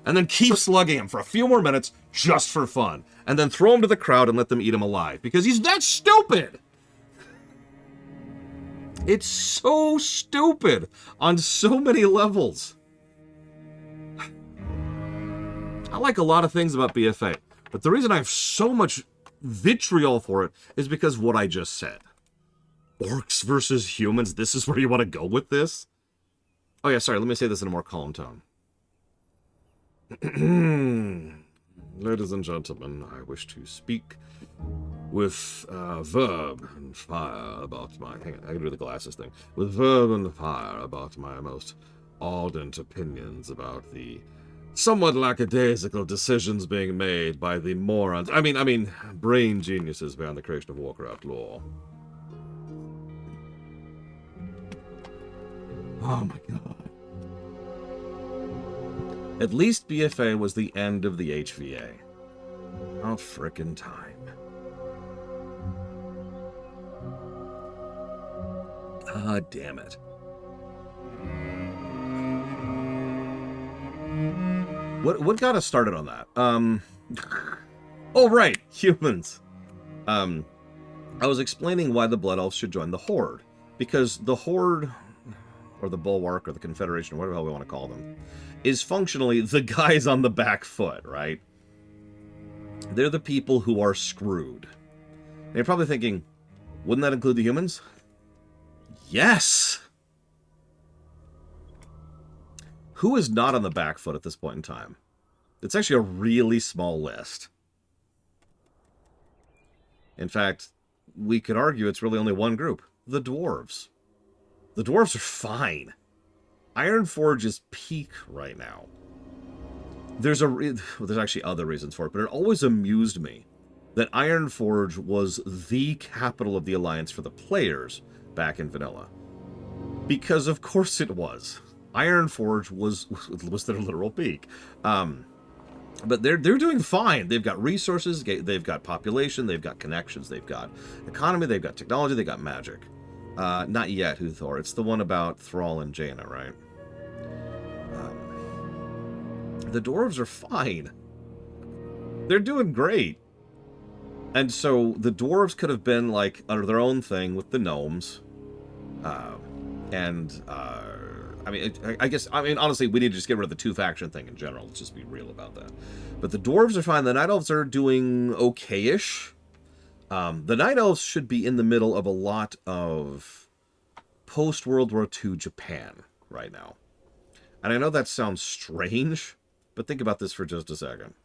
And then keep slugging him for a few more minutes just for fun. And then throw him to the crowd and let them eat him alive. Because he's that stupid! It's so stupid on so many levels. I like a lot of things about BFA. But the reason I have so much vitriol for it is because of what I just said. Orcs versus humans, this is where you want to go with this? Oh yeah, sorry, let me say this in a more calm tone. Ladies and gentlemen, I wish to speak with verb and fire about my... Hang on, I can do the glasses thing. With verb and fire about my most ardent opinions about the somewhat lackadaisical decisions being made by the morons... I mean, brain geniuses behind the creation of Warcraft lore. Oh my god. At least BFA was the end of the HVA. About frickin' time. God damn it. What got us started on that? Oh right, humans. I was explaining why the Blood Elves should join the Horde. Because the Horde, or the Bulwark, or the Confederation, or whatever the hell we want to call them, is functionally the guys on the back foot, right? They're the people who are screwed. And you're probably thinking, wouldn't that include the humans? Yes! Who is not on the back foot at this point in time? It's actually a really small list. In fact, we could argue it's really only one group. The dwarves. The dwarves are fine. Ironforge is peak right now. There's actually other reasons for it, but it always amused me that Ironforge was the capital of the Alliance for the players back in vanilla. Because of course it was. Ironforge was their literal peak. But they're doing fine. They've got resources, they've got population, they've got connections, they've got economy, they've got technology, they've got magic. Not yet, Huthor. It's the one about Thrall and Jaina, right? The dwarves are fine. They're doing great. And so the dwarves could have been like under their own thing with the gnomes. I guess honestly, we need to just get rid of the two-faction thing in general. Let's just be real about that. But the dwarves are fine. The Night Elves are doing okay-ish. The Night Elves should be in the middle of a lot of post-World War II Japan right now. And I know that sounds strange, but think about this for just a second.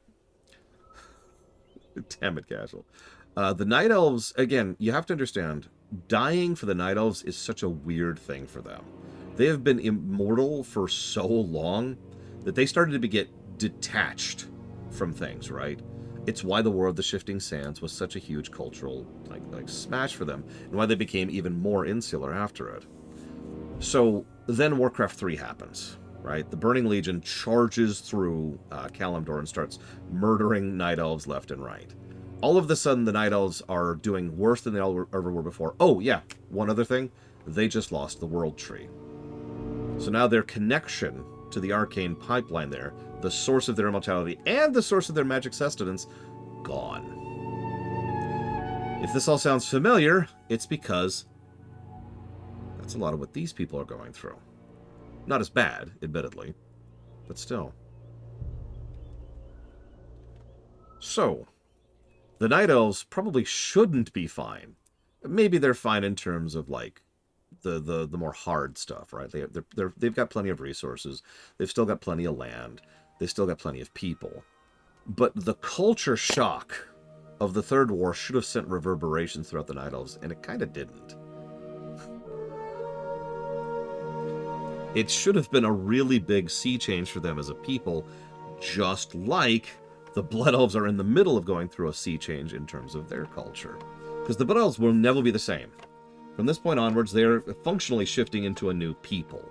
Damn it, Casual. The Night Elves, again, you have to understand, dying for the Night Elves is such a weird thing for them. They have been immortal for so long that they started to get detached from things, right? It's why the War of the Shifting Sands was such a huge cultural like smash for them, and why they became even more insular after it. So then Warcraft 3 happens, right? The Burning Legion charges through Kalimdor and starts murdering Night Elves left and right. All of a sudden, the Night Elves are doing worse than they ever were before. Oh, yeah, one other thing. They just lost the World Tree. So now their connection to the arcane pipeline there, the source of their immortality and the source of their magic sustenance, gone. If this all sounds familiar, it's because that's a lot of what these people are going through. Not as bad, admittedly, but still. So, the Night Elves probably shouldn't be fine. Maybe they're fine in terms of, like, the more hard stuff, right? They've got plenty of resources. They've still got plenty of land. They've still got plenty of people. But the culture shock of the Third War should have sent reverberations throughout the Night Elves, and it kind of didn't. It should have been a really big sea change for them as a people, just like the Blood Elves are in the middle of going through a sea change in terms of their culture. Because the Blood Elves will never be the same. From this point onwards, they're functionally shifting into a new people.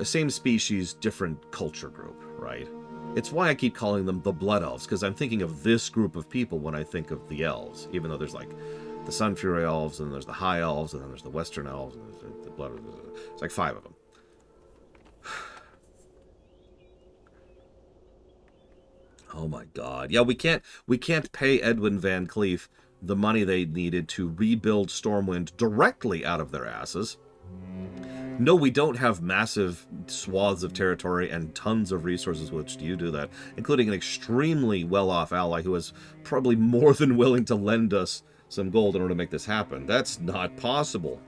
Same species, different culture group, right? It's why I keep calling them the Blood Elves, because I'm thinking of this group of people when I think of the Elves, even though there's like the Sun Fury Elves, and there's the High Elves, and then there's the Western Elves, and there's the Blood Elves. It's like 5 of them. Oh my god. Yeah, we can't pay Edwin Van Cleef the money they needed to rebuild Stormwind directly out of their asses. No, we don't have massive swaths of territory and tons of resources with which to do that, including an extremely well-off ally who is probably more than willing to lend us some gold in order to make this happen. That's not possible.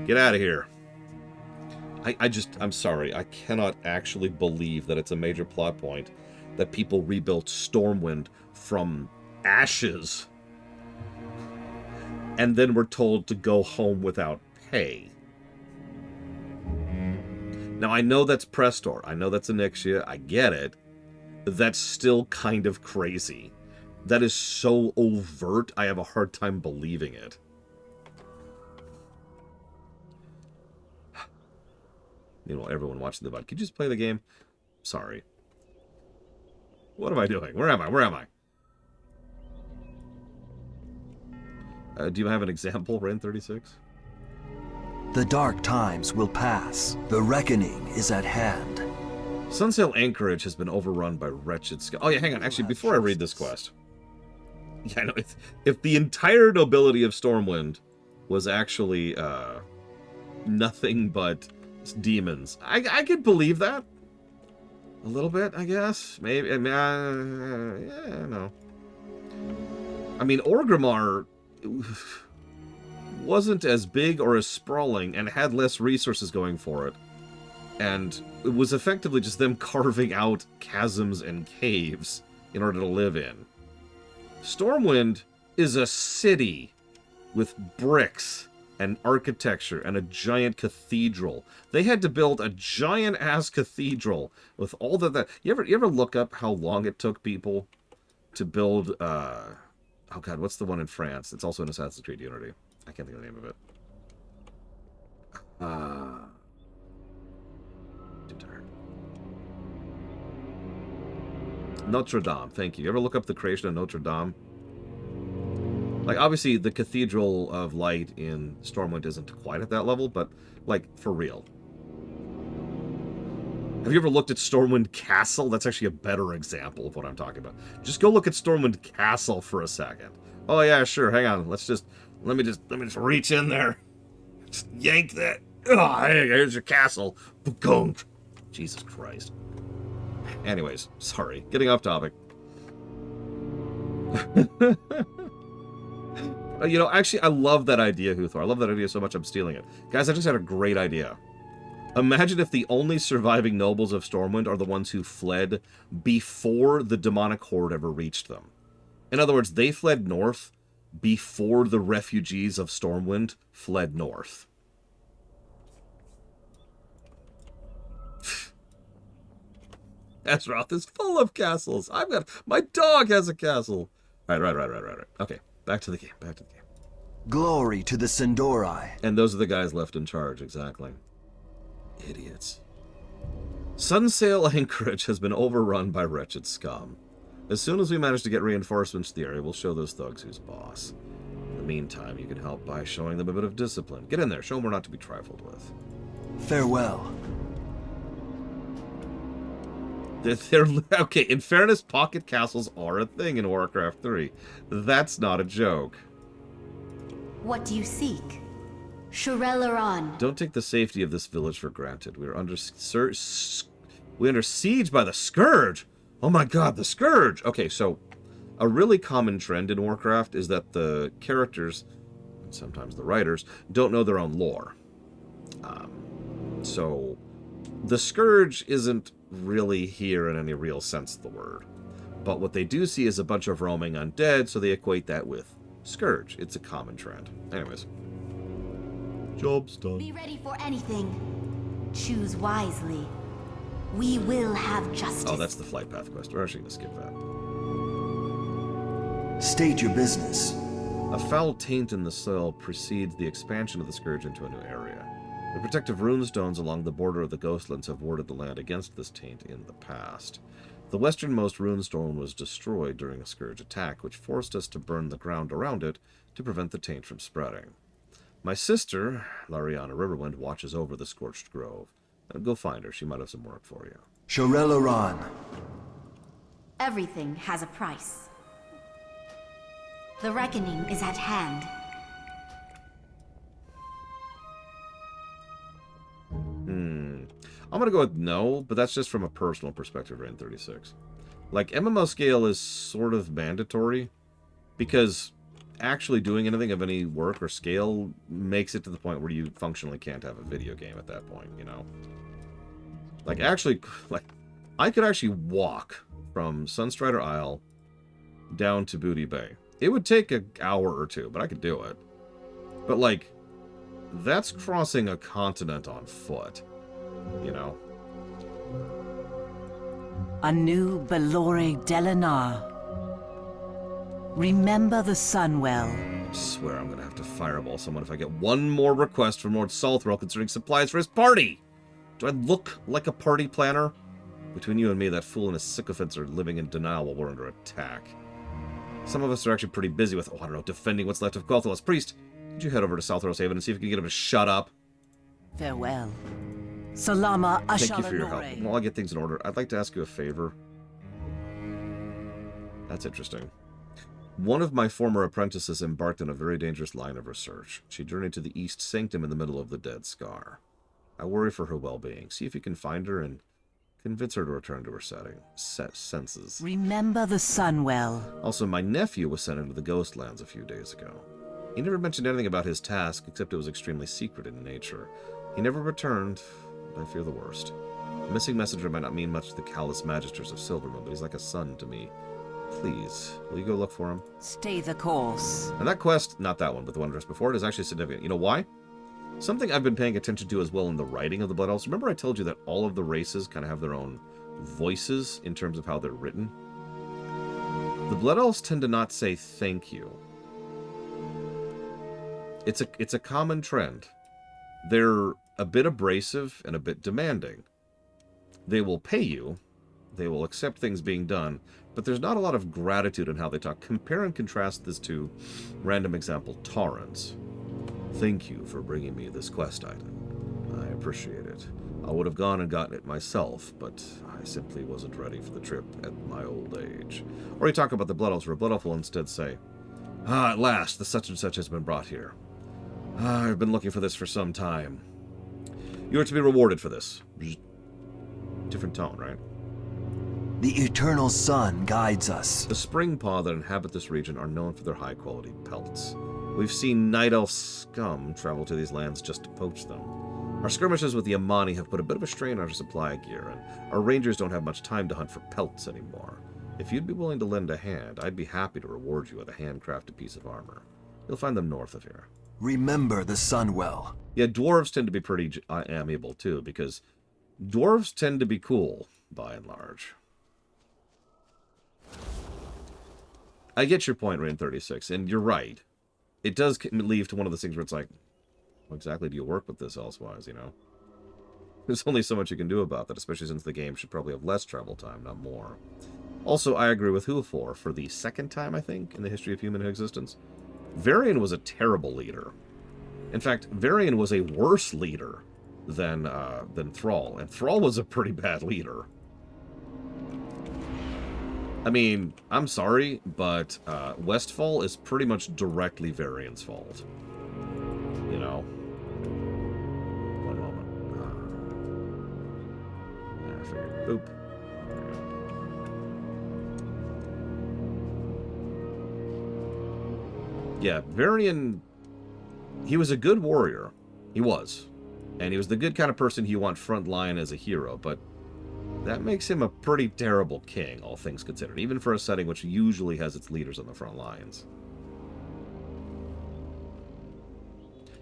Get out of here. I'm sorry, I cannot actually believe that it's a major plot point that people rebuilt Stormwind from ashes and then were told to go home without pay. Now, I know that's Prestor. I know that's Onyxia. I get it. That's still kind of crazy. That is so overt, I have a hard time believing it. Meanwhile, everyone watching the VOD, could you just play the game? Sorry. What am I doing? Where am I? Where am I? Do you have an example, Rain 36? The dark times will pass. The reckoning is at hand. Sunsail Anchorage has been overrun by wretched scum. Oh yeah, hang on. Actually, before I read this quest. Yeah, I know. If the entire nobility of Stormwind was actually nothing but demons, I could believe that. A little bit, I guess. Maybe. Yeah, no. I mean, Orgrimmar wasn't as big or as sprawling and had less resources going for it. And it was effectively just them carving out chasms and caves in order to live in. Stormwind is a city with bricks and architecture and a giant cathedral. They had to build a giant-ass cathedral with all that. You ever look up how long it took people to build, oh god, what's the one in France? It's also in Assassin's Creed Unity. I can't think of the name of it. Too tired. Notre Dame, thank you. You ever look up the creation of Notre Dame? Like, obviously, the Cathedral of Light in Stormwind isn't quite at that level, but, like, for real. Have you ever looked at Stormwind Castle? That's actually a better example of what I'm talking about. Just go look at Stormwind Castle for a second. Oh, yeah, sure, hang on. Let me just reach in there. Just yank that. Oh, hey, here's your castle. Gunk. Jesus Christ. Anyways, sorry. Getting off topic. You know, actually, I love that idea, Huthor. I love that idea so much I'm stealing it. Guys, I just had a great idea. Imagine if the only surviving nobles of Stormwind are the ones who fled before the demonic horde ever reached them. In other words, they fled north before the refugees of Stormwind fled north. Azeroth is full of castles. My dog has a castle. Right. Okay. Back to the game. Glory to the Sindori. And those are the guys left in charge, exactly. Idiots. Sunsail Anchorage has been overrun by wretched scum. As soon as we manage to get reinforcements to the area, we'll show those thugs who's boss. In the meantime, you can help by showing them a bit of discipline. Get in there, show them we're not to be trifled with. Farewell. Okay, in fairness, pocket castles are a thing in Warcraft 3. That's not a joke. What do you seek? Shurelaron. Don't take the safety of this village for granted. We're under siege by the Scourge. Oh my god, the Scourge! Okay, so a really common trend in Warcraft is that the characters, and sometimes the writers, don't know their own lore. So the Scourge isn't really here in any real sense of the word. But what they do see is a bunch of roaming undead, so they equate that with Scourge. It's a common trend. Anyways. Job's done. Be ready for anything. Choose wisely. We will have justice. Oh, that's the flight path quest. We're actually going to skip that. State your business. A foul taint in the soil precedes the expansion of the Scourge into a new area. The protective runestones along the border of the Ghostlands have warded the land against this taint in the past. The westernmost runestone was destroyed during a Scourge attack, which forced us to burn the ground around it to prevent the taint from spreading. My sister, Lariana Riverwind, watches over the Scorched Grove. Go find her. She might have some work for you. Shorelaran. Everything has a price. The reckoning is at hand. I'm going to go with no, but that's just from a personal perspective, Reign 36. Like, MMO scale is sort of mandatory, because actually doing anything of any work or scale makes it to the point where you functionally can't have a video game at that point, you know? Like, actually, like, I could actually walk from Sunstrider Isle down to Booty Bay. It would take an hour or two, but I could do it. But, like, that's crossing a continent on foot, you know? Anu Belore Delanar. Remember the Sunwell. I swear I'm going to have to fireball someone if I get one more request from Lord Salthrall concerning supplies for his party. Do I look like a party planner? Between you and me, that fool and his sycophants are living in denial while we're under attack. Some of us are actually pretty busy with, defending what's left of Quel'Thela's priest. Could you head over to Southros Haven and see if you can get him to shut up? Farewell. Salama Ashalanore. Thank you for your help. While I get things in order, I'd like to ask you a favor. That's interesting. One of my former apprentices embarked on a very dangerous line of research. She journeyed to the East Sanctum in the middle of the Dead Scar. I worry for her well-being. See if you can find her and convince her to return to her senses. Remember the Sunwell. Also, my nephew was sent into the Ghostlands a few days ago. He never mentioned anything about his task, except it was extremely secret in nature. He never returned, but I fear the worst. A missing messenger might not mean much to the callous magisters of Silvermoon, but he's like a son to me. Please, will you go look for him? Stay the course. And that quest, not that one, but the one just before it, is actually significant. You know why? Something I've been paying attention to as well in the writing of the Blood Elves. Remember I told you that all of the races kind of have their own voices in terms of how they're written? The Blood Elves tend to not say thank you. It's a common trend. They're a bit abrasive and a bit demanding. They will pay you. They will accept things being done. But there's not a lot of gratitude in how they talk. Compare and contrast this to, random example, Torrens. Thank you for bringing me this quest item. I appreciate it. I would have gone and gotten it myself, but I simply wasn't ready for the trip at my old age. Or you talk about the Blood Elves, where a Blood Elf will instead say, at last, the such and such has been brought here. I've been looking for this for some time. You are to be rewarded for this. Different tone, right? The eternal sun guides us. The Springpaw that inhabit this region are known for their high-quality pelts. We've seen Night Elf scum travel to these lands just to poach them. Our skirmishes with the Amani have put a bit of a strain on our supply of gear, and our rangers don't have much time to hunt for pelts anymore. If you'd be willing to lend a hand, I'd be happy to reward you with a handcrafted piece of armor. You'll find them north of here. Remember the Sunwell. Yeah, dwarves tend to be pretty amiable, too, because dwarves tend to be cool, by and large. I get your point, Reign 36, and you're right. It does lead to one of those things where it's like, how exactly do you work with this elsewise, you know? There's only so much you can do about that, especially since the game should probably have less travel time, not more. Also, I agree with Hufor for the second time, I think, in the history of human existence. Varian was a terrible leader. In fact, Varian was a worse leader than Thrall, and Thrall was a pretty bad leader. I mean, I'm sorry, but Westfall is pretty much directly Varian's fault. You know? One moment. I figured. Boop. Yeah, Varian, he was a good warrior. He was. And he was the good kind of person you want front line as a hero, but That makes him a pretty terrible king, all things considered, even for a setting which usually has its leaders on the front lines.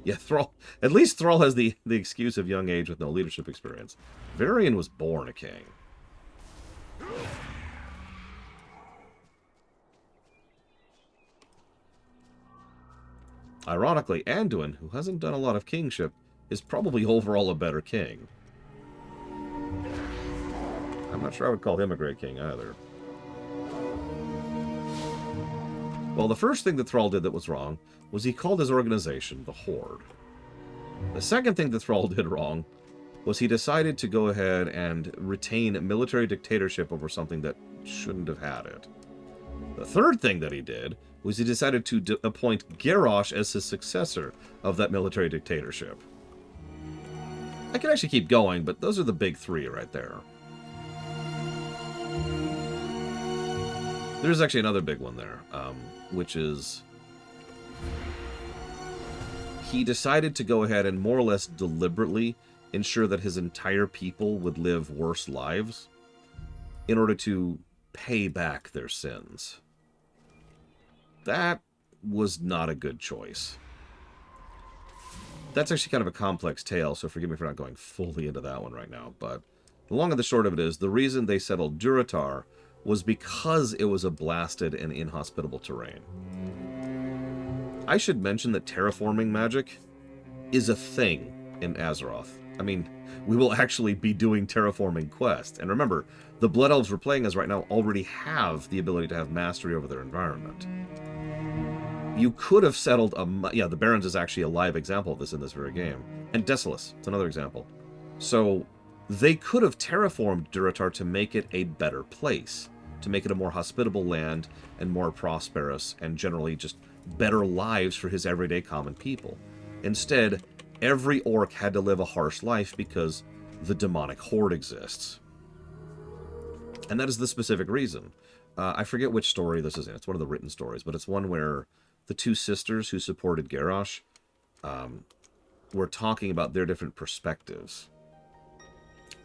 Yeah, Thrall. At least Thrall has the excuse of young age with no leadership experience. Varian was born a king. Ironically, Anduin, who hasn't done a lot of kingship, is probably overall a better king. I'm not sure I would call him a great king either. Well, the first thing that Thrall did that was wrong was he called his organization the Horde. The second thing that Thrall did wrong was he decided to go ahead and retain military dictatorship over something that shouldn't have had it. The third thing that he did was he decided to appoint Garrosh as his successor of that military dictatorship. I could actually keep going, but those are the big three right there. There's actually another big one there, which is he decided to go ahead and more or less deliberately ensure that his entire people would live worse lives in order to pay back their sins. That was not a good choice. That's actually kind of a complex tale, so forgive me for not going fully into that one right now, but the long and the short of it is, the reason they settled Durotar was because it was a blasted and inhospitable terrain. I should mention that terraforming magic is a thing in Azeroth. I mean, we will actually be doing terraforming quests. And remember, the Blood Elves we're playing as right now already have the ability to have mastery over their environment. You could have settled yeah, the Barrens is actually a live example of this in this very game. And Desolus, it's another example. So, they could have terraformed Durotar to make it a better place. To make it a more hospitable land and more prosperous and generally just better lives for his everyday common people. Instead, every orc had to live a harsh life because the demonic horde exists. And that is the specific reason. I forget which story this is in. It's one of the written stories, but it's one where the two sisters who supported Garrosh were talking about their different perspectives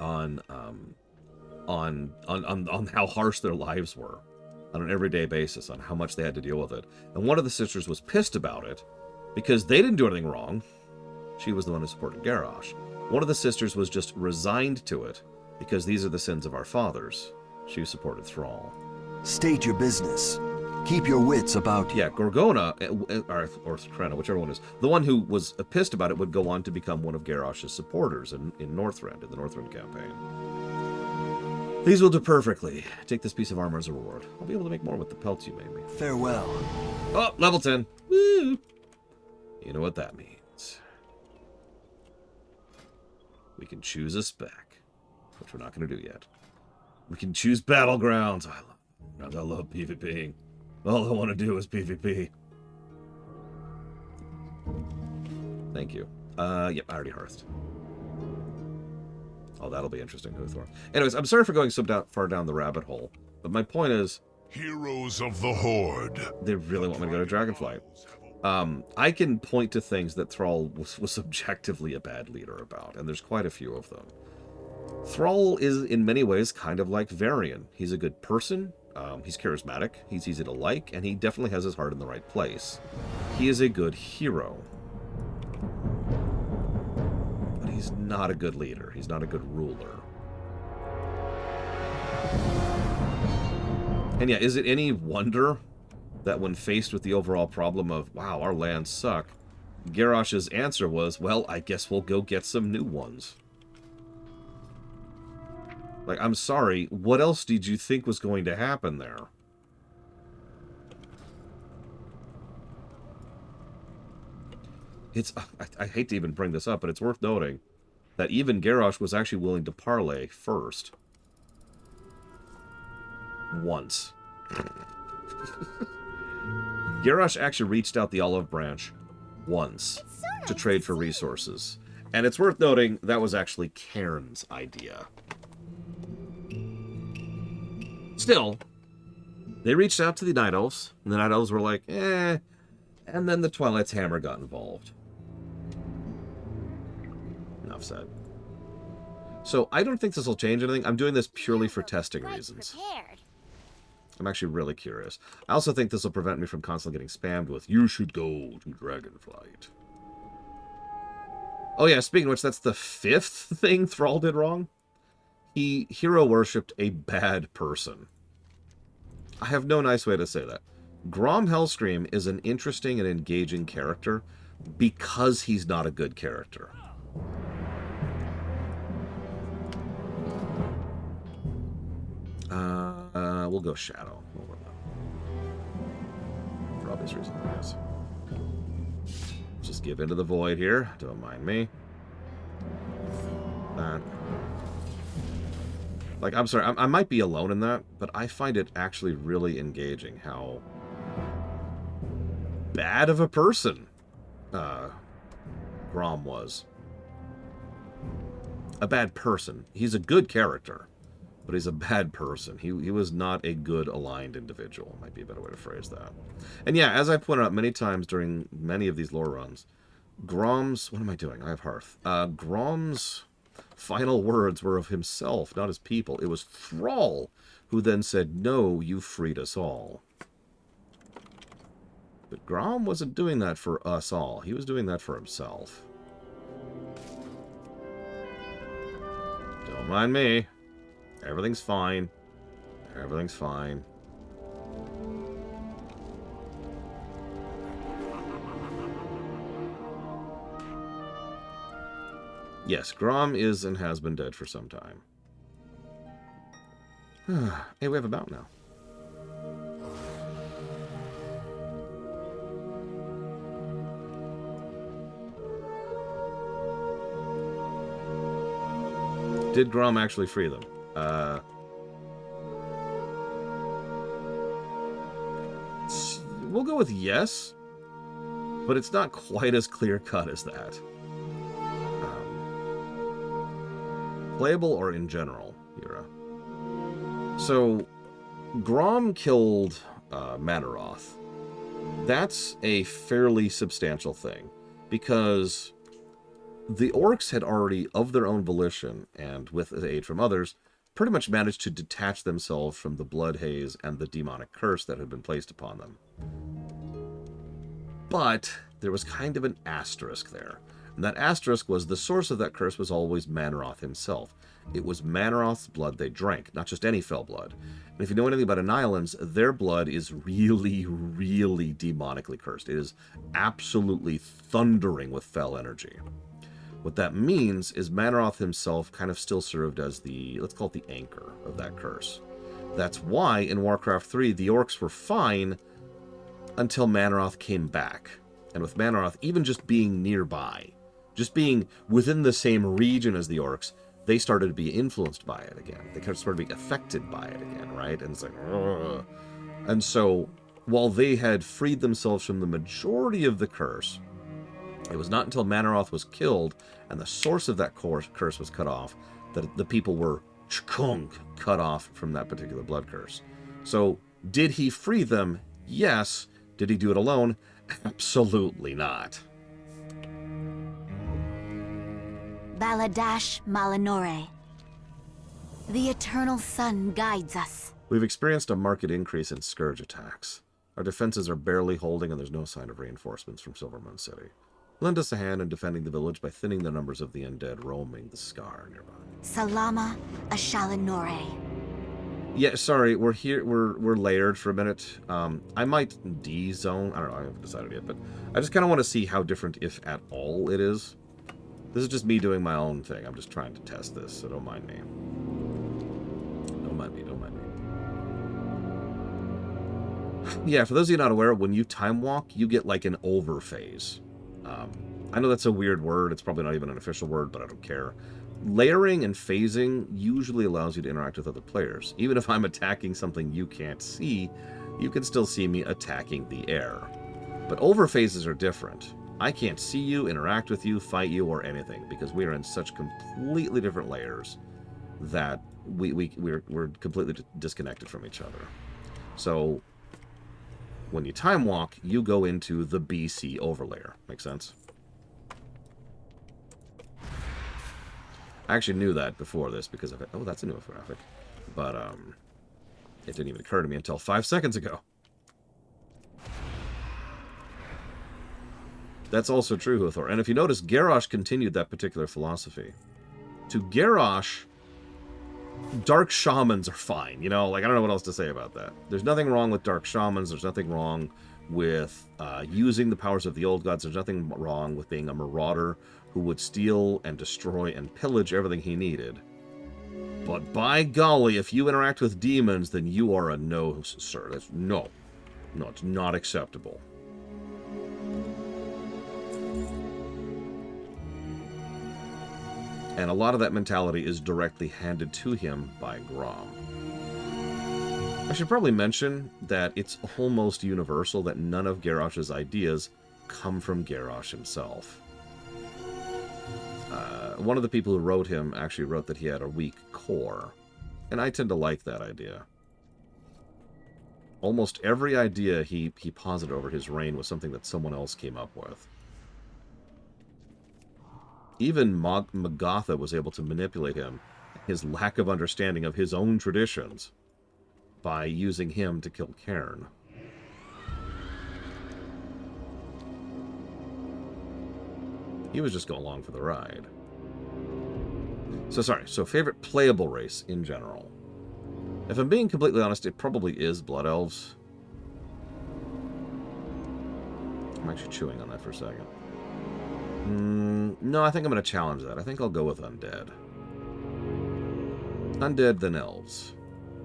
on how harsh their lives were on an everyday basis, on how much they had to deal with it. And one of the sisters was pissed about it because they didn't do anything wrong. She was the one who supported Garrosh. One of the sisters was just resigned to it because these are the sins of our fathers. She supported Thrall. State your business. Keep your wits about you. Yeah, Gorgona, or Krenna, whichever one is, the one who was pissed about it would go on to become one of Garrosh's supporters in Northrend, in the Northrend campaign. These will do perfectly. Take this piece of armor as a reward. I'll be able to make more with the pelts you made me. Farewell. Oh, level 10. Woo! You know what that means. We can choose a spec, which we're not going to do yet. We can choose Battlegrounds. I love PvPing. All I want to do is PvP. Thank you. Yep, I already hearthed. Oh, that'll be interesting, Huthor. Anyways, I'm sorry for going so far down the rabbit hole, but my point is... Heroes of the Horde. They really want me to go to Dragonflight. I can point to things that Thrall was subjectively a bad leader about, and there's quite a few of them. Thrall is, in many ways, kind of like Varian. He's a good person, he's charismatic, he's easy to like, and he definitely has his heart in the right place. He is a good hero. But he's not a good leader. He's not a good ruler. And yeah, is it any wonder that when faced with the overall problem of, wow, our lands suck, Garrosh's answer was, well, I guess we'll go get some new ones. Like, I'm sorry, what else did you think was going to happen there? It's, I hate to even bring this up, but it's worth noting that even Garrosh was actually willing to parley first. Once. Garrosh actually reached out the olive branch once to trade for resources. And it's worth noting that was actually Cairn's idea. Still, they reached out to the Night Elves, and the Night Elves were like, eh, and then the Twilight's Hammer got involved. Enough said. So I don't think this will change anything. I'm doing this purely for testing Right reasons. prepared. I'm actually really curious. I also think this will prevent me from constantly getting spammed with, you should go to Dragonflight. Oh yeah, speaking of which, that's the 5th thing Thrall did wrong. He hero worshipped a bad person. I have no nice way to say that. Grom Hellscream is an interesting and engaging character because he's not a good character. We'll go Shadow. For obvious reasons, I guess. Just give into the void here. Don't mind me. That. Like, I'm sorry, I might be alone in that, but I find it actually really engaging how bad of a person Grom was. A bad person. He's a good character, but he's a bad person. He was not a good aligned individual. Might be a better way to phrase that. And yeah, as I pointed out many times during many of these lore runs, Grom's... What am I doing? I have Hearth. Grom's final words were of himself, not his people. It was Thrall who then said, no, you freed us all. But Grom wasn't doing that for us all. He was doing that for himself. Don't mind me. Everything's fine. Everything's fine. Yes, Grom is and has been dead for some time. Hey, we have a bout now. Did Grom actually free them? We'll go with yes, but it's not quite as clear-cut as that. Playable or in general, Hira? So, Grom killed Manaroth. That's a fairly substantial thing, because the orcs had already, of their own volition, and with aid from others, pretty much managed to detach themselves from the blood haze and the demonic curse that had been placed upon them. But there was kind of an asterisk there. And that asterisk was the source of that curse was always Manaroth himself. It was Manaroth's blood they drank, not just any fell blood. And if you know anything about Annihilans, their blood is really, really demonically cursed. It is absolutely thundering with fell energy. What that means is Manaroth himself kind of still served as the, let's call it the anchor of that curse. That's why in Warcraft 3 the orcs were fine until Manaroth came back. And with Manaroth even just being nearby, just being within the same region as the orcs, they started to be influenced by it again. They kind of started being affected by it again, right? And it's like, ugh. And so while they had freed themselves from the majority of the curse, it was not until Manaroth was killed and the source of that curse was cut off that the people were cut off from that particular blood curse. So, did he free them? Yes. Did he do it alone? Absolutely not. Baladash Malinore. The eternal sun guides us. We've experienced a marked increase in scourge attacks. Our defenses are barely holding and there's no sign of reinforcements from Silvermoon City. Lend us a hand in defending the village by thinning the numbers of the undead roaming the scar nearby. Salama Ashalinore. Yeah, sorry, we're here. We're layered for a minute. I might D-zone. I don't know. I haven't decided yet, but I just kind of want to see how different, if at all, it is. This is just me doing my own thing. I'm just trying to test this, so don't mind me. Don't mind me. Don't mind me. Yeah, for those of you not aware, when you time walk, you get like an over phase. I know that's a weird word. It's probably not even an official word, but I don't care. Layering and phasing usually allows you to interact with other players. Even if I'm attacking something you can't see, you can still see me attacking the air. But over phases are different. I can't see you, interact with you, fight you, or anything, because we are in such completely different layers that we're completely disconnected from each other. So when you time walk, you go into the BC overlayer. Make sense? I actually knew that before this because of it. Oh, that's a new graphic. But, it didn't even occur to me until 5 seconds ago. That's also true, Huthor. And if you notice, Garrosh continued that particular philosophy. To Garrosh, dark shamans are fine. You know, like, I don't know what else to say about that. There's nothing wrong with dark shamans. There's nothing wrong with using the powers of the old gods. There's nothing wrong with being a marauder who would steal and destroy and pillage everything he needed. But by golly, if you interact with demons, then you are a no, sir. That's no. No, it's not acceptable. And a lot of that mentality is directly handed to him by Grom. I should probably mention that it's almost universal that none of Garrosh's ideas come from Garrosh himself. One of the people who wrote him actually wrote that he had a weak core. And I tend to like that idea. Almost every idea he posited over his reign was something that someone else came up with. Even Magatha was able to manipulate him, his lack of understanding of his own traditions, by using him to kill Cairn. He was just going along for the ride. So favorite playable race in general. If I'm being completely honest, it probably is Blood Elves. I'm actually chewing on that for a second. No, I think I'm going to challenge that. I think I'll go with Undead. Undead, then Elves.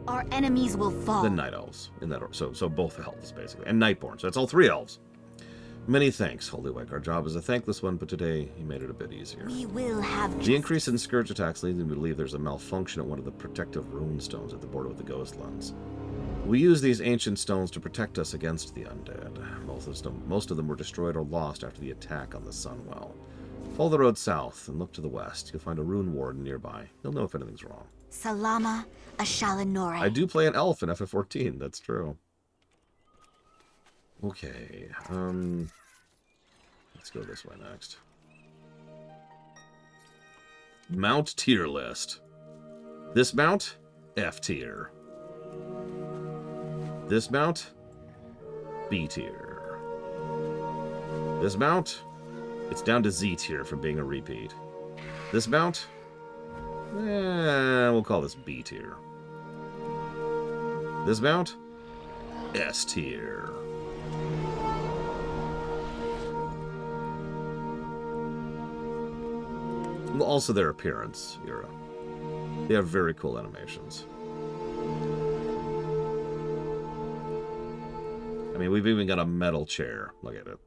Our enemies will fall. Then Night Elves. In that order. So both Elves, basically. And Nightborn. So it's all 3 Elves. Many thanks, Holywick. Our job is a thankless one, but today he made it a bit easier. We will have The increase in Scourge attacks leads me to believe there's a malfunction at one of the protective rune stones at the border with the Ghostlands. We use these ancient stones to protect us against the undead. Most of them were destroyed or lost after the attack on the Sunwell. Follow the road south and look to the west. You'll find a rune warden nearby. You'll know if anything's wrong. Salama Ashalanore. I do play an elf in FF14, that's true. Okay, let's go this way next. Mount tier list. This mount, F tier. This mount, B tier. This mount, it's down to Z tier from being a repeat. This mount, we'll call this B tier. This mount, S tier. Well, also their appearance, Ira. They have very cool animations. I mean, we've even got a metal chair. Look at it.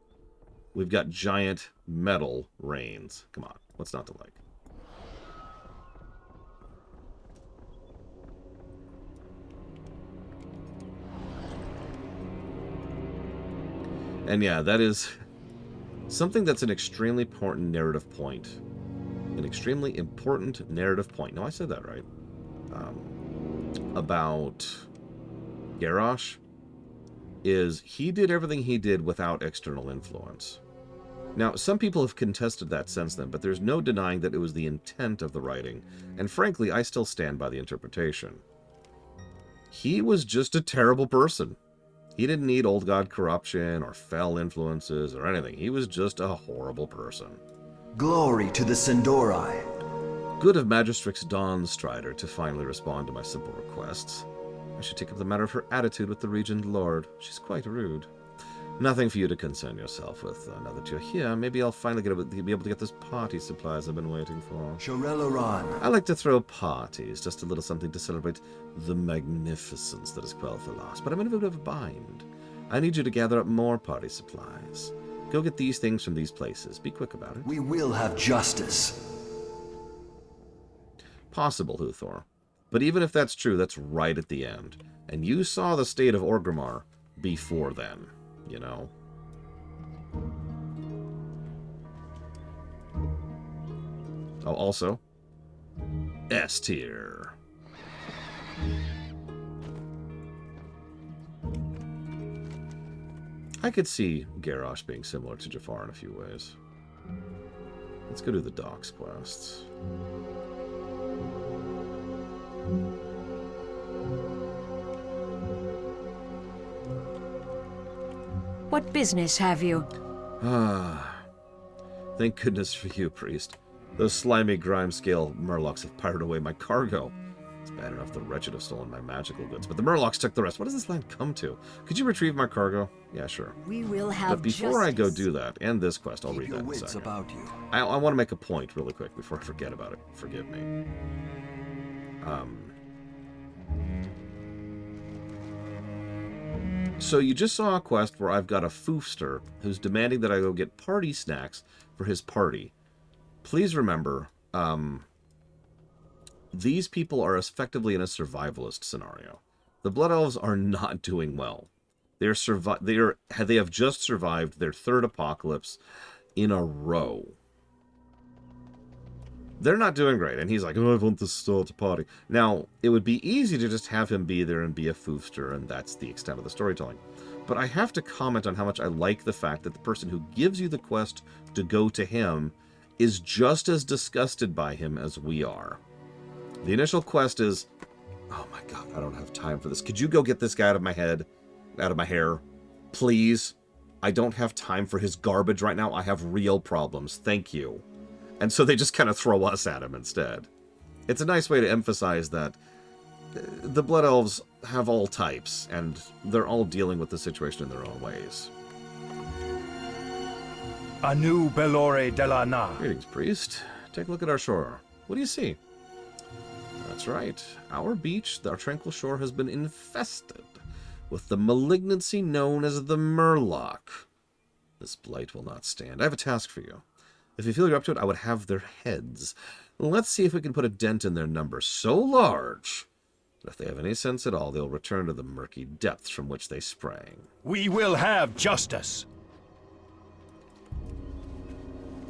We've got giant metal reins. Come on, what's not to like? And yeah, that is something that's an extremely important narrative point. An extremely important narrative point. No, I said that right. About Garrosh is he did everything he did without external influence. Now, some people have contested that since then, but there's no denying that it was the intent of the writing, and frankly, I still stand by the interpretation. He was just a terrible person. He didn't need old god corruption or fell influences or anything. He was just a horrible person. Glory to the Sindori. Good of Magistrix Dawnstrider to finally respond to my simple requests. I should take up the matter of her attitude with the Regent Lord. She's quite rude. Nothing for you to concern yourself with. Now that you're here, maybe I'll finally be able to get those party supplies I've been waiting for. Shorelaran. I like to throw parties, just a little something to celebrate the magnificence that is Quel'Thalas. But I'm in a bit of a bind. I need you to gather up more party supplies. Go get these things from these places. Be quick about it. We will have justice. Possible, Huthor. But even if that's true, that's right at the end. And you saw the state of Orgrimmar before then, you know? Oh, also, S tier. I could see Garrosh being similar to Jafar in a few ways. Let's go do the docks quests. What business have you? Ah, thank goodness for you, priest. Those slimy grime-scale murlocs have pirated away my cargo. It's bad enough the wretched have stolen my magical goods, but the murlocs took the rest. What does this land come to? Could you retrieve my cargo? Yeah, sure. We will have But before I go justice. do that, and this quest, I'll Keep read your that in a wits second. about you. I want to make a point really quick before I forget about it. Forgive me. So you just saw a quest where I've got a foofster who's demanding that I go get party snacks for his party. Please remember, these people are effectively in a survivalist scenario. The Blood Elves are not doing well. They have just survived their third apocalypse in a row. They're not doing great. And he's like, oh, I want this still to party. Now, it would be easy to just have him be there and be a foofster, and that's the extent of the storytelling. But I have to comment on how much I like the fact that the person who gives you the quest to go to him is just as disgusted by him as we are. The initial quest is, oh my god, I don't have time for this. Could you go get this guy out of my head, out of my hair? Please? I don't have time for his garbage right now. I have real problems. Thank you. And so they just kind of throw us at him instead. It's a nice way to emphasize that the Blood Elves have all types, and they're all dealing with the situation in their own ways. Anu Belore de la Na. Greetings, priest. Take a look at our shore. What do you see? That's right. Our beach, our tranquil shore, has been infested with the malignancy known as the Murloc. This blight will not stand. I have a task for you. If you feel you're up to it, I would have their heads. Let's see if we can put a dent in their number so large that if they have any sense at all, they'll return to the murky depths from which they sprang. We will have justice.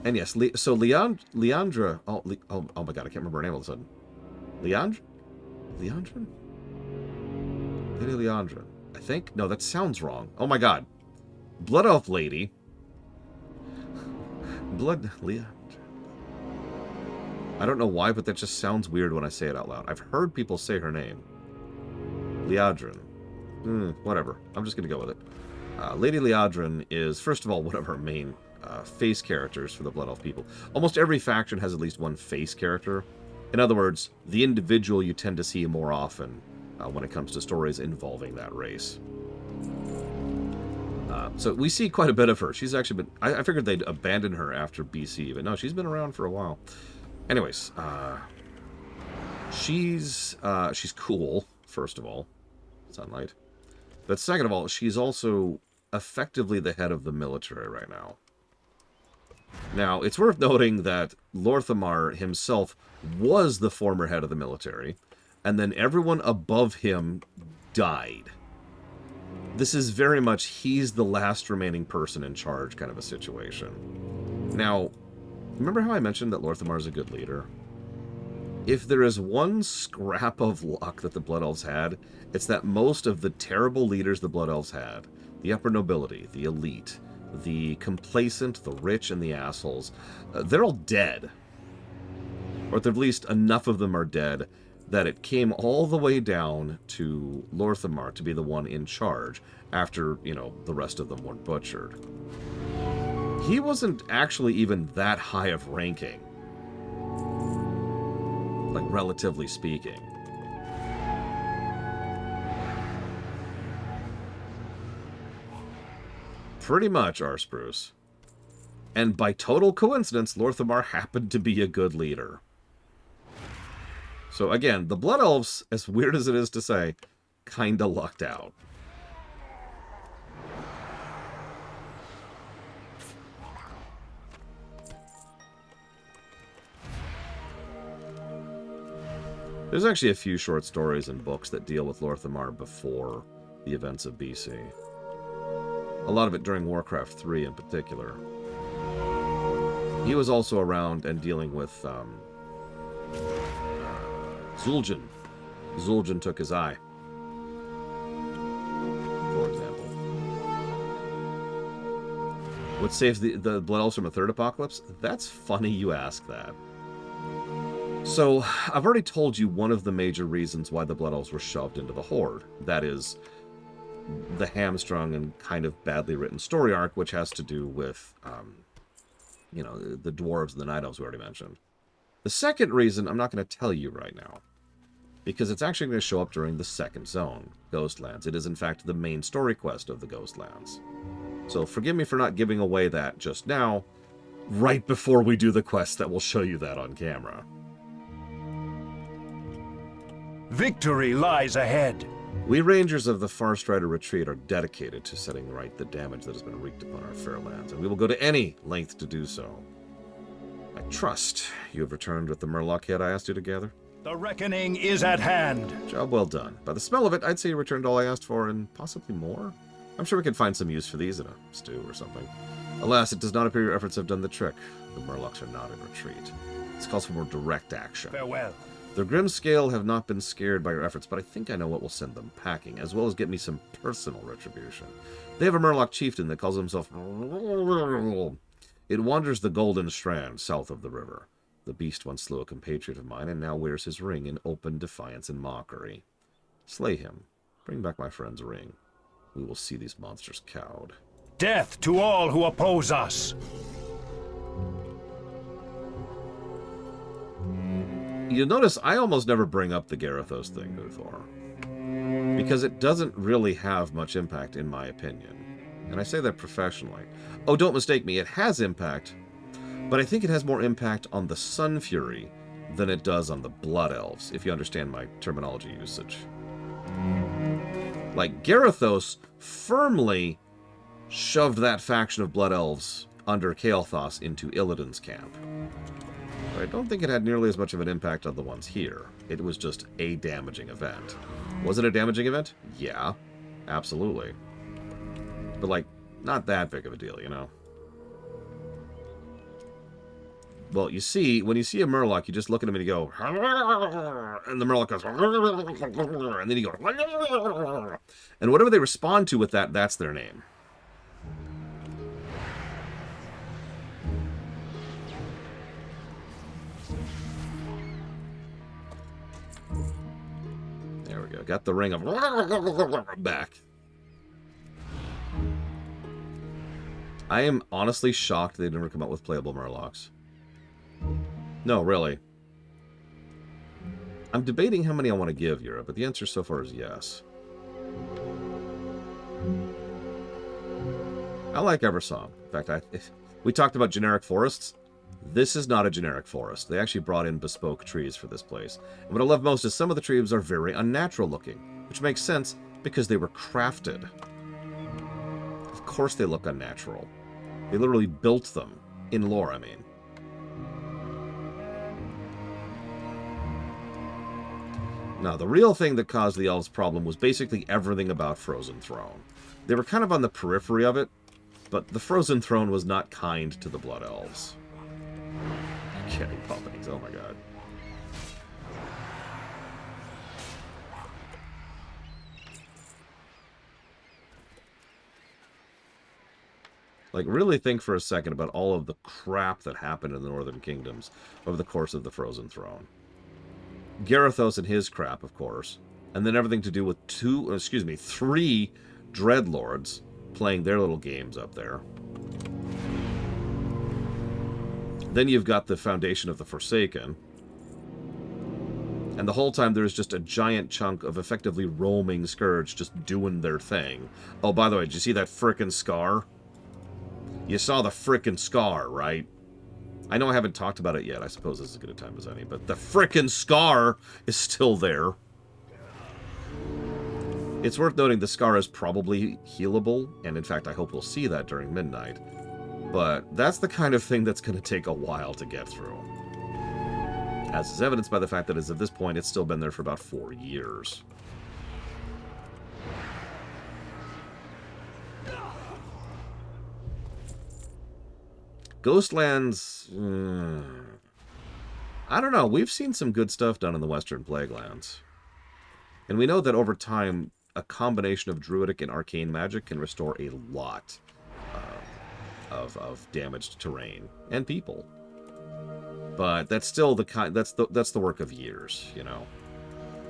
And yes, Leandra... Oh my god, I can't remember her name all of a sudden. Leandra? Leandra? Lady Leandra. I think? No, that sounds wrong. Oh my god. Blood Elf Lady. Leandra. I don't know why, but that just sounds weird when I say it out loud. I've heard people say her name. Leandrin. Whatever. I'm just going to go with it. Lady Leandrin is, first of all, one of her main face characters for the Blood Elf people. Almost every faction has at least one face character. In other words, the individual you tend to see more often when it comes to stories involving that race. So we see quite a bit of her. She's actually been... I figured they'd abandon her after BC, but no, she's been around for a while. Anyways, she's cool, first of all. Sunlight. But second of all, she's also effectively the head of the military right now. Now, it's worth noting that Lorthamar himself was the former head of the military, and then everyone above him died. This is very much he's the last remaining person in charge kind of a situation. Now, remember how I mentioned that Lorthamar is a good leader? If there is one scrap of luck that the Blood Elves had, it's that most of the terrible leaders the Blood Elves had, the upper nobility, the elite, the complacent, the rich, and the assholes, they're all dead. Or at least enough of them are dead that it came all the way down to Lorthamar to be the one in charge after, you know, the rest of them were butchered. He wasn't actually even that high of ranking. Like, relatively speaking. Pretty much, Arspruce. And by total coincidence, Lorthamar happened to be a good leader. So again, the Blood Elves, as weird as it is to say, kinda lucked out. There's actually a few short stories and books that deal with Lorthamar before the events of BC. A lot of it during Warcraft 3 in particular. He was also around and dealing with Zul'jin. Zul'jin took his eye, for example. What saves the Blood Elves from a third apocalypse? That's funny you ask that. So, I've already told you one of the major reasons why the Blood Elves were shoved into the Horde. That is the hamstrung and kind of badly written story arc, which has to do with, you know, the Dwarves and the Night Elves we already mentioned. The second reason I'm not going to tell you right now, because it's actually going to show up during the second zone, Ghostlands. It is, in fact, the main story quest of the Ghostlands. So forgive me for not giving away that just now, right before we do the quest that will show you that on camera. Victory lies ahead. We Rangers of the Farstrider Retreat are dedicated to setting right the damage that has been wreaked upon our fair lands, and we will go to any length to do so. I trust you have returned with the Murloc head I asked you to gather. The reckoning is at hand. Job well done. By the smell of it, I'd say you returned all I asked for, and possibly more. I'm sure we can find some use for these in a stew or something. Alas, it does not appear your efforts have done the trick. The Murlocs are not in retreat. This calls for more direct action. Farewell. The Grimscale have not been scared by your efforts, but I think I know what will send them packing, as well as get me some personal retribution. They have a Murloc chieftain that calls himself... It wanders the Golden Strand, south of the river. The beast once slew a compatriot of mine, and now wears his ring in open defiance and mockery. Slay him. Bring back my friend's ring. We will see these monsters cowed. Death to all who oppose us. You'll notice I almost never bring up the Garithos thing, Uthor, because it doesn't really have much impact in my opinion. And I say that professionally. Oh, don't mistake me, it has impact, but I think it has more impact on the Sun Fury than it does on the Blood Elves, if you understand my terminology usage. Like, Garithos firmly shoved that faction of Blood Elves under Kael'thas into Illidan's camp. But I don't think it had nearly as much of an impact on the ones here. It was just a damaging event. Was it a damaging event? Yeah, absolutely. But, like, not that big of a deal, you know? Well, you see, when you see a Murloc, you just look at him and you go, and the Murloc goes, and then you go, and whatever they respond to with that, that's their name. There we go. Got the ring of back. I am honestly shocked they never come up with playable Murlocs. No, really. I'm debating how many I want to give Europe, but the answer so far is yes. I like Eversong. In fact, we talked about generic forests. This is not a generic forest. They actually brought in bespoke trees for this place. And what I love most is some of the trees are very unnatural looking, which makes sense because they were crafted. Of course they look unnatural. They literally built them. In lore, I mean. Now, the real thing that caused the elves' problem was basically everything about Frozen Throne. They were kind of on the periphery of it, but the Frozen Throne was not kind to the Blood Elves. Kidding puppies, oh my god. Like, really think for a second about all of the crap that happened in the Northern Kingdoms over the course of the Frozen Throne. Garithos and his crap, of course, and then everything to do with three Dreadlords playing their little games up there. Then you've got the foundation of the Forsaken. And the whole time there's just a giant chunk of effectively roaming Scourge just doing their thing. Oh, by the way, did you see that frickin' scar? You saw the frickin' scar, right? I know I haven't talked about it yet. I suppose this is as good a time as any, but the frickin' scar is still there. It's worth noting the scar is probably healable, and in fact I hope we'll see that during midnight. But that's the kind of thing that's going to take a while to get through. As is evidenced by the fact that as of this point it's still been there for about 4 years. Ghostlands... I don't know. We've seen some good stuff done in the Western Plaguelands. And we know that over time, a combination of druidic and arcane magic can restore a lot of damaged terrain and people. But that's still the kind. That's the work of years, you know.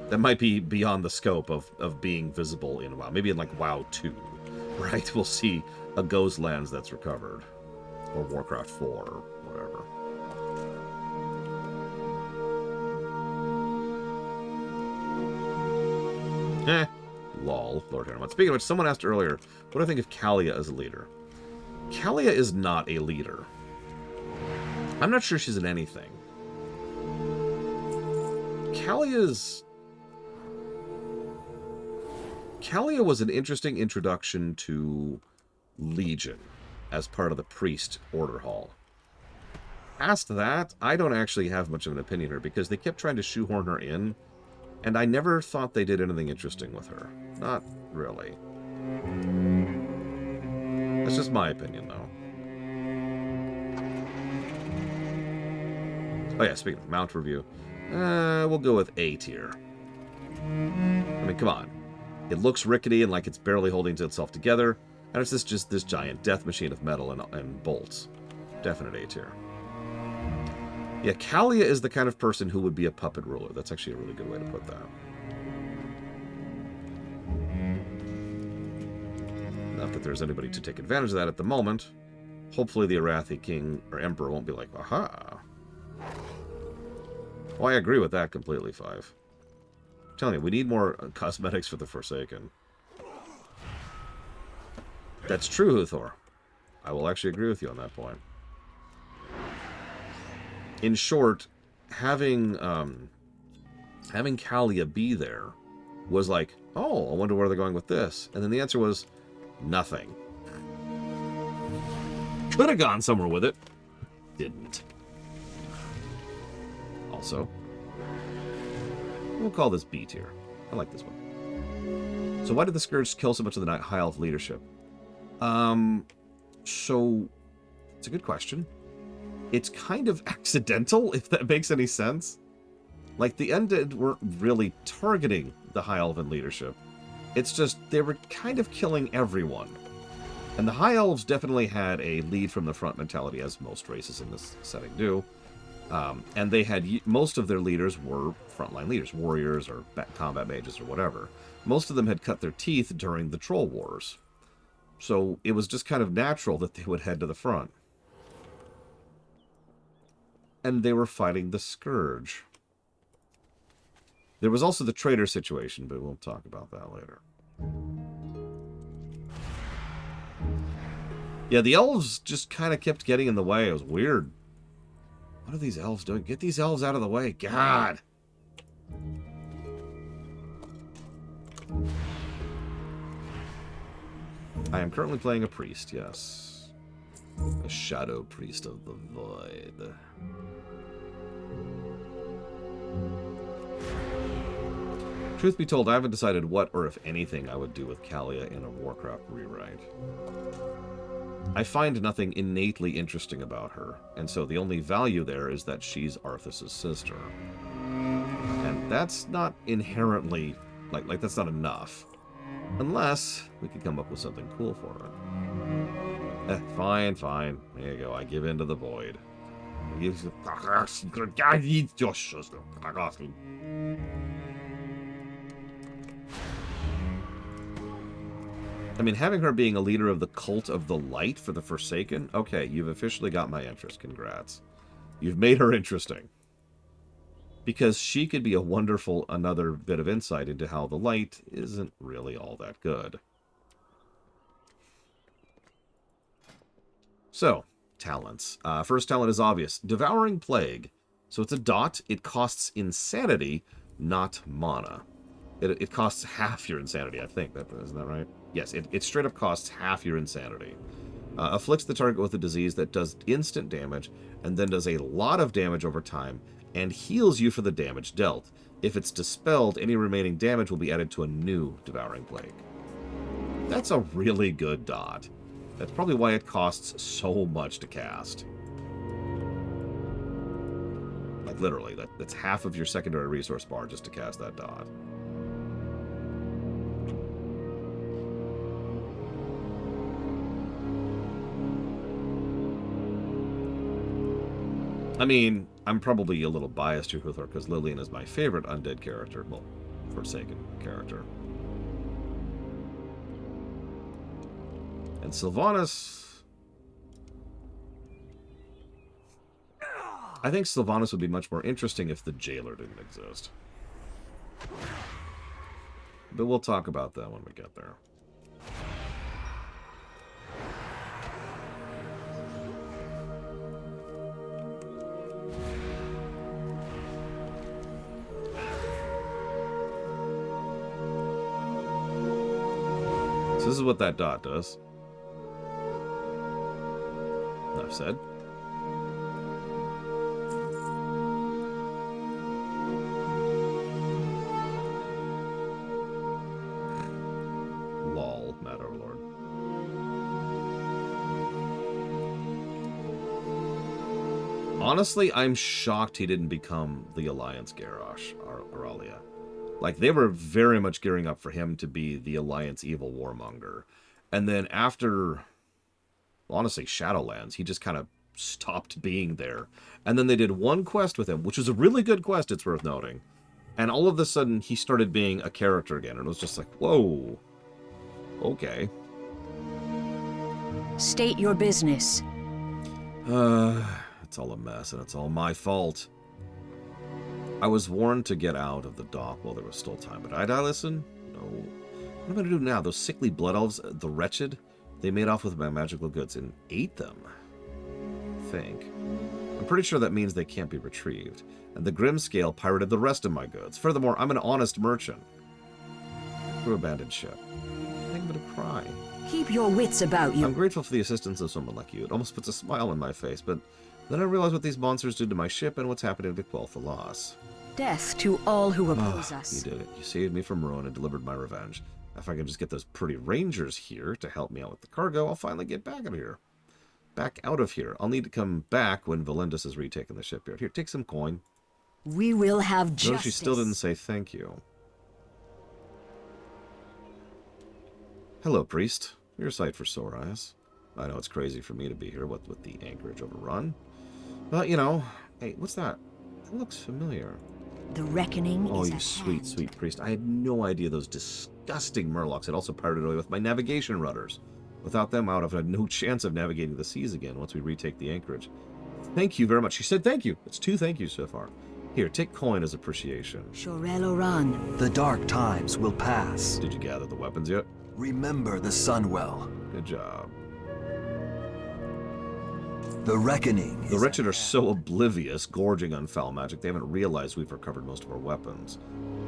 That might be beyond the scope of being visible in WoW. Maybe in like WoW 2, right? We'll see a ghost lands that's recovered, or Warcraft 4, or whatever. Lol, Lord Harriman. Speaking of which, someone asked earlier, what do I think of Kalia as a leader? Kalia is not a leader. I'm not sure she's in anything. Kalia was an interesting introduction to Legion as part of the Priest Order Hall. Past that, I don't actually have much of an opinion here because they kept trying to shoehorn her in, and I never thought they did anything interesting with her. Not really. That's just my opinion, though. Oh yeah, speaking of mount review, we'll go with A tier. I mean, come on. It looks rickety and like it's barely holding itself together, and it's just this giant death machine of metal and bolts. Definite A tier. Yeah, Kalia is the kind of person who would be a puppet ruler. That's actually a really good way to put that. Not that there's anybody to take advantage of that at the moment. Hopefully the Arathi King or Emperor won't be like, aha. Well, I agree with that completely, 5. I'm telling you, we need more cosmetics for the Forsaken. That's true, Huthor. I will actually agree with you on that point. In short, having Kalia be there was like, oh, I wonder where they're going with this. And then the answer was nothing. Could have gone somewhere with it. Didn't. Also, we'll call this B tier. I like this one. So why did the Scourge kill so much of the High Elf leadership? So, it's a good question. It's kind of accidental, if that makes any sense. Like, the Undead weren't really targeting the High Elven leadership. It's just, they were kind of killing everyone. And the High Elves definitely had a lead from the front mentality, as most races in this setting do. And they had, most of their leaders were frontline leaders, warriors or combat mages or whatever. Most of them had cut their teeth during the Troll Wars. So it was just kind of natural that they would head to the front. And they were fighting the Scourge. There was also the traitor situation, but we'll talk about that later. Yeah, the elves just kind of kept getting in the way. It was weird. What are these elves doing? Get these elves out of the way. God! I am currently playing a priest, yes. A shadow priest of the void. Truth be told, I haven't decided what or if anything I would do with Kalia in a Warcraft rewrite. I find nothing innately interesting about her, and so the only value there is that she's Arthas' sister. And that's not inherently, like that's not enough. Unless we could come up with something cool for her. Fine. There you go, I give in to the void. I mean, having her being a leader of the Cult of the Light for the Forsaken, okay, you've officially got my interest. Congrats. You've made her interesting. Because she could be a wonderful another bit of insight into how the light isn't really all that good. So, talents. First talent is obvious. Devouring Plague. So it's a dot. It costs insanity, not mana. It costs half your insanity, I think. Isn't that right? Yes, it straight up costs half your insanity. Afflicts the target with a disease that does instant damage, and then does a lot of damage over time, and heals you for the damage dealt. If it's dispelled, any remaining damage will be added to a new Devouring Plague. That's a really good dot. That's probably why it costs so much to cast. Like, literally, that's half of your secondary resource bar just to cast that dot. I mean, I'm probably a little biased here with her because Lillian is my favorite undead character. Well, Forsaken character. And Sylvanas... I think Sylvanas would be much more interesting if the jailer didn't exist. But we'll talk about that when we get there. So this is what that dot does. Enough said. Lol, Mad Overlord. Honestly, I'm shocked he didn't become the Alliance Garrosh, or Auralia. Like, they were very much gearing up for him to be the Alliance evil warmonger. And then after, honestly, Shadowlands, he just kind of stopped being there. And then they did one quest with him, which was a really good quest, it's worth noting. And all of a sudden, he started being a character again. And it was just like, whoa. Okay. State your business. It's all a mess, and it's all my fault. I was warned to get out of the dock while there was still time, but did I listen? No. What am I going to do now? Those sickly blood elves, the wretched, they made off with my magical goods and ate them. I think. I'm pretty sure that means they can't be retrieved. And the Grimscale pirated the rest of my goods. Furthermore, I'm an honest merchant. Crew abandoned ship. I think I'm going to cry. Keep your wits about you. I'm grateful for the assistance of someone like you. It almost puts a smile on my face, but then I realize what these monsters did to my ship and what's happening to Quel'Thalas. Death to all who oppose us. You did it. You saved me from ruin and delivered my revenge. If I can just get those pretty rangers here to help me out with the cargo, I'll finally get back out of here. Back out of here. I'll need to come back when Valendis has retaken the shipyard. Here, take some coin. We will have justice. Notice she still didn't say thank you. Hello, priest. You're a sight for sore eyes. I know it's crazy for me to be here with the anchorage overrun. But, you know, hey, what's that? That looks familiar. The reckoning Oh, is you at sweet, hand. sweet priest. I had no idea those disgusting murlocs had also pirated away with my navigation rudders. Without them, I would have had no chance of navigating the seas again once we retake the anchorage. Thank you very much. She said thank you. It's 2 thank yous so far. Here, take coin as appreciation. Shorel Oran. The dark times will pass. Did you gather the weapons yet? Remember the Sunwell. Good job. The reckoning The is wretched are so oblivious, gorging on foul magic, they haven't realized we've recovered most of our weapons.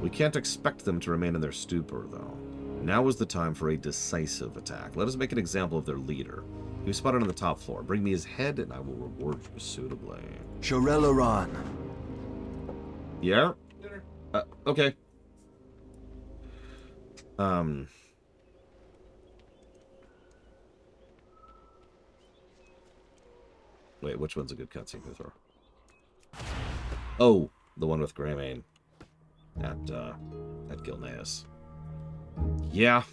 We can't expect them to remain in their stupor, though. Now is the time for a decisive attack. Let us make an example of their leader. He was spotted on the top floor. Bring me his head, and I will reward you suitably. Shorel Oran. Yeah? Okay. Wait, which one's a good cutscene with her? Oh, the one with Greymane at Gilneas. Yeah.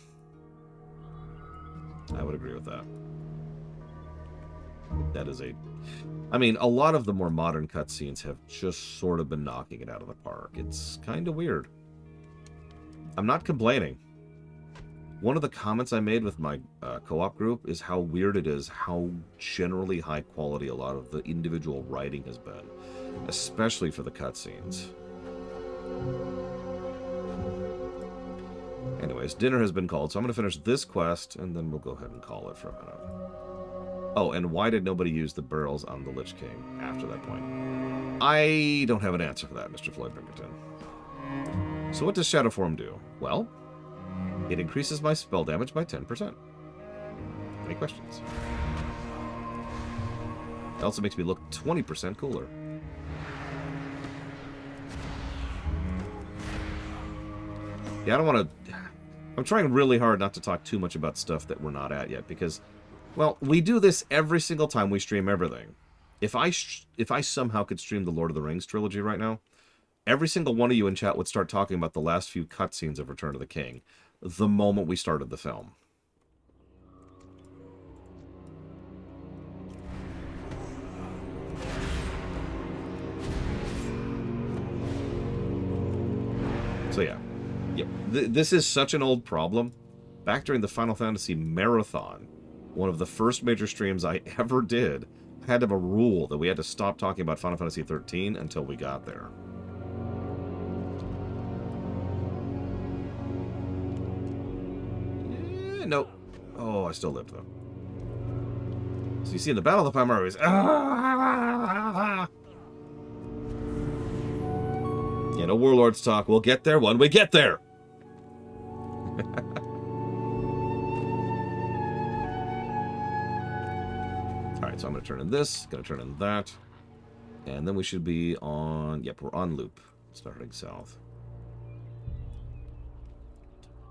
I would agree with that. That is I mean, a lot of the more modern cutscenes have just sort of been knocking it out of the park. It's kind of weird. I'm not complaining. One of the comments I made with my co-op group is how weird it is how generally high quality a lot of the individual writing has been, especially for the cutscenes. Anyways, dinner has been called, so I'm going to finish this quest, and then we'll go ahead and call it for a minute. Oh, and why did nobody use the barrels on the Lich King after that point? I don't have an answer for that, Mr. Floyd Pinkerton. So what does Shadow Form do? Well, it increases my spell damage by 10%. Any questions? It also makes me look 20% cooler. Yeah, I don't want to... I'm trying really hard not to talk too much about stuff that we're not at yet, because, well, we do this every single time we stream everything. If I somehow could stream the Lord of the Rings trilogy right now, every single one of you in chat would start talking about the last few cutscenes of Return of the King the moment we started the film. So yeah. Yep. This is such an old problem. Back during the Final Fantasy Marathon, one of the first major streams I ever did, I had to have a rule that we had to stop talking about Final Fantasy 13 until we got there. Nope. Oh, I still lived, though. So you see in the Battle of the Palmaris... Yeah, no Warlords talk. We'll get there when we get there! Alright, so I'm going to turn in this, going to turn in that. And then we should be on... Yep, we're on loop. Starting south.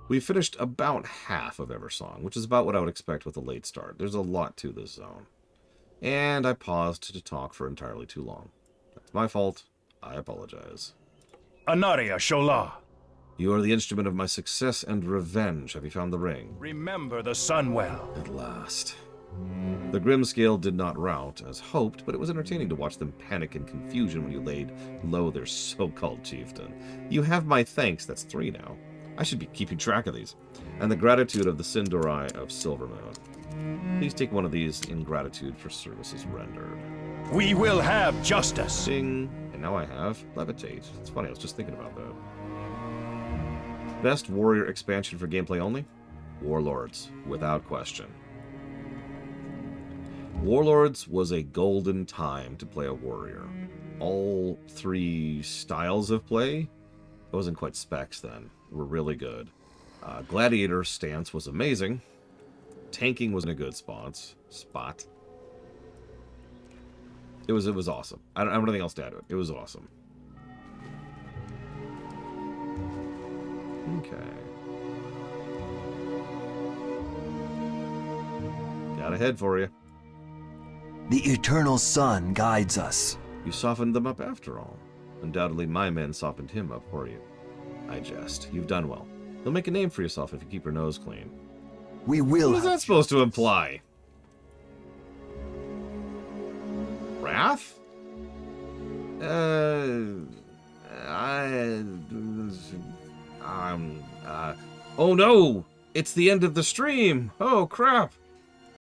We finished about half of Eversong, which is about what I would expect with a late start. There's a lot to this zone. And I paused to talk for entirely too long. That's my fault. I apologize. Anaria Shola. You are the instrument of my success and revenge. Have you found the ring? Remember the sun well. At last. The Grimscale did not rout, as hoped, but it was entertaining to watch them panic in confusion when you laid low their so-called chieftain. You have my thanks. That's 3 now. I should be keeping track of these. And the gratitude of the Sindorai of Silvermoon. Please take one of these in gratitude for services rendered. We will have justice. Ding. And now I have Levitate. It's funny, I was just thinking about that. Best warrior expansion for gameplay only? Warlords, without question. Warlords was a golden time to play a warrior. All 3 styles of play, it wasn't quite specs then, were really good. Gladiator stance was amazing. Tanking was in a good spot. It was awesome. I don't have anything else to add to it. It was awesome. Okay. Got a head for you. The eternal sun guides us. You softened them up after all. Undoubtedly my men softened him up for you. I jest. You've done well. You'll make a name for yourself if you keep your nose clean. We will. What is that supposed to imply? Wrath? Oh no! It's the end of the stream! Oh crap!